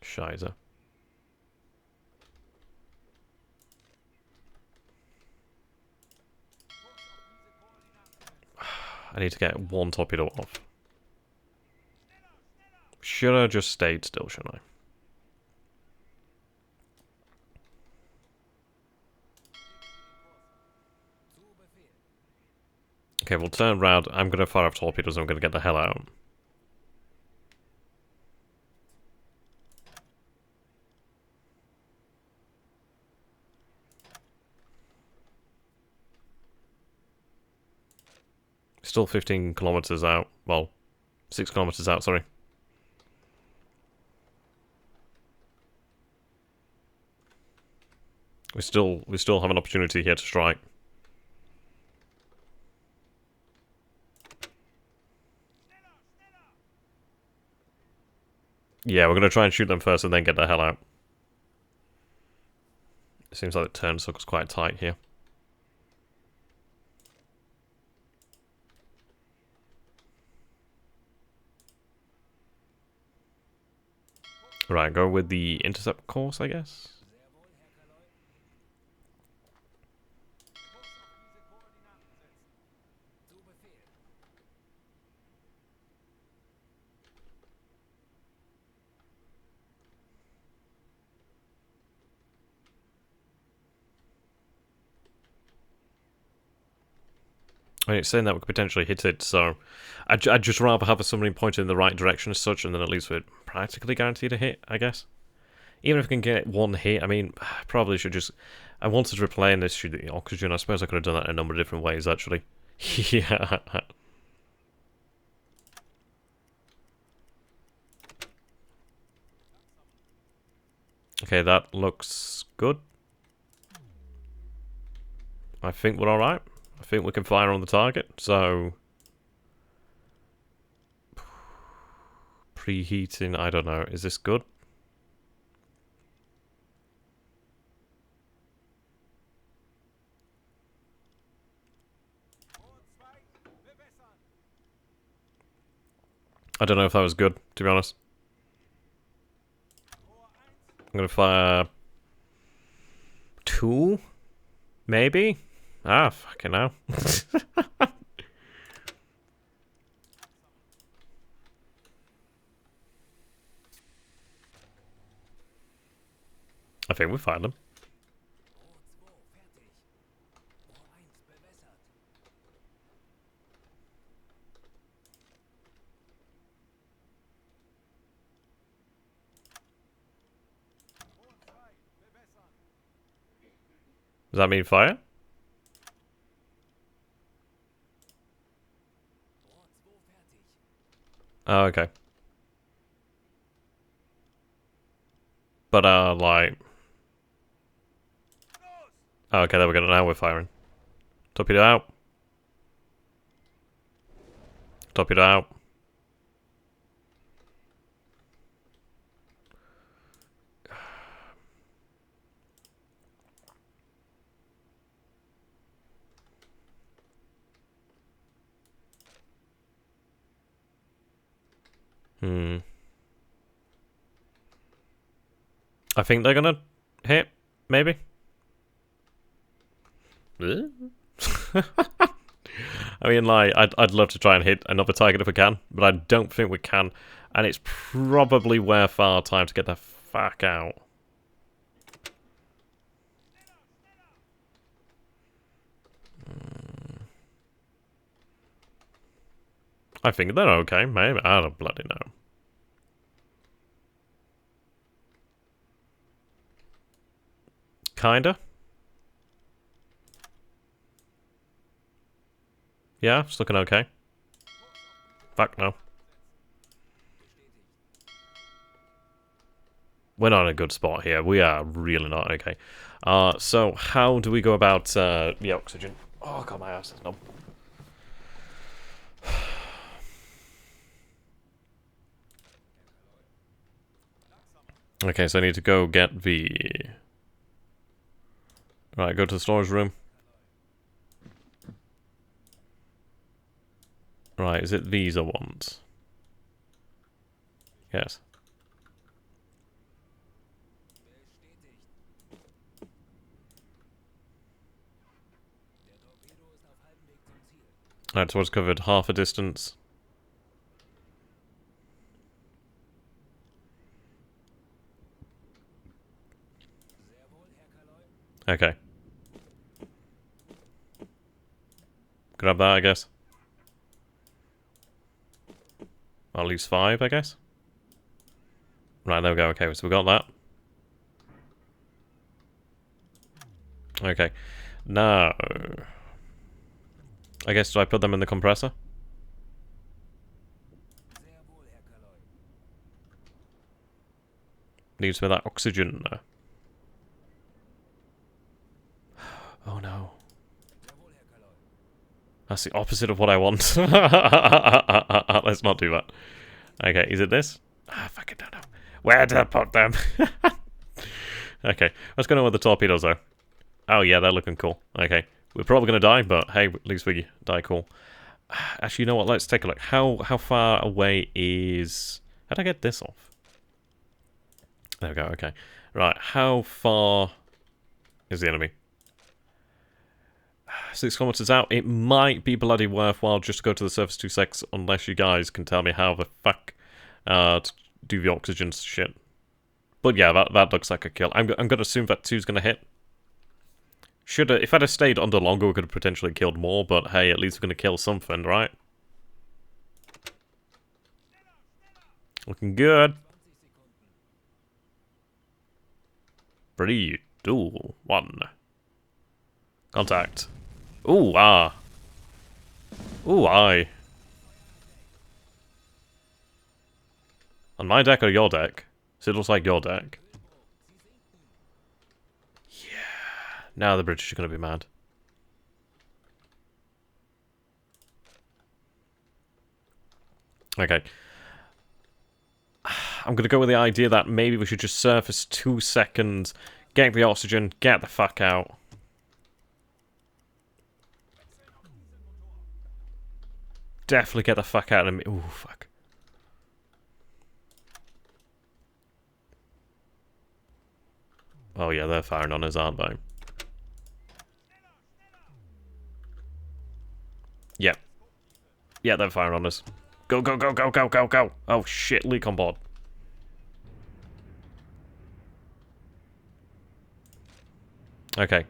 Shizer. I need to get one torpedo off. Should I just stayed still, shouldn't I? Okay, we'll turn around. I'm going to fire off torpedoes and I'm going to get the hell out. Still 15 kilometers out. Well, 6 kilometers out, sorry. We still have an opportunity here to strike. Yeah, we're going to try and shoot them first and then get the hell out. It seems like the turn circle's quite tight here. Right, go with the intercept course, I guess. I mean, it's saying that we could potentially hit it, so I'd just rather have a submarine pointed in the right direction as such, and then at least we're practically guaranteed a hit, I guess. Even if we can get one hit, I mean, probably should just... I wanted to replay in this, shoot the oxygen. I suppose I could have done that in a number of different ways, actually. Yeah. Okay, that looks good. I think we're alright. I think we can fire on the target, so... Preheating, I don't know. Is this good? I don't know if that was good, to be honest. I'm going to fire 2? Maybe? Ah, fucking hell. I think we find them. Does that mean fire? Oh, okay. But, like... Oh, okay, there we go. Now we're firing. Torpedo out. Torpedo out. I think they're gonna hit, maybe? I mean, like, I'd love to try and hit another target if we can, but I don't think we can. And it's probably worth our time to get the fuck out. I think they're okay, maybe. I don't bloody know. Kinda. Yeah, it's looking okay. Fuck no. We're not in a good spot here. We are really not okay. So how do we go about the oxygen? Oh god, my ass is numb. Okay, so I need to go get the... Right, go to the storage room. Right, is it these I want? Yes. Alright, so it's covered half a distance. Okay. Grab that, I guess. At least 5, I guess. Right, there we go. Okay, so we got that. Okay. Now... I guess, do I put them in the compressor? Needs some of that oxygen. Oh no. That's the opposite of what I want. Let's not do that. Okay, is it this? Ah, fuck, I don't know. Where to put them? Okay, let's go on with the torpedoes though. Oh yeah, they're looking cool. Okay, we're probably gonna die, but hey, at least we die cool. Actually, you know what? Let's take a look. How far away is... How'd I get this off? There we go, okay. Right, how far is the enemy? 6 kilometers out. It might be bloody worthwhile just to go to the surface 2-6, unless you guys can tell me how the fuck to do the oxygen shit. But yeah, that looks like a kill. I'm gonna assume that 2's gonna hit. If I'd have stayed under longer, we could have potentially killed more, but hey, at least we're gonna kill something, right? Looking good. 3, 2, 1. Contact. Ooh, ah. Ooh, aye. On my deck or your deck? So it looks like your deck. Yeah. Now the British are going to be mad. Okay. I'm going to go with the idea that maybe we should just surface 2 seconds, get the oxygen, get the fuck out. Definitely get the fuck out of me. Ooh, fuck. Oh yeah, they're firing on us, aren't they? Yeah, they're firing on us. Go, go, go, go, go, go, go! Oh shit, leak on board. Okay.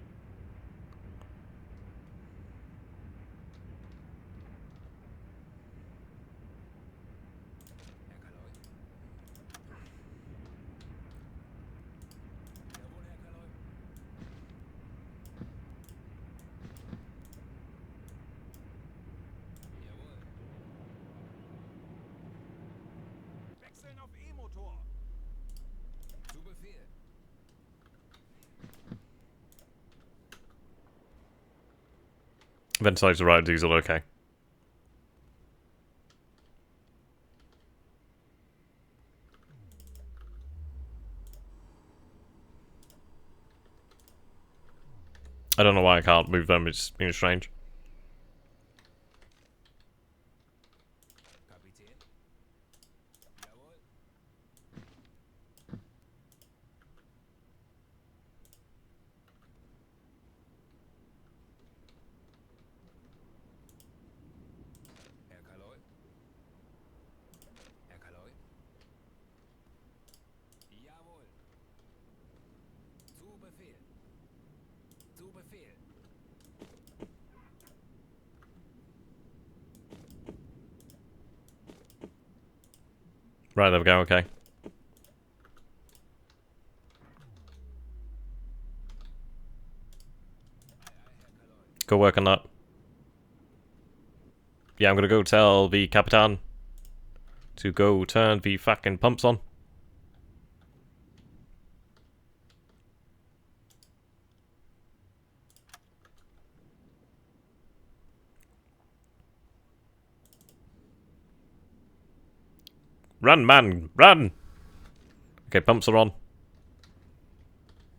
Ventilator right, diesel, okay. I don't know why I can't move them, it's being strange. Right, there we go, okay. Go work on that. Yeah, I'm gonna go tell the Capitan to go turn the fucking pumps on. Run, man, run! Okay, pumps are on.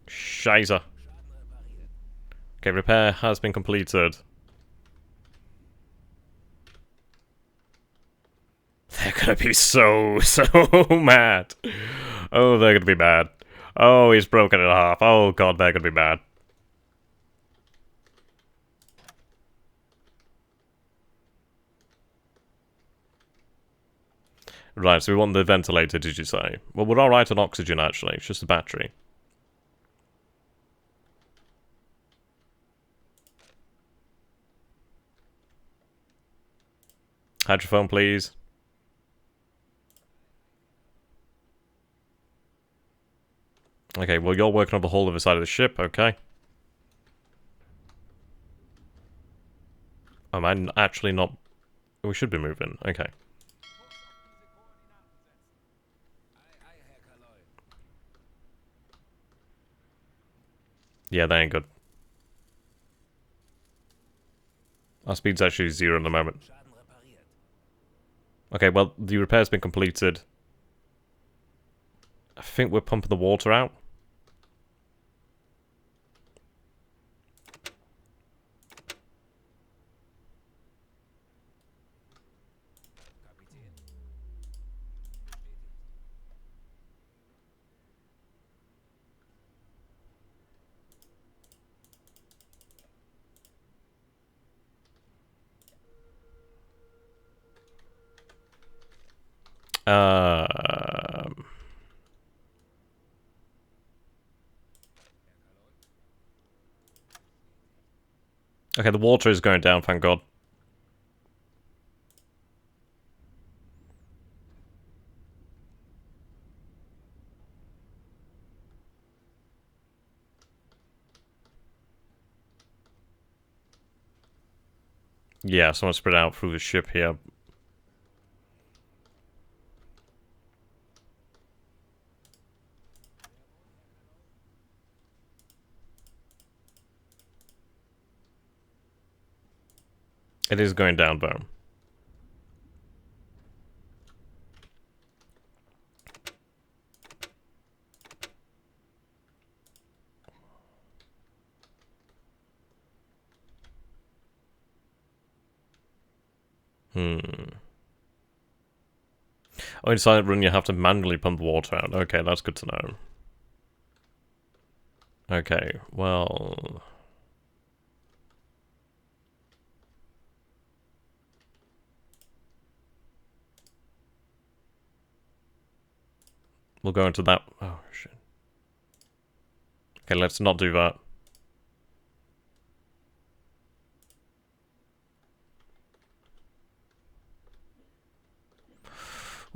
Geisha. Okay, repair has been completed. They're gonna be so mad. Oh, they're gonna be mad. Oh, he's broken it in half. Oh god, they're gonna be mad. Right, so we want the ventilator, did you say? Well, we're alright on oxygen, actually. It's just the battery. Hydrophone, please. Okay, well, you're working on the whole other side of the ship, okay. Am I actually not... We should be moving, okay. Yeah, that ain't good. Our speed's actually 0 at the moment. Okay, well, the repair's been completed. I think we're pumping the water out. Okay, the water is going down, thank God. Yeah, someone spread out through the ship here. It is going down, though. Oh, in silent run you have to manually pump the water out. Okay, that's good to know. Okay, well... We'll go into that. Oh, shit. Okay, let's not do that.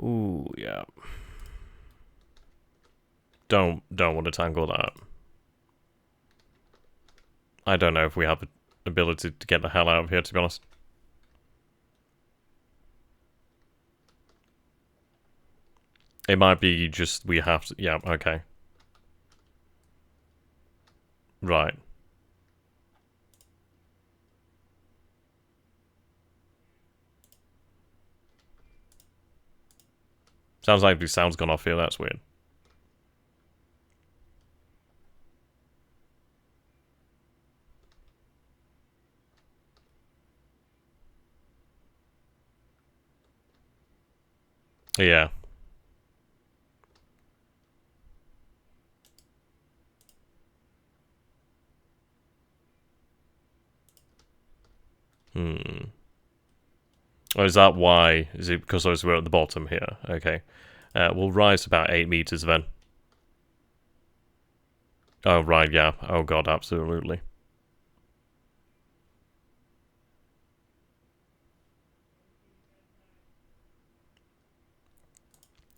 Ooh, yeah. Don't want to tangle that. I don't know if we have the ability to get the hell out of here, to be honest. It might be just we have to... Yeah, okay. Right. Sounds like the sound's gone off here, that's weird. Yeah. Oh, is that why? Is it because those were at the bottom here? Okay. We'll rise about 8 meters then. Oh, right, yeah. Oh, God, absolutely.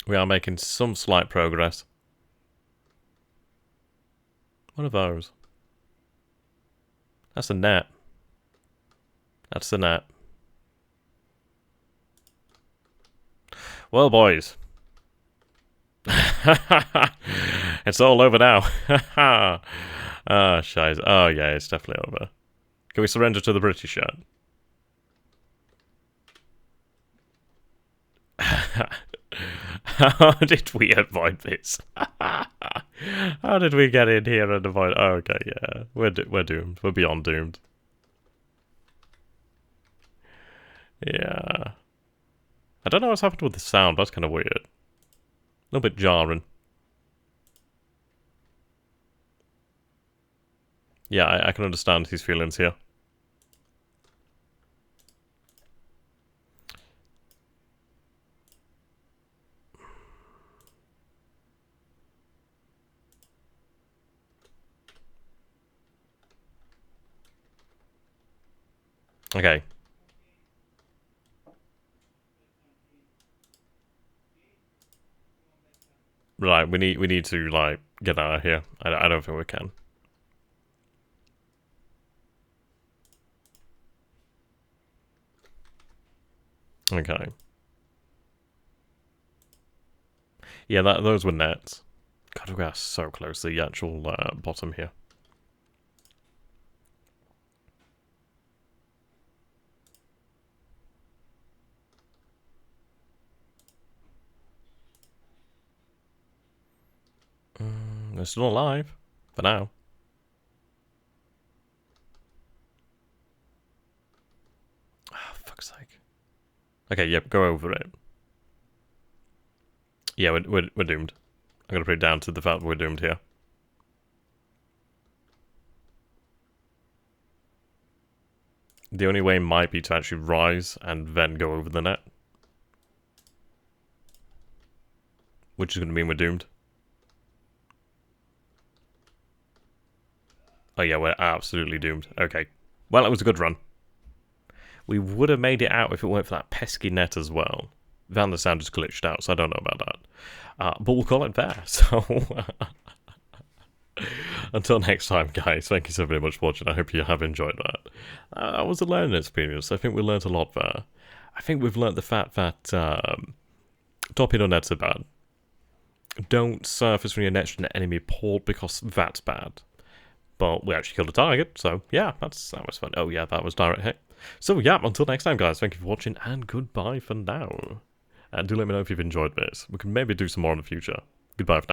We are making some slight progress. What are those? That's a net. That's the net. Well, boys. It's all over now. Ah, shite. Oh, yeah, it's definitely over. Can we surrender to the British yet? How did we avoid this? How did we get in here and avoid... Oh, okay, yeah. We're doomed. We're beyond doomed. Yeah. I don't know what's happened with the sound. That's kind of weird. A little bit jarring. Yeah, I can understand his feelings here. Okay. Right, we need to, like, get out of here. I don't think we can. Okay. Yeah, those were nets. God, we are so close to the actual bottom here. They're still alive. For now. Ah, oh, fuck's sake. Okay, yep, go over it. Yeah, we're doomed. I'm gonna put it down to the fact that we're doomed here. The only way might be to actually rise and then go over the net. Which is gonna mean we're doomed. Oh yeah, we're absolutely doomed. Okay. Well, it was a good run. We would have made it out if it weren't for that pesky net as well. Then the sound just glitched out, so I don't know about that. But we'll call it there. So, until next time, guys, thank you so very much for watching. I hope you have enjoyed that. It was a learning experience. I think we learned a lot there. I think we've learned the fact that torpedo nets are bad. Don't surface when you're next to an enemy port because that's bad. But we actually killed a target, so yeah, that was fun. Oh yeah, that was direct hit. So yeah, until next time, guys, thank you for watching, and goodbye for now. And do let me know if you've enjoyed this. We can maybe do some more in the future. Goodbye for now.